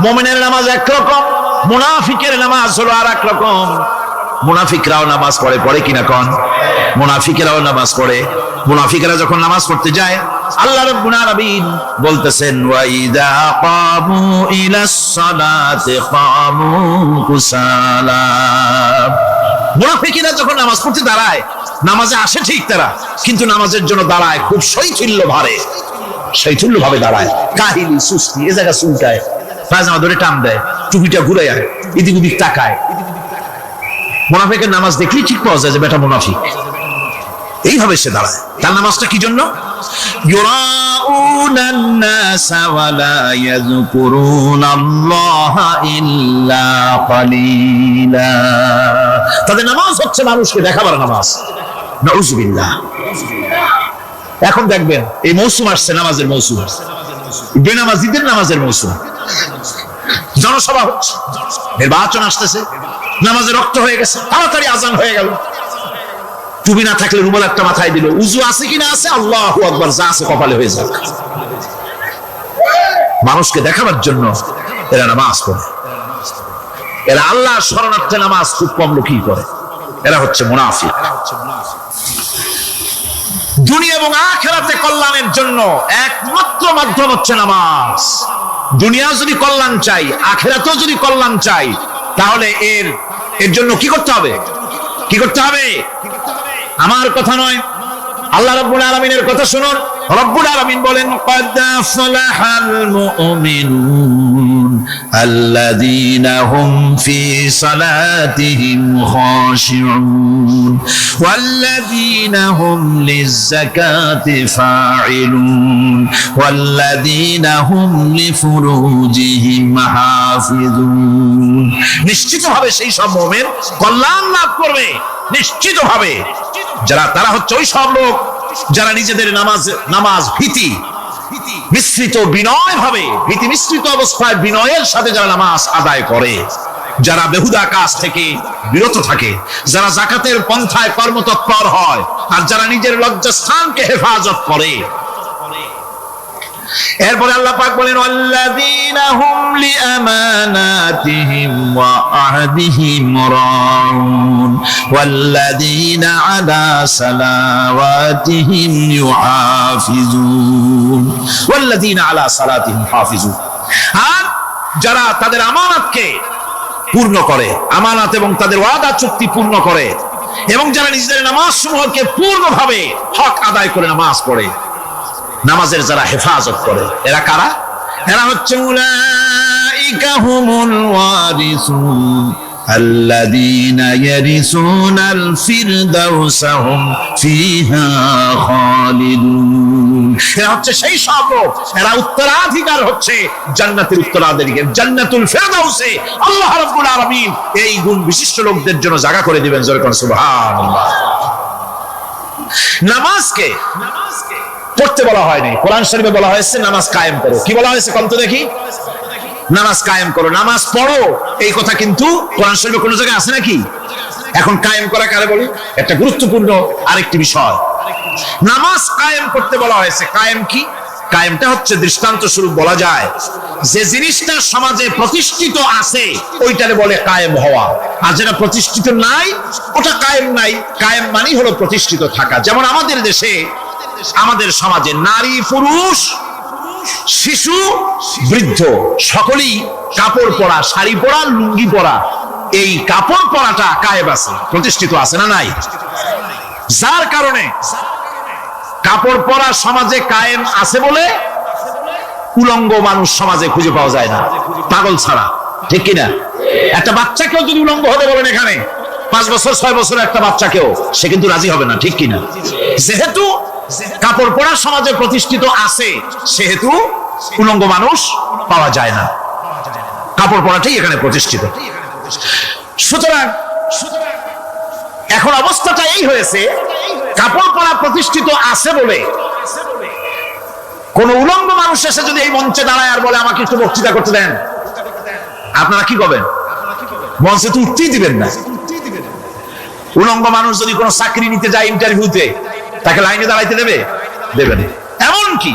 মুমিনের নামাজ একরকম, মুনাফিকের নামাজ হলো আরেক রকম। মুনাফিকরাও নামাজ পড়ে, পড়ে কিনা কোন? মুনাফিকেরাও নামাজ পড়ে। মুনাফিকেরা যখন নামাজ পড়তে যায়, আল্লাহ রাব্বুল আলামিন বলতেছেন, ওয়া ইযা কামু ইলাস সালাতি কামু কুসালা। মুনাফিকেরা যখন নামাজ পড়তে দাঁড়ায়, নামাজে আসে ঠিক তারা, কিন্তু নামাজের জন্য দাঁড়ায় খুব শৈথিল্য ভারে, শৈথিল্য ভাবে দাঁড়ায়, কাহিলি সুস্তি, এ জায়গা চুলকায়, পায়জামা ধরে টান দেয়, টুপিটা ঘুরায়, এদিক ওদিক তাকায়। মুনাফিকের নামাজ দেখলেই ঠিক পাওয়া যায় যে বেটা মুনাফিক। এইভাবে সে দাঁড়ায়। তার নামাজটা কি জন্য? ইউরাউনান নাসা ওয়া লা ইয়াযকুরুনাল্লাহা ইল্লা কালিলা। তাদের নামাজ হচ্ছে মানুষকে দেখাবার নামাজ। নাউযুবিল্লাহ। এখন দেখবেন এই মৌসুম আসছে, নামাজের মৌসুম, বেনামাজিদের নামাজের মৌসুম। জনসভা হচ্ছে, নির্বাচন আসতেছে, নামাজে রক্ত হয়ে গেছে, তাড়াতাড়ি আজান হয়ে গেল। টুপি না থাকলে রুমাল একটা মাথায় দিল, উযু আছে কিনা আছে, আল্লাহু আকবার, যা আছে কপালে হয়ে যাক। মানুষকে দেখাবার জন্য এরা নামাজ পড়ে। এরা আল্লাহর শরণার্থে নামাজ খুব কম লোকই করে। এরা হচ্ছে মুনাফিক। দুনিয়া এবং আখিরাতে কল্যাণের জন্য একমাত্র মাধ্যম হচ্ছে নামাজ। দুনিয়া যদি কল্যাণ চাই, আখিরাতেও যদি কল্যাণ চাই, তাহলে এর জন্য কি করতে হবে? কি করতে হবে? আমার কথা নয়, আল্লাহ রাব্বুল আলামিনের কথা শুনুন। রব্বুল আলামিন বলেন, قد أفلح المؤمنون الذين هم في صلاتهم خاشعون والذين هم للزكاة فاعلون والذين هم لفروجهم حافظون। নিশ্চিতভাবে সেই সব মুমিন কল্যাণ লাভ করবে, নিশ্চিতভাবে। তারা হচ্ছে ওই সব লোক যারা নিজেদের নামাজ ভীতি মিশ্রিত বিনয় ভাবে, ভীতি মিশ্রিত অবস্থায় বিনয়ের সাথে যারা নামাজ আদায় করে, যারা বেহুদা কাজ থেকে বিরত থাকে, যারা যাকাতের পন্থায় কর্মতৎপর হয়, আর যারা নিজের লজ্জাস্থানকে হেফাজত করে। এরপরে আল্লাহ পাক বলেন ওয়াল্লাযীনা হুম লিআমানাতিহিম ওয়া আহদিহিম রাউন ওয়াল্লাযীনা আলা সালাওয়াতিহিম ইউহাফিজুন ওয়াল্লাযীনা আলা সালাতিহিম হাফিজুন। আর যারা তাদের আমানতকে পূর্ণ করে, আমানত এবং তাদের ওয়াদা চুক্তি পূর্ণ করে, এবং যারা নিজেদের নামাজ সমূহকে পূর্ণভাবে হক আদায় করে নামাজ পড়ে, নামাজের যারা হেফাজত করে, এরা কারা? এরা হচ্ছে উলাইকা হুমুল ওয়ারিসুন আল্লাযীনা ইয়ারিসুনাল ফিরদাউসা হুম ফিহা খালিদুন। এরা হচ্ছে সেই সব লোক, এরা উত্তরাধিকার হচ্ছে জান্নাতের উত্তরাধিকার, জান্নাতুল ফিরদাউসে আল্লাহ রাব্বুল আলামিন এই গুণ বিশিষ্ট লোকদের জন্য জায়গা করে দিবেন। জোরে করে সুবহানাল্লাহ। নামাজকে পড়তে বলা হয়নি, কোরআন শরীফে বলা হয়েছে নামাজ কায়েম করো। কি বলা হয়েছে কোন তো দেখি? নামাজ কায়েম করো, নামাজ পড়ো। এই কথা কিন্তু কোরআন শরীফে কোনো জায়গায় আছে নাকি? এখন কায়েম করা কারে বলি? একটা গুরুত্বপূর্ণ আরেকটি বিষয়, নামাজ কায়েম করতে বলা হয়েছে। কায়েম কি? কায়েমটা হচ্ছে দৃষ্টান্ত স্বরূপ বলা যায় যে জিনিসটা সমাজে প্রতিষ্ঠিত আছে ওইটারে বলে কায়েম হওয়া, আর যেটা প্রতিষ্ঠিত নাই ওটা কায়েম নাই। কায়েম মানে হলো প্রতিষ্ঠিত থাকা। যেমন আমাদের দেশে, আমাদের সমাজে নারী পুরুষ শিশু বৃদ্ধ সকলেই কাপড় পরা, শাড়ি পরা, লুঙ্গি পরা, এই কাপড় পরাটা কায়েম আছে, প্রতিষ্ঠিত আছে না নাই? যার কারণে কাপড় পরা সমাজে কায়েম আছে বলে উলঙ্গ মানুষ সমাজে খুঁজে পাওয়া যায় না, পাগল ছাড়া। ঠিক কিনা? একটা বাচ্চাকেও যদি উলঙ্গ হতে বলেন এখানে 5 বছর 6 বছর একটা বাচ্চাকেও, সে কিন্তু রাজি হবে না। ঠিক কিনা? যেহেতু কাপড় পরা সমাজে প্রতিষ্ঠিত আছে সেহেতু উলঙ্গ মানুষ পাওয়া যায় না, কাপড় পরাটাই এখানে প্রতিষ্ঠিত। সুতরাং এখন অবস্থাটা এই হয়েছে, কাপড় পরা প্রতিষ্ঠিত আছে বলে কোন উলঙ্গ মানুষ এসে যদি এই মঞ্চে দাঁড়ায় আর বলে আমাকে একটু বক্তৃতা করতে দেন, আপনারা কি করবেন? মঞ্চে তো উঠতেই দিবেন না। উলঙ্গ মানুষ যদি কোনো চাকরি নিতে যায় ইন্টারভিউতে, তাকে লাইনে দাঁড়াইতে দেবে? দেবে না। এমনকি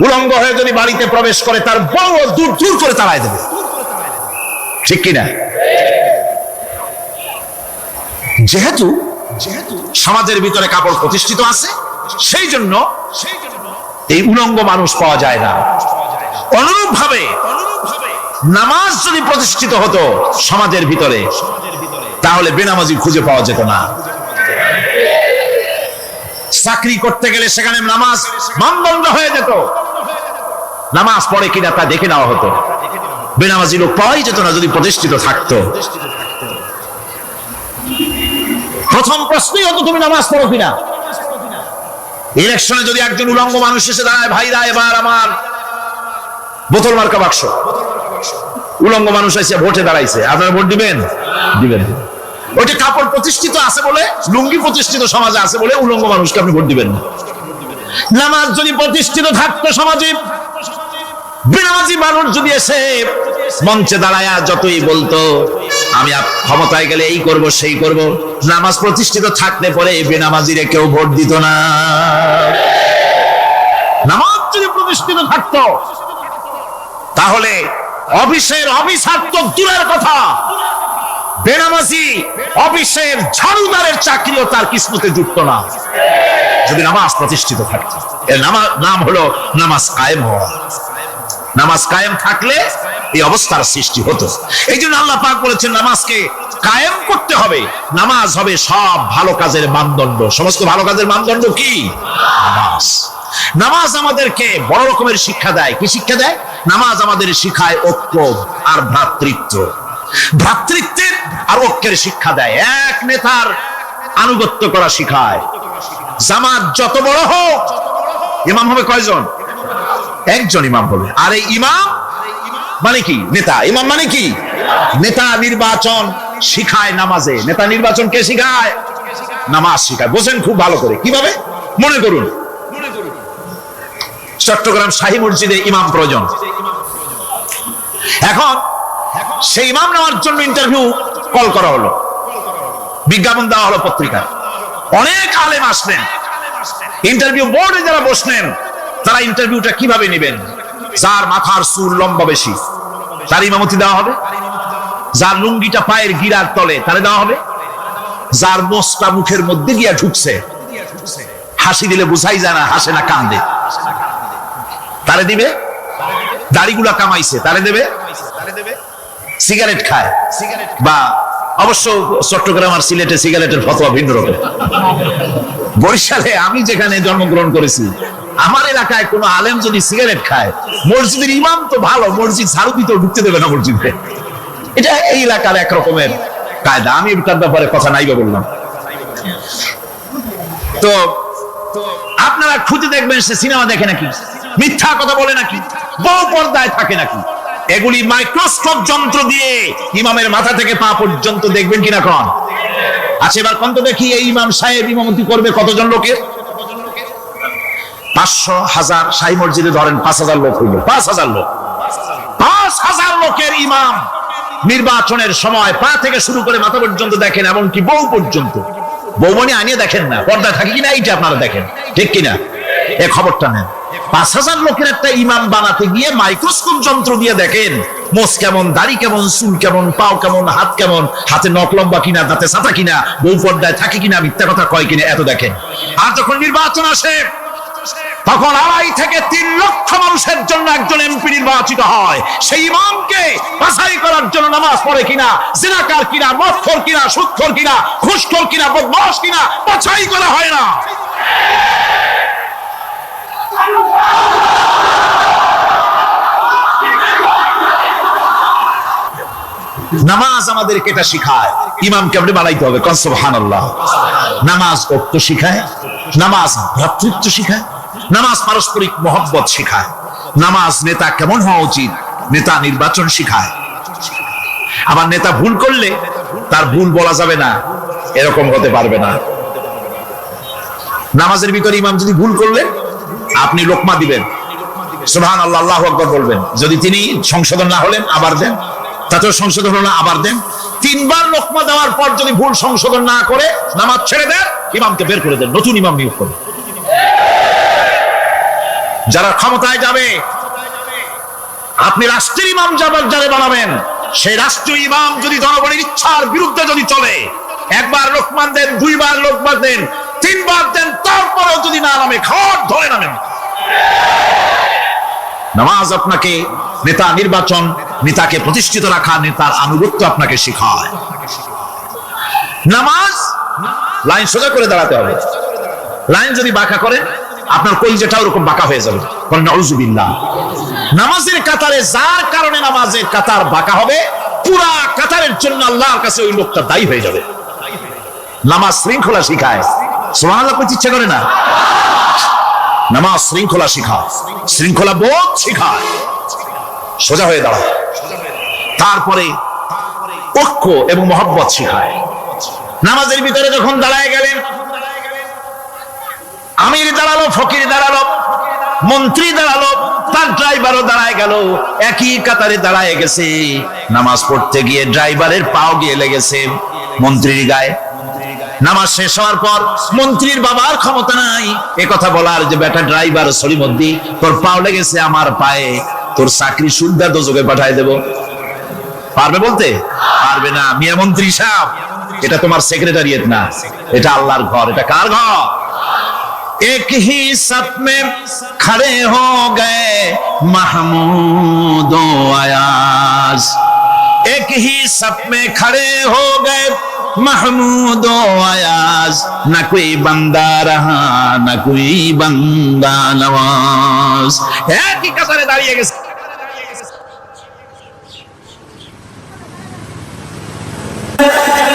উলঙ্গ হয়ে যদি বাড়িতে প্রবেশ করে তার বড় দূর দূর করে তাড়াই দেবে। ঠিক কিনা? যেহেতু সমাজের ভিতরে কাপড় প্রতিষ্ঠিত আছে সেই জন্য এই উলঙ্গ মানুষ পাওয়া যায় না। অনুরূপ ভাবে নামাজ যদি প্রতিষ্ঠিত হতো সমাজের ভিতরে, তাহলে বেনামাজি খুঁজে পাওয়া যেত না। চাকরি করতে গেলে সেখানে নামাজ মানদণ্ড হয়ে যেত, নামাজ পড়ে কিনা তা দেখে নেওয়া হতো। বেনামাজি লোক পাওয়াই যেত না যদি প্রতিষ্ঠিত থাকতো। প্রথম প্রশ্নই হতো তুমি নামাজ পড়ো কিনা। ইলেকশনে যদি একজন উলঙ্গ মানুষ এসে দাঁড়ায়, ভাইরা এবার আমার বোতল মার্কা বাক্স, উলঙ্গ মানুষ এসে ভোটে দাঁড়াইছে, আপনারা ভোট দিবেন? দিবেন। ওইটা কাপড় প্রতিষ্ঠিত আছে বলে, লুঙ্গি প্রতিষ্ঠিত সমাজে আছে বলে উলঙ্গ মানুষকে আপনি ভোট দিবেন না। নামাজ যদি প্রতিষ্ঠিত থাকতো সমাজে, বেনামাজি মানুষ যদি এসে মঞ্চে দাঁড়ায় যতই বলতো আমি ক্ষমতায় গেলে এই করব সেই করব, নামাজ প্রতিষ্ঠিত থাকলে পরে বেনামাজিরে কেউ ভোট দিত না। নামাজ যদি প্রতিষ্ঠিত থাকতো তাহলে অফিসের অফিসার তো দূরের কথা, বেনামাজি অফিসের ঝাড়ুদারের চাকরিও তার কিসমতে যুক্ত না, যদি নামাজ প্রতিষ্ঠিত থাকতো। এর নাম হলো নামাজ কায়েম হওয়া। নামাজ কায়েম থাকলে এই অবস্থার সৃষ্টি হতো। এই জন্য আল্লাহ পাক বলেছেন নামাজকে কায়েম করতে হবে। নামাজ হবে সব ভালো কাজের মানদণ্ড। সমস্ত ভালো কাজের মানদণ্ড কি? নামাজ। নামাজ আমাদেরকে বড় রকমের শিক্ষা দেয়। কি শিক্ষা দেয়? নামাজ আমাদের শিখায় ঐক্য আর ভ্রাতৃত্ব, ভ্রাতৃত্বের আর ঐক্যের শিক্ষা দেয়। এক নেতার আনুগত্য করা শিখায়। জামাত যত বড় হোক, ইমাম হবে কয়জন? একজন ইমাম হবে। আর এই ইমাম মানে কি? নেতা। ইমাম মানে কি? নেতা নির্বাচন শিখায় নামাজে। নেতা নির্বাচন কে শিখায়? নামাজ শিখায়। বোঝেন খুব ভালো করে। কিভাবে? মনে করুন চট্টগ্রাম শাহী মসজিদে ইমাম প্রয়োজন। এখন সেই ইমাম নেওয়ার জন্য ইন্টারভিউ কল করা হলো, বিজ্ঞাপন দেওয়া হলো পত্রিকায়। অনেক আলেম আসলেন, ইন্টারভিউ বোর্ডে যারা বসলেন তারা ইন্টারভিউটা কিভাবে নেবেন? যার মাথার চুল লম্বা বেশি তার ইমামতি দেওয়া হবে, যার লুঙ্গিটা পায়ের গিরার তলে তারে দেওয়া হবে, যার মোষটা মুখের মধ্যে গিয়া ঢুকছে, হাসি দিলে বুঝাই যায় না হাসে না কান্দে, তারে দিবে। দাড়িগুলা কামাইছে তারে দেবে। সিগারেট খায় বা অবশ্য চট্টগ্রাম আর সিলেটে সিগারেটের ফতোয়া ভিন্ন রকম। বরিশালে আমি যেখানে জন্মগ্রহণ করেছি, আমার এলাকায় কোনো আলেম যদি সিগারেট খায়, মসজিদের ইমাম তো ভালো, মসজিদ ঝাড়ু দিতেও ঢুকতে দেবে না মসজিদে। এটা এই এলাকার এক রকমের কায়দা। আমি তার ব্যাপারে কথা নাইবা বললাম। তো আপনারা খুঁজে দেখবেন সে সিনেমা দেখে নাকি, মিথ্যা কথা বলে নাকি, বড় পর্দায় থাকে নাকি। এগুলি মাইক্রোস্কোপ যন্ত্র দিয়ে ইমামের মাথা থেকে পা পর্যন্ত দেখবেন কিনা কোন। আচ্ছা এবার কোন তো দেখি এই ইমাম সাহেব ইমামতি করবে কতজন লোকের? 500, 1000, শাহী মসজিদে ধরেন 5000 লোক হইল, 5000 লোক, 5000 লোকের ইমাম নির্বাচনের সময় পা থেকে শুরু করে মাথা পর্যন্ত দেখেন, এমনকি বউ পর্যন্ত। বৌমনি আনিয়ে দেখেন না, পর্দায় থাকে কিনা এইটা আপনারা দেখেন, ঠিক কিনা? এই খবরটা নেন। 5000 লোকের একটা ইমাম বানাতে গিয়ে মাইক্রোস্কোপ যন্ত্র দিয়ে দেখেন মোষ কেমন, দাড়ি কেমন, চুল কেমন, পাও কেমন, হাত কেমন, হাতে নখ লম্বা কিনা, দাঁতে ছাতা কিনা, বউ পর্দায় থাকে কিনা, মিথ্যা কথা কয় কিনা, এত দেখেন। আর যখন নির্বাচন আসে তখন 2.5 থেকে 3 লক্ষ মানুষের জন্য একজন এমপি নির্বাচিত হয়। সেই ইমামকে বাছাই করার জন্য নামাজ পড়ে কিনা, জিনাকার কিনা, মদখোর কিনা, সুদখোর কিনা, ঘুষখোর কিনা, বদমাশ কিনা বাছাই করা হয় না। নামাজ আমাদেরকে এটা শিখায়, ইমামকে আপনি বানাইতে হবে। কোন সুবহানাল্লাহ। নামাজ ঐক্য শিখায়, নামাজ ভ্রাতৃত্ব শিখায়, নামাজ পারস্পরিক মহব্বত শিখায়, নামাজ নেতা কেমন হওয়া উচিত, নেতা নির্বাচন শিখায়। আবার নেতা ভুল করলে তার ভুল বলা যাবে না, এরকম হতে পারবে না। নামাজের ভিতরে ইমাম যদি ভুল করলে আপনি লোকমা দিবেন, সুবহানাল্লাহ, আল্লাহু আকবার বলবেন। যদি তিনি সংশোধন না হলেন আবার দেন, তাতেও সংশোধন হলো না আবার দেন। 3 বার লোকমা দেওয়ার পর যদি ভুল সংশোধন না করে নামাজ ছেড়ে দেন, ইমামকে বের করে দেন, নতুন ইমাম নিয়োগ করে। যারা ক্ষমতায় যাবে, আপনি রাষ্ট্রের ইমাম যারা বানাবেন, সেই রাষ্ট্রীয় ইমাম যদি জনগণের ইচ্ছার বিরুদ্ধে যদি চলে, 1 বার লোকমান দেন, 2 বার লোকমান দেন, 3 বার দেন, তারপরেও যদি না নামে, খাট ধরে নামেন। নামাজ আপনাকে নেতা নির্বাচন, নেতাকে প্রতিষ্ঠিত রাখা, নেতার আনুগত্য আপনাকে শেখায়। নামাজ লাইন সোজা করে দাঁড়াতে হবে। লাইন যদি বাঁকা করে আপনার কলিজাটা ওরকম বাঁকা হয়ে যাবে। নাউযুবিল্লাহ। নামাজের কাতারে যার কারণে নামাজের কাতার বাঁকা হবে, পুরা কাতারের জন্য আল্লাহর কাছে ওই লোকটা দায়ী হয়ে যাবে। নামাজ শৃঙ্খলা শিখায়। সুবহানাল্লাহ কইতে ইচ্ছা করে না? নামাজ শৃঙ্খলা শিখায়, শৃঙ্খলা বোধ শিখায়, সোজা হয়ে দাঁড়ায়। তারপরে ঐক্য এবং মহব্বত শিখায়। নামাজের ভিতরে যখন দাঁড়ায় গেলেন, আমির দাঁড়ালো, ফকির দাঁড়ালো, মন্ত্রী দাঁড়ালো, তার ড্রাইভারও দাঁড়ায় গেল, একই কাতারে দাঁড়ায় গেছে। নামাজ পড়তে গিয়ে ড্রাইভারের পাও গিয়ে লেগেছে মন্ত্রীর গায়ে। নামাজ শেষ হওয়ার পর মন্ত্রীর বাবার ক্ষমতা নাই এ কথা বলার যে বেটা ড্রাইভার সলিমদ্দি, তোর পাও লেগেছে আমার পায়ে, তোর চাকরি সুদ্ধা দোজখে পাঠায় দেব। পারবে বলতে? পারবে না। মিয়া মন্ত্রী সাহেব, এটা তোমার সেক্রেটারিয়েট না, এটা আল্লাহর ঘর। এটা কার ঘর? एक ही सफ में खड़े हो गए महमूद अयाज, एक ही सफ में खड़े हो गए महमूद अयाज, न कोई बंदा रहा न कोई बंदा नवाज। एक ही कतारे दाঁড়িয়ে গেছে।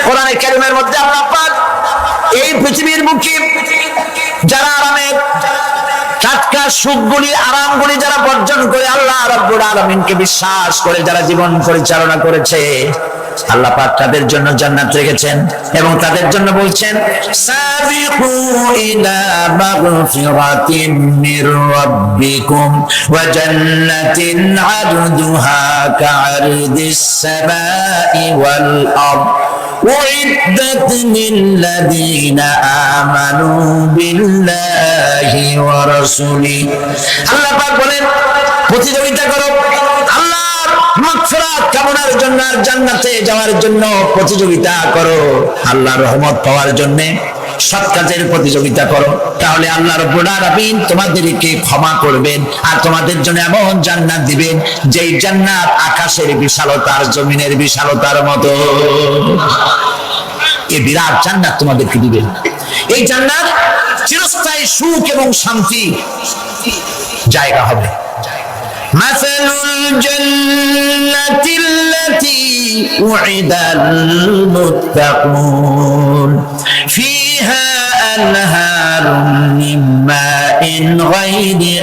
কোরআনে কারীমের মধ্যে আল্লাহ পাক এই পৃথিবীর মুখে যারা আরামের টাটকা সুখগুলি, আরামগুলি যারা বর্জন করে আল্লাহ রাব্বুল আলামিনকে বিশ্বাস করে যারা জীবন পরিচালনা করেছে, আল্লাহ পাক তাদের জন্য জান্নাত রেখেছেন এবং তাদের জন্য বলছেন সাবিকু ইলা মাগফিরাতিন মির রাব্বিকুম ওয়া জান্নাতিন আরদুহা কা'আরদিস সামাই ওয়াল আরদ উইদ্দাত লিল্লাযীনা আমানু বিল্লাহি ওয়া রাসূলিহি। আল্লাহ পাক বলেন প্রতিযোগিতা করো আল্লাহর মাগফিরাত কামনার জন্য আর জান্নাতে যাওয়ার জন্য প্রতিযোগিতা করো, আল্লাহর রহমত পাওয়ার জন্য সৎ কাজের প্রতিযোগিতা করো, তাহলে আল্লাহ রাব্বুল আলামিন তোমাদেরকে ক্ষমা করবেন আর তোমাদের জন্য এমন জান্নাত দিবেন যেই জান্নাত আকাশের বিশালতার জমিনের বিশালতার মতো। এই বিরাট জান্নাত তোমাদেরকে দিবেন। এই জান্নাত চিরস্থায়ী সুখ এবং শান্তি জায়গা হবে। মাসালুল জান্নাতিল্লাতী উইদাল মুত্তাকুন ফিহা আনহারুম মিন মাইন গায়রি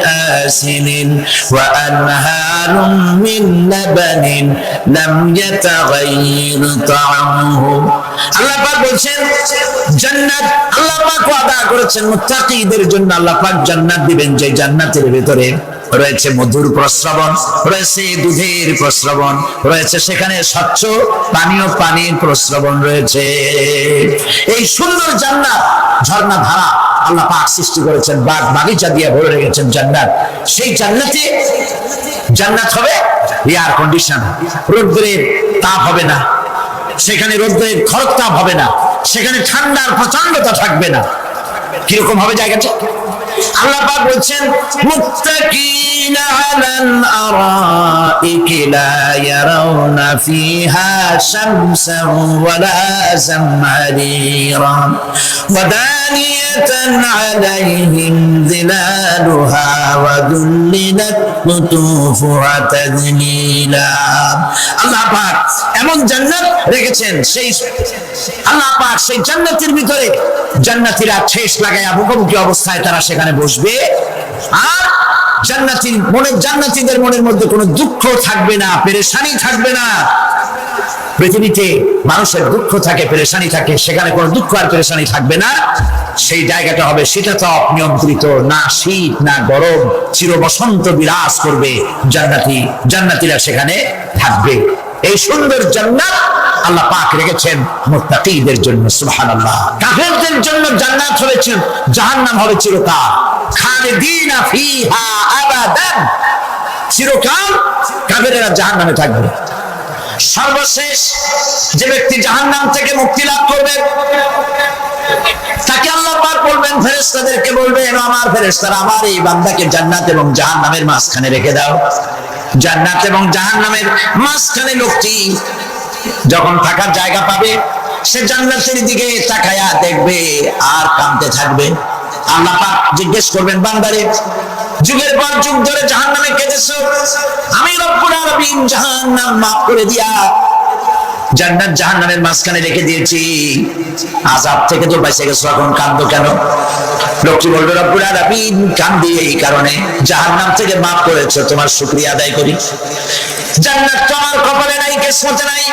আসিলিন ওয়া আনহারুম মিন লাবানিন লাম ইয়াতাগায়্যার তা'আমুহু। আল্লাহ পাক বলছেন জান্নাত আল্লাহ পাক ওয়াদা করেছেন মুত্তাকিদের জন্য আল্লাহ পাক জান্নাত দিবেন, যে জান্নাতের ভিতরে রয়েছে মধুর প্রস্রবণ, রয়েছে দুধের প্রস্রবণ, রয়েছে সেখানে স্বচ্ছ পানীয় পানির প্রস্রবণ রয়েছে। এই সুন্দর জান্নাত ঝর্ণা ধারা আল্লাহ পাক সৃষ্টি করেছেন, বাগ বাগিচা দিয়ে ভরে রেখেছেন জান্নাত। সেই জান্নাতে জান্নাত হবে এয়ার কন্ডিশন, রোদ্রের তাপ হবে না সেখানে, রোদ্রের খরক তাপ হবে না সেখানে, ঠান্ডার প্রচন্ডতা থাকবে না। কিরকম হবে জায়গাটা? আল্লাহ পাক বলছেন মুত্তাকিনা আলাল আরাইকি লা ইয়ারাউনা ফিহা শামসান ওয়ালা জামহারিরা ওয়া দানিয়াতান আলাইহিম যিলালুহা ওয়া দুল্লিলাত কুতুফুহা তাযলিলা। আল্লাহ পাক এমন জান্নাত রেখেছেন, সেই আল্লাহ পাক সেই জান্নাতের ভিতরে জান্নাতীরা ঠেস লাগায়া মুখোমুখি অবস্থায় তারা সেখানে বসবে, আর জান্নাতীদের মনের মধ্যে কোনো দুঃখ থাকবে না, পেরেশানি থাকবে না। পৃথিবীতে মানুষের দুঃখ থাকে, পেরেশানি থাকে, সেখানে কোনো দুঃখ আর পেরেশানি থাকবে না। সেই জায়গাটা হবে শীতাতপ নিয়ন্ত্রিত, না শীত না গরম, চির বসন্ত বিরাজ করবে, জান্নাতীরা সেখানে থাকবে। এই সুন্দর জান্নাত আল্লাহ পাক রেখেছেন মুত্তাকিদের জন্য। সুবহানাল্লাহ। কাফেরদের জন্য জান্নাত হবে, জাহান্নাম হবে চিরকাল, খালিদিনা ফিহা আবাদান, চিরকাল কাফেরেরা জাহান্নামে থাকবে। সর্বশেষ যে ব্যক্তি জাহান্নাম থেকে মুক্তি লাভ করবে তাকে আল্লাহ পাক বলবেন, ফেরেশতাদেরকে বলবেন, আমার ফেরেশতারা আমার এই বান্দাকে জান্নাত এবং জাহান্নামের মাঝখানে রেখে দাও। জান্নাত এবং জাহান্নামের মাঝখানে লোকটি যখন থাকার জায়গা পাবে সে জান্নাতের দিকে তাকায়া দেখবে আর কাঁদতে থাকবে। আল্লাহ পাক জিজ্ঞেস করবেন, বান্দারে যুগের পর যুগ ধরে জাহান্নামে কেঁদেছো, আমি রব্বুল আলামিন জাহান্নাম মাফ করে দিয়া জান্নাত জাহান্নামের মাঝখানে রেখে দিয়েছি, আযাব থেকে তো বেঁচে গেছো, এখন কাঁদো কেন? লোকটি বলবে, রব্বুল আলামিন কাঁদি এই কারণে, জাহান্নাম থেকে মাফ করেছো, তোমার শুকরিয়া আদায় করি। জান্নাত তো আমার কপালে নাই, কিসমতে নাই,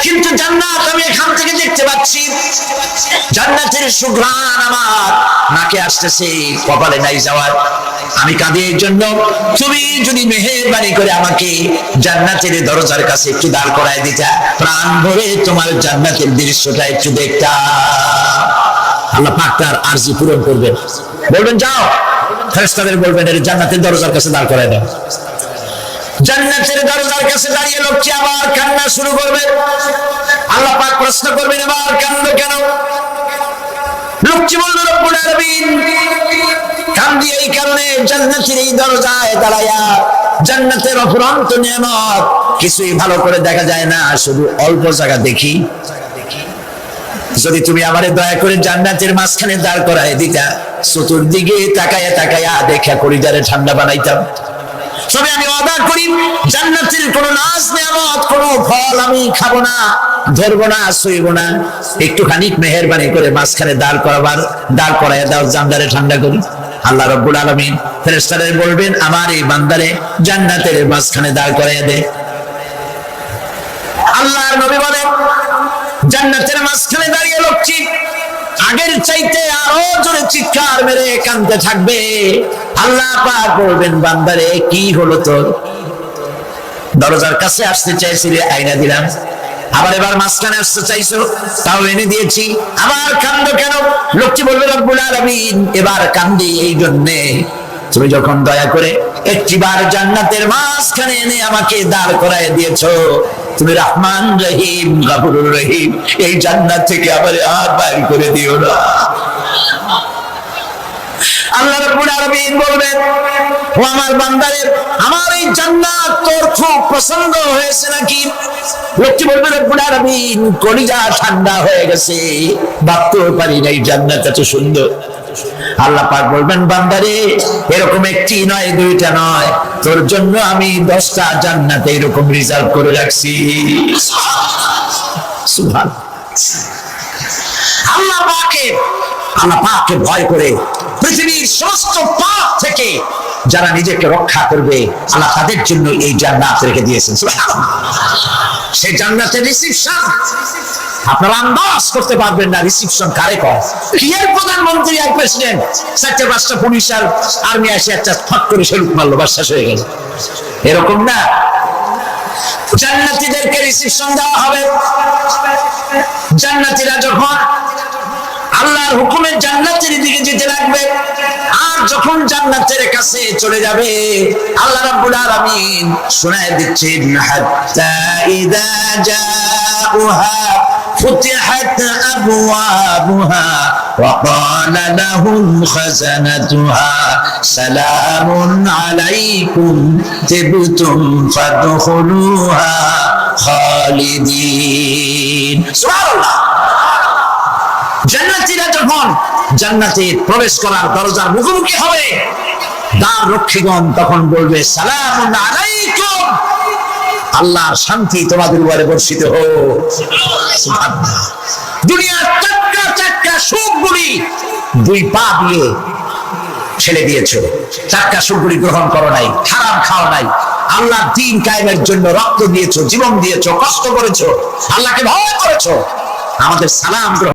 কিন্তু জান্নাত আমি এখান থেকে দেখতে পাচ্ছি, জান্নাতের সুঘ্রাণ আমার নাকে আসতেছে, কপালে নাই যাওয়ার। আমি কাঁদি এই জন্য, তুমি যদি মেহেরবানি করে আমাকে জান্নাতের দরজার কাছে একটু দাঁড় করায় দিতা, প্রাণ ভরে তোমার জান্নাতের দৃশ্যটা একটু দেখতাম। আল্লাহ পাক তার আরজি পূরণ করবেন, বলবেন যাও, ফেরেশতাদের বলবেন এর জান্নাতের দরজার কাছে দাঁড় করায় দাও। জান্নাতের দরজার কাছে দাঁড়িয়ে লোকটি আবার কান্না শুরু করবে। আল্লাহ পাক প্রশ্ন করবেন, আবার কান্দ কেন? লোকটি বলল, রব্বুল আলামিন কান্দি এই কারণে, জান্নাতের এই দরজায় দাঁড়ায়া জান্নাতের অফুরন্ত নিয়ামত কিছুই ভালো করে দেখা যায় না, শুধু অল্প জায়গা দেখি। যদি তুমি আমারে দয়া করে জান্নাতের মাঝখানে দাঁড় করায় দিতা, চতুর্দিকে তাকায়া তাকায়া দেখা কলিজারে ঠান্ডা বানাইতাম। তবে আমি ওয়াদা করি, জান্নাতের কোনো নাজ নিয়ামত, কোনো ফল আমি খাবো না, ধরবো না, ছুঁইবো না। একটুখানি মেহেরবানি করে মাঝখানে দাঁড় করাইয়া দাও, জান্নারে ঠান্ডা করি। আল্লাহ রাব্বুল আলামিন ফেরেশতাদের বলবেন, আমার এই বান্দারে জান্নাতের মাঝখানে দাঁড় করাইয়া দে। আল্লাহর নবী বলেন জান্নাতের মাঝখানে দাঁড়িয়ে লোকটি আগের চাইতে আরো জোরে চিৎকার মেরে কাঁদতে থাকবে। আল্লাহ পাক বলবেন বান্দারে কি হলো তোর? দরজার কাছে আসতে চাইছিলে, আইনা দিলাম। আবার এবার মাঝখানে আসতে চাইছো, তাও এনে দিয়েছি। আবার কান্দো কেন? লোকটি বলবে রব্বুল আলামিন এবার কান্দি এই জন্যে তুমি যখন দয়া করে একটিবার জান্নাতের মাঝখানে এনে আমাকে দাঁড় করায় দিয়েছো। তুমি রহমান রহিম গফুরুর রহিম, এই জান্নাত থেকে আবার আর বাইর করে দিও না। আল্লাহ রাব্বুল আলামিন বলবেন ও আমার বান্দারে, আমার এই জান্নাত তোর খুব পছন্দ হয়েছে নাকি? লোকটি বলবে রব্বুল আলামিন কলিজা ঠান্ডা হয়ে গেছে, ভাবতেও পারি না এই জান্নাত এত সুন্দর। আল্লাহ পাক বলবেন বান্দারে এরকম একটি নয় দুইটা নয়, তোর জন্য আমি 10টা জান্নাত এরকম রিজার্ভ করে রাখছি। সুবহানাল্লাহ। আল্লাহ পাককে ভয় করে পৃথিবীর সমস্ত পাপ থেকে যারা নিজেকে রক্ষা করবে আল্লাহ তাদের জন্য এই জান্নাত রেখে দিয়েছেন। সুবহানাল্লাহ। সেই জান্নাতের রিসিপশন আপনারা আন্দাজ করতে পারবেন না রিসিপশন কারে কয়। কি এর প্রধানমন্ত্রী আর প্রেসিডেন্ট 4টা পুলিশ আর আর্মি আসে একটা ফট করে সেলুট মারলো, বাস শেষ হয়ে গেল, এরকম না। জান্নাতীদেরকে রিসিপশন দেওয়া হবে। জান্নাতীরা যখন আল্লাহর হুকুমে জান্নাতের দিকে যেতে লাগবে, আর যখন জান্নাতের কাছে চলে যাবে আল্লাহ রাব্বুল আলামিন শোনায় দিচ্ছেন হাত্তা ইযা জাউহা ফুতিহাত আবওয়াবুহা ওয়া ক্বালা লাহুম খাযানাতুহা সালামুন আলাইকুম তিবতুম ফাদখুলুহা খালিদিন। সুবহানাল্লাহ। জান্নাতীরা যখন জান্নাতে প্রবেশ করার দরজার মুখোমুখি হবে, দ্বার রক্ষীগণ তখন বলবে সালামুন আলাইকুম, আল্লাহর শান্তি তোমাদের উপরে বর্ষিত হোক। সুবহানাল্লাহ। দুনিয়ার চাক্কা সুখগুলি 2 পা দিয়ে ছেড়ে দিয়েছো, চাক্কা সুখগুলি গ্রহণ করো নাই, হারাম খাও নাই, আল্লাহর দ্বীন কায়েমের জন্য রক্ত দিয়েছো, জীবন দিয়েছো, কষ্ট করেছো, আল্লাহকে ভয় করেছো, আমাদের সালাম গ্রহণ।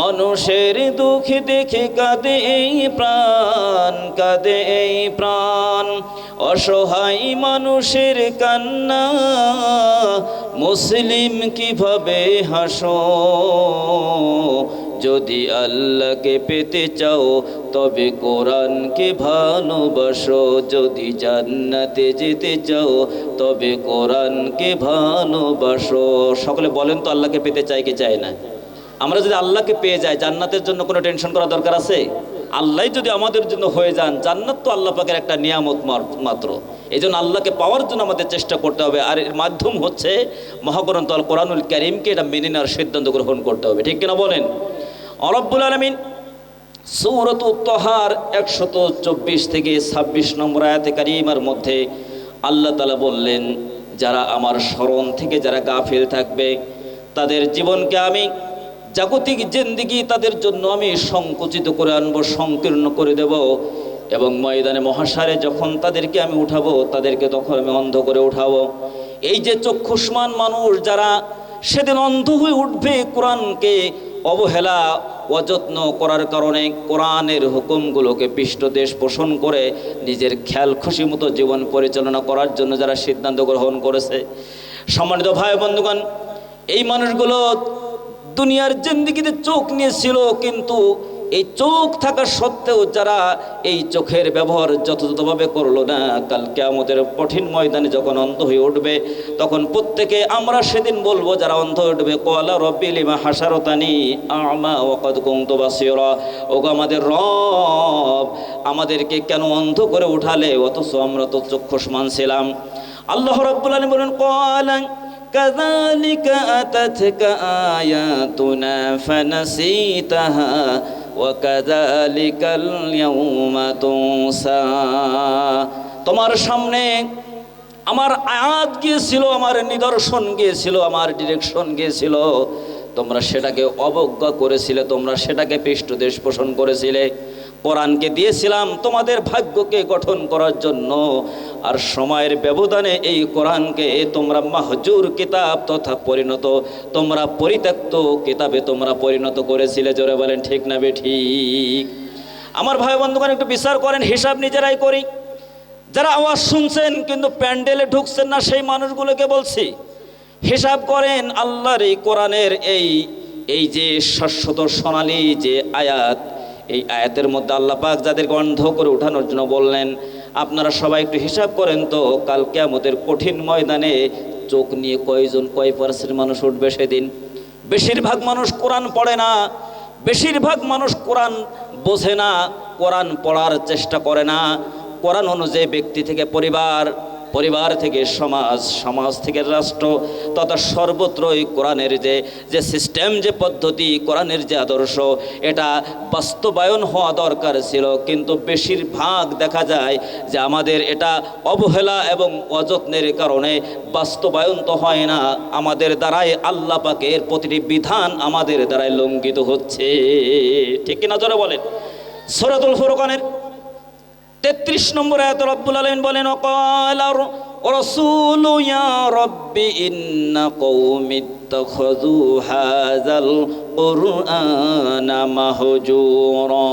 মানুষের দুঃখ দেখে কাঁদে এই প্রাণ, কাঁদে এই প্রাণ, অসহায় মানুষের কান্না মুসলিম কিভাবে হাসো। যদি আল্লাহকে পেতে চাও তবে কোরআনকে ভালোবাসো, যদি জান্নাতে যেতে চাও তবে কোরআনকে ভালোবাসো। সকলে বলেন তো আল্লাহকে পেতে চাই কি চাই না? আমরা যদি আল্লাহকে পেয়ে যাই জান্নাতের জন্য কোনো টেনশন করা দরকার আছে? আল্লাহ যদি আমাদের জন্য হয়ে যান, জান্নাত তো আল্লাহ পাকের একটা নিয়ামত মাত্র। এই জন্য আল্লাহকে পাওয়ার জন্য আমাদের চেষ্টা করতে হবে, আর এর মাধ্যম হচ্ছে মহাগ্রন্থ আল কোরআনুল কারীমকে এটা মেনে নেওয়ার সিদ্ধান্ত গ্রহণ করতে হবে। ঠিক কিনা বলেন? রব্বুল আলামিন সূরাতুত তাহার 124 থেকে 26 নম্বর আয়াতে কারিমার মধ্যে আল্লাহ তাআলা বললেন, যারা আমার স্মরণ থেকে যারা গাফিল থাকবে তাদের জীবনকে আমি জাগতিক জিন্দেগি তাদের জন্য আমি সংকুচিত করে আনবো, সংকীর্ণ করে দেব, এবং ময়দানে মহাসারে যখন তাদেরকে আমি উঠাবো তাদেরকে তখন আমি অন্ধ করে উঠাবো। এই যে চক্ষুষ্মান মানুষ যারা সেদিন অন্ধ হয়ে উঠবে কোরআনকে অবহেলা অযত্ন করার কারণে, কোরআনের হুকুমগুলোকে পৃষ্ঠদেশ পোষণ করে নিজের খেয়াল খুশি মতো জীবন পরিচালনা করার জন্য যারা সিদ্ধান্ত গ্রহণ করেছে, সম্মানিত ভাই বন্ধুগণ, এই মানুষগুলো দুনিয়ার জিন্দেগিতে চোখ নিয়েছিল, কিন্তু এই চোখ থাকা সত্ত্বেও যারা এই চোখের ব্যবহার যথাযথভাবে করলো না, কাল কিয়ামতের কঠিন ময়দানে যখন অন্ধ হয়ে উঠবে তখন প্রত্যেকে আমরা সেদিন বলবো, যারা অন্ধ হয়ে উঠবে, ক্বালা রব্বি লিমা হাশারতানি আ'মা ওয়া ক্বাদ কুনতু বাসীরা, ওগো আমাদের রব আমাদেরকে কেন অন্ধ করে উঠালে, অথচ আমরা তো চক্ষুষ্মান ছিলাম। আল্লাহ রাব্বুল আলামিন বলেন, ক্বালা কাযালিকা আতাতকা আয়াতুনা ফানাসিতাহা ওয়া কাযালিকাল ইয়াউমা তুনসা। তোমার সামনে আমার আয়াত গিয়েছিল, আমার নিদর্শন গিয়েছিল, আমার ডিরেকশন গিয়েছিল, তোমরা সেটাকে অবজ্ঞা করেছিলে, তোমরা সেটাকে পৃষ্ঠদেশ পোষণ করেছিলে। কোরআনকে দিয়েছিলাম তোমাদের ভাগ্যকে গঠন করার জন্য, আর সময়ের ব্যবধানে এই কোরআনকে তোমরা মাহজুর কিতাব তথা তোমরা পরিত্যক্ত কিতাবে তোমরা পরিণত করেছিলে। জোরে বলেন ঠিক না বেঠিক? আমার ভাই বন্ধুগণ, একটু বিচার করেন, হিসাব নিজেরাই করি। যারা আওয়াজ শুনছেন কিন্তু প্যান্ডেলে ঢুকছেন না, সেই মানুষগুলোকে বলছি, হিসাব করেন আল্লাহর এই কোরআনের এই যে শাশ্বত সোনালী যে আয়াত, এই আয়াতের মধ্যে আল্লাহ পাক যাদেরকে অন্ধ করে উঠানোর জন্য বললেন, আপনারা সবাই একটু হিসাব করেন তো, কাল কিয়ামতের কঠিন ময়দানে চোখ নিয়ে কয় পার্সেন্ট মানুষ উঠবে সেদিন? বেশিরভাগ মানুষ কোরআন পড়ে না, বেশিরভাগ মানুষ কোরআন বোঝে না, কোরআন পড়ার চেষ্টা করে না। কোরআন অনুযায়ী ব্যক্তি থেকে পরিবার থেকে সমাজ থেকে রাষ্ট্র তথা সর্বত্রই কোরআনের যে সিস্টেম, যে পদ্ধতি, কোরআনের যে আদর্শ, এটা বাস্তবায়ন হওয়া দরকার ছিল। কিন্তু বেশিরভাগ দেখা যায় যে আমাদের এটা অবহেলা এবং অযত্নের কারণে বাস্তবায়ন তো হয় না, আমাদের দ্বারাই আল্লাহ পাকের প্রতিটি বিধান আমাদের দ্বারাই লঙ্ঘিত হচ্ছে। ঠিক কিনা জোরে বলেন? সূরাতুল ফুরকানের 33 নম্বর আয়াতে রব্বুল আলামিন বলেন, ওয়াকালা রাসূলু ইয়া রাব্বি ইন্না কওমি ইত্তাখাযু হাযাল কুরআনা মাহজুরা।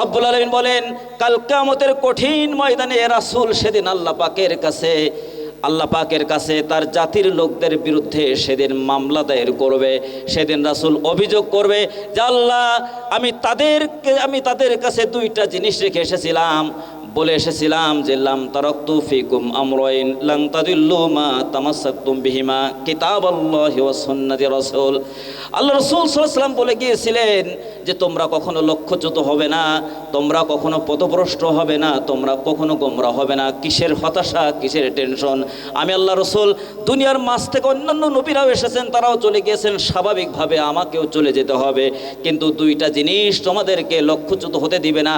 রব্বুল আলামিন বলেন, কাল কিয়ামতের কঠিন ময়দানে রাসূল সেদিন আল্লাহ পাকের কাছে তার জাতির লোকদের বিরুদ্ধে সেদিন মামলা দায়ের করবে। সেদিন রাসূল অভিযোগ করবে যে আল্লাহ, আমি তাদের কাছে দুইটা জিনিস রেখে এসেছিলাম, বলে এসেছিলাম যে লাম তারাকতু ফিকুম আমরাইন লান তাদিল্লু মা তামাসসাকতুম বিহিমা কিতাবাল্লাহি ওয়া সুন্নাতি রাসূল। আল্লাহ রাসূল সাল্লাল্লাহু আলাইহি ওয়াসাল্লাম বলে গিয়েছিলেন যে তোমরা কখনো লক্ষ্যচ্যুত হবে না, তোমরা কখনো পথভ্রষ্ট হবে না, তোমরা কখনো গোমরা হবে না। কিসের হতাশা, কিসের টেনশন? আমি আল্লাহ রাসূল দুনিয়ার মাঝ থেকে অন্যান্য নবীরাও এসেছেন, তারাও চলে গিয়েছেন, স্বাভাবিকভাবে আমাকেও চলে যেতে হবে, কিন্তু দুইটা জিনিস তোমাদেরকে লক্ষ্যচ্যুত হতে দিবে না।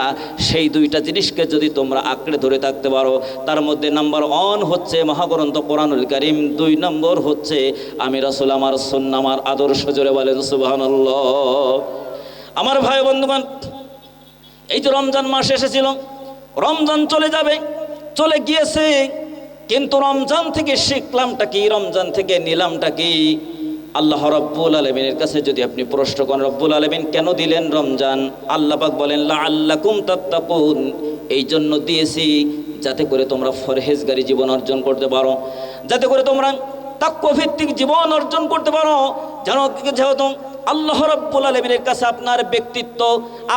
সেই দুইটা জিনিসকে যদি তোমরা আঁকড়ে ধরে থাকতে পারো, তার মধ্যে নাম্বার 1 হচ্ছে মহাগ্রন্থ কোরআনুল কারীম, 2 নম্বর হচ্ছে আমি রাসূল, আমার সুন্নাহ, আমার আদর্শ। জোরে বলেন সুবহানাল্লাহ। আমার ভাই বন্ধুগণ, এই যে রমজান মাস এসেছিল, রমজান চলে গিয়েছে, কিন্তু রমজান থেকে শিখলামটা কি, রমজান থেকে নিলামটা কি? আল্লাহ রাব্বুল আলামিনের কাছে যদি আপনি প্রশ্ন করেন রব্বুল আলামিন কেন দিলেন রমজান, আল্লাহ পাক বলেন লাআল্লাকুম তাত্তাকুন, এই জন্য দিয়েছি যাতে করে তোমরা ফরহেজগারী জীবন অর্জন করতে পারো, যাতে করে তোমরা তাকওয়া ভিত্তিক জীবন অর্জন করতে পারো। যেহেতু আল্লাহ রাব্বুল আলামিনের কাছে আপনার ব্যক্তিত্ব,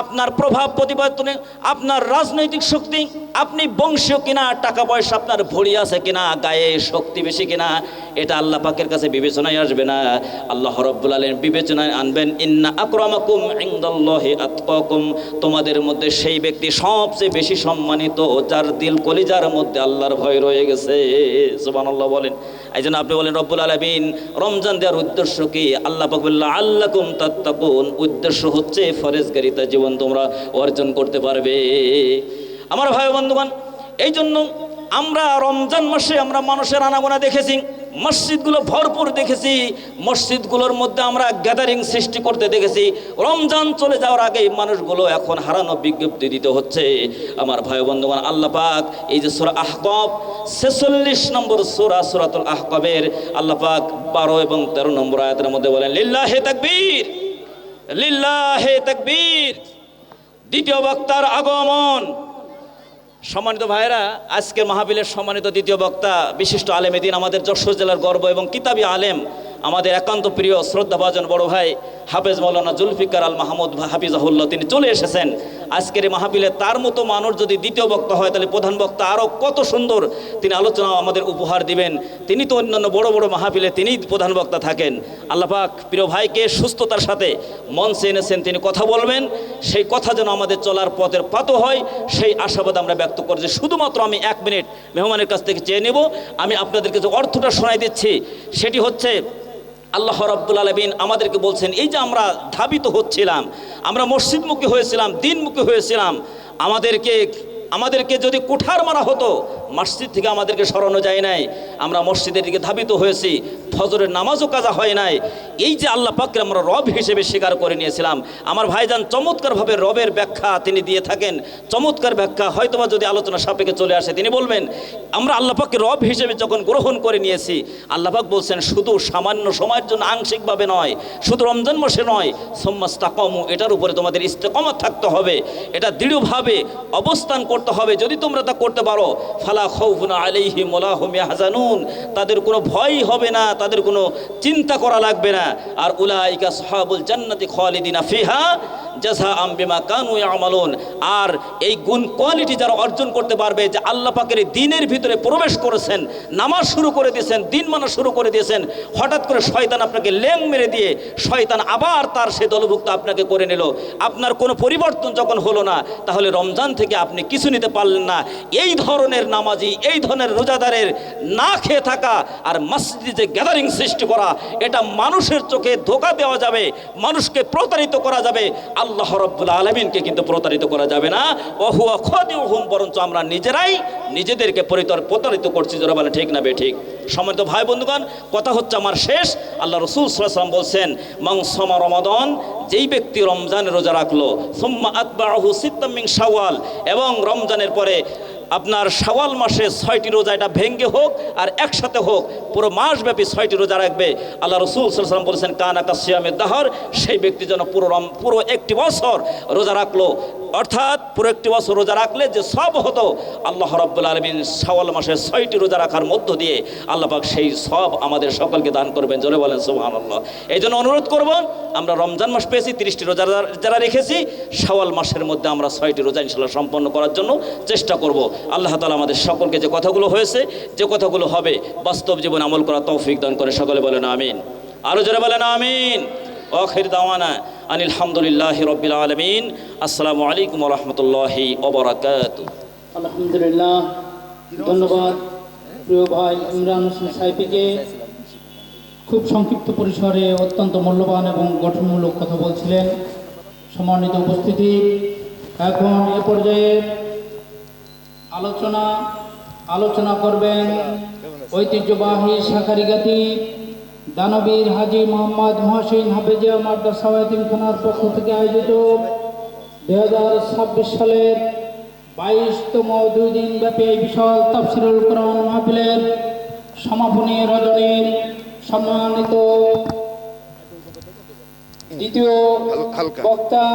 আপনার প্রভাব প্রতিপত্তি, আপনার রাজনৈতিক শক্তি, আপনি বংশীয় কিনা, টাকা পয়সা আপনার ভরি আছে কিনা, গায়ে শক্তি বেশি কিনা, এটা আল্লাহ পাকের কাছে বিবেচনায় আসবে না। আল্লাহ রাব্বুল আলামিন বিবেচনায় আনবেন ইন্না আকরামাকুম ইনদাল্লাহি আতকাকুম, তোমাদের মধ্যে সেই ব্যক্তি সবচেয়ে বেশি সম্মানিত যার দিল কলিজার মধ্যে আল্লাহর ভয় রয়ে গেছে। সুবহানাল্লাহ বলেন। এই জন্য আপনি বলেন রব্বুল আলামিন রমজান দেওয়ার উদ্দেশ্য কি? আল্লাহ পাক বললেন আল্লাকুম তাত্তাকুন, উদ্দেশ্য হচ্ছে ফরজগারিতা জীবন তোমরা অর্জন করতে পারবে। আমার ভাই বন্ধুগণ, এই জন্য আমরা রমজান মাসে আমরা মানুষের আনাগোনা দেখেছি, মসজিদগুলো ভরপুর দেখেছি, মসজিদগুলোর মধ্যে আমরা গ্যাদারিং সৃষ্টি করতে দেখেছি। রমজান চলে যাওয়ার আগেই মানুষগুলো এখন হারানো বিজ্ঞপ্তি দিতে হচ্ছে। আমার ভাই বন্ধুগণ, আল্লাহ পাক এই যে সূরা আহকাব 46 নম্বর সূরাতুল আহকাবের আল্লাহ পাক 12 এবং 13 নম্বর আয়াতের মধ্যে বলেন লিল্লাহি তাকবীর, লিল্লাহি তাকবীর, দ্বিতীয় বক্তার আগমন। সম্মানিত ভাইরা, আজকের মাহফিলের সম্মানিত দ্বিতীয় বক্তা বিশিষ্ট আলেম দ্বীন, আমাদের যশোর জেলার গর্ব এবং কিতাবী আলেম, আমাদের একান্ত প্রিয় শ্রদ্ধাভাজন বড় ভাই হাফেজ মাওলানা জুলফিকার আল মাহমুদ হাফিজাহুল্লাহ, তিনি চলে এসেছেন আজকের এই মাহফিলে। তার মতো মানুষ যদি দ্বিতীয় বক্তা হয় তাহলে প্রধান বক্তা আরও কত সুন্দর তিনি আলোচনা আমাদের উপহার দিবেন। তিনি তো অন্যান্য বড় বড় মাহফিলে তিনিই প্রধান বক্তা থাকেন। আল্লাহ পাক প্রিয় ভাইকে সুস্থতার সাথে মঞ্চে এনেছেন, তিনি কথা বলবেন, সেই কথা যেন আমাদের চলার পথের পাতো হয়, সেই আশাবাদ আমরা ব্যক্ত করছি। শুধুমাত্র আমি 1 মিনিট মেহমানের কাছ থেকে চেয়ে নেব। আমি আপনাদেরকে যে অর্থটা শোনাই দিচ্ছি সেটি হচ্ছে, আল্লাহ রাব্বুল আলামিন আমাদেরকে বলছেন, এই যে আমরা ধাবিত হচ্ছিলাম, আমরা মসজিদমুখী হয়েছিলাম, দিনমুখী হয়েছিলাম, আমাদেরকে যদি কুঠার মারা হতো, মসজিদ থেকে আমাদেরকে সরানো যায় নাই, আমরা মসজিদের দিকে ধাবিত হয়েছি, ফজরের নামাজও কাজা হয় নাই। এই যে আল্লাহ পাককে আমরা রব হিসেবে স্বীকার করে নিয়েছিলাম। আমার ভাইজান চমৎকারভাবে রবের ব্যাখ্যা তিনি দিয়ে থাকেন, চমৎকার ব্যাখ্যা। হয়তোবা যদি আলোচনা সাপেক্ষে চলে আসে তিনি বলবেন, আমরা আল্লাহ পাককে রব হিসেবে যখন গ্রহণ করে নিয়েছি, আল্লাহ পাক বলছেন শুধু সামান্য সময়ের জন্য আংশিকভাবে নয়, শুধু রমজান মাসে নয়, সুম্মাস্তাকামু, এটার উপরে তোমাদের ইস্তেকামত থাকতে হবে, এটা দৃঢ়ভাবে অবস্থান করতে হবে। যদি তোমরা তা করতে পারো, ফালা খাউফুন আলাইহিম ওয়ালা হুম ইয়াহজানুন, তাদের কোনো ভয় হবে না, তাদের কোনো চিন্তা করা লাগবে না। আর উলাইকা আসহাবুল জান্নাতি খালিদিনা ফিহা জাযাআম বিমা কানু ইয়ামালুন। আর এই গুণ কোয়ালিটি যারা অর্জন করতে পারবে, যে আল্লাহ পাকের দিনের ভিতরে প্রবেশ করেছেন, নামাজ শুরু করে দিয়েছেন, দিন মানা শুরু করে দিয়েছেন, হঠাৎ করে শয়তান আপনাকে ল্যাং মেরে দিয়ে শয়তান আবার তার সে দলভুক্ত আপনাকে করে নিল, আপনার কোনো পরিবর্তন যখন হলো না, তাহলে রমজান থেকে আপনি কিছু নিতে পারলেন না। এই ধরনের নামাজি, এই ধরনের রোজাদারের না খেয়ে থাকা আর মসজিদে গ্যাদারিং সৃষ্টি করা, এটা মানুষের চোখে ধোঁকা দেওয়া যাবে, মানুষকে প্রতারিত করা যাবে, আল্লাহ রাব্বুল আলামিনকে কিন্তু প্রতারিত করা যাবে না। ওহুয়া খাদিউহুম, বরঞ্চ আমরা নিজেরাই নিজেদেরকে প্রতারিত করছি। যারা বলে ঠিক না বে ঠিক। সম্মানিত ভাই বন্ধুগণ, কথা হচ্ছে আমার শেষ। আল্লাহ রাসূল সাল্লাল্লাহু আলাইহি ওয়াসাল্লাম বলছেন, মান সামা রমাদান, যেই ব্যক্তি রমজানের রোজা রাখলো, সুম্মা আতবাহু সিত্তাম মিন শাওয়াল, এবং রমজানের পরে আপনার শাওয়াল মাসে 6টি রোজা, এটা ভেঙ্গে হোক আর একসাথে হোক, পুরো মাসব্যাপী 6টি রোজা রাখবে। আল্লাহ রাসূল সাল্লাল্লাহু আলাইহি ওয়াসাল্লাম বলেছেন, কানা কাসিয়ামেদ দাহর, সেই ব্যক্তি যেন পুরো একটি বছর রোজা রাখলো। অর্থাৎ পুরো একটি বছর রোজা রাখলে যে সব হতো, আল্লাহ রাব্বুল আলামিন শাওয়াল মাসে 6টি রোজা রাখার মধ্য দিয়ে আল্লাহ পাক সেই সব আমাদের সকলকে দান করবেন। জোরে বলেন সুবহানাল্লাহ। এই জন্য অনুরোধ করব, আমরা রমজান মাস পেয়েছি, 30টি রোজা যারা রেখেছি, শাওয়াল মাসের মধ্যে আমরা 6টি রোজা ইনশাআল্লাহ সম্পন্ন করার জন্য চেষ্টা করব। আল্লাহ তাআলা আমাদের সকলকে যে কথাগুলো হয়েছে, যে কথাগুলো হবে, বাস্তব জীবনে আমল করার তৌফিক দান করে। সকলে বলেন আমিন। আরো জোরে বলেন আমিন। আখির দাওয়ানা আনিল হামদুলিল্লাহি রাব্বিল আলামিন। আসসালামু আলাইকুম ওয়া রাহমাতুল্লাহি ওয়া বারাকাতুহু। আলহামদুলিল্লাহ, ধন্যবাদ প্রিয় ভাই ইমরান হোসেন সাইফিকে। খুব সংক্ষিপ্ত পরিসরে অত্যন্ত মূল্যবান এবং গঠনমূলক কথা বলছিলেন। সম্মানিত উপস্থিতি, এখন এ পর্যায়ে আলোচনা করবেন ঐতিহ্যবাহী শাকারিগাতি দানবীর হাজী মোহাম্মদ মহসিন হাফেজিয়া মাদ্রাসা এতিমখানার পক্ষ থেকে আয়োজিত 2026 সালের 22তম 2 দিন ব্যাপী এই বিশাল তাফসীরুল কোরআন মাহফিলের সমাপনী রজনীর সম্মানিত দ্বিতীয় বক্তা,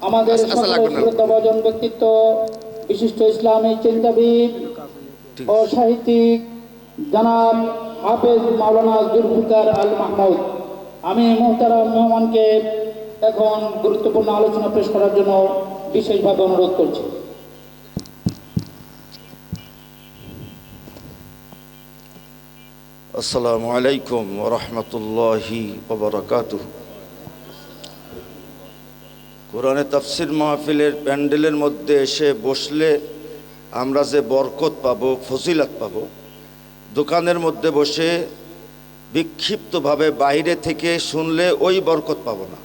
আমাদের শ্রদ্ধাভাজন ব্যক্তিত্ব, বিশিষ্ট ইসলামী চিন্তাবিদ ও সাহিত্যিক জনাব হাফেজ মাওলানা জুলফিকার আল মাহমুদ। আমি মুহতারাম মেহমানকে এখন গুরুত্বপূর্ণ আলোচনা পেশ করার জন্য বিশেষভাবে অনুরোধ করছি। আসসালামু আলাইকুম ওয়া রাহমাতুল্লাহি ওয়া বারাকাতুহু। কোরআনে তাফসীর মাহফিলের প্যান্ডেলের মধ্যে এসে বসলে আমরা যে বরকত পাবো, ফজিলত পাবো, দোকানের মধ্যে বসে বিক্ষিপ্তভাবে বাইরে থেকে শুনলে ওই বরকত পাবো না।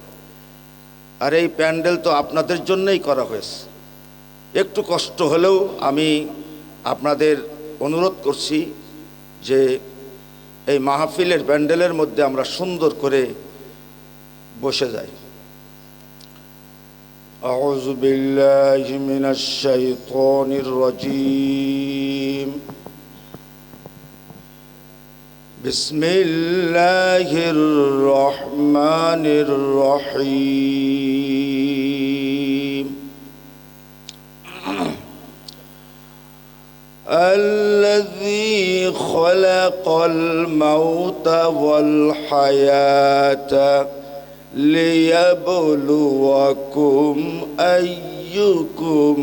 আর এই প্যান্ডেল তো আপনাদের জন্যই করা হয়েছে। একটু কষ্ট হলেও আমি আপনাদের অনুরোধ করছি যে এই মাহফিলের প্যান্ডেলের মধ্যে আমরা সুন্দর করে বসে যাই। আউযু বিল্লাহি মিনাশ শাইতানির রাজীম। বিসমিল্লাহির রহমানির রহিম। الذي خلق الموت والحياة ليبلوكم أيكم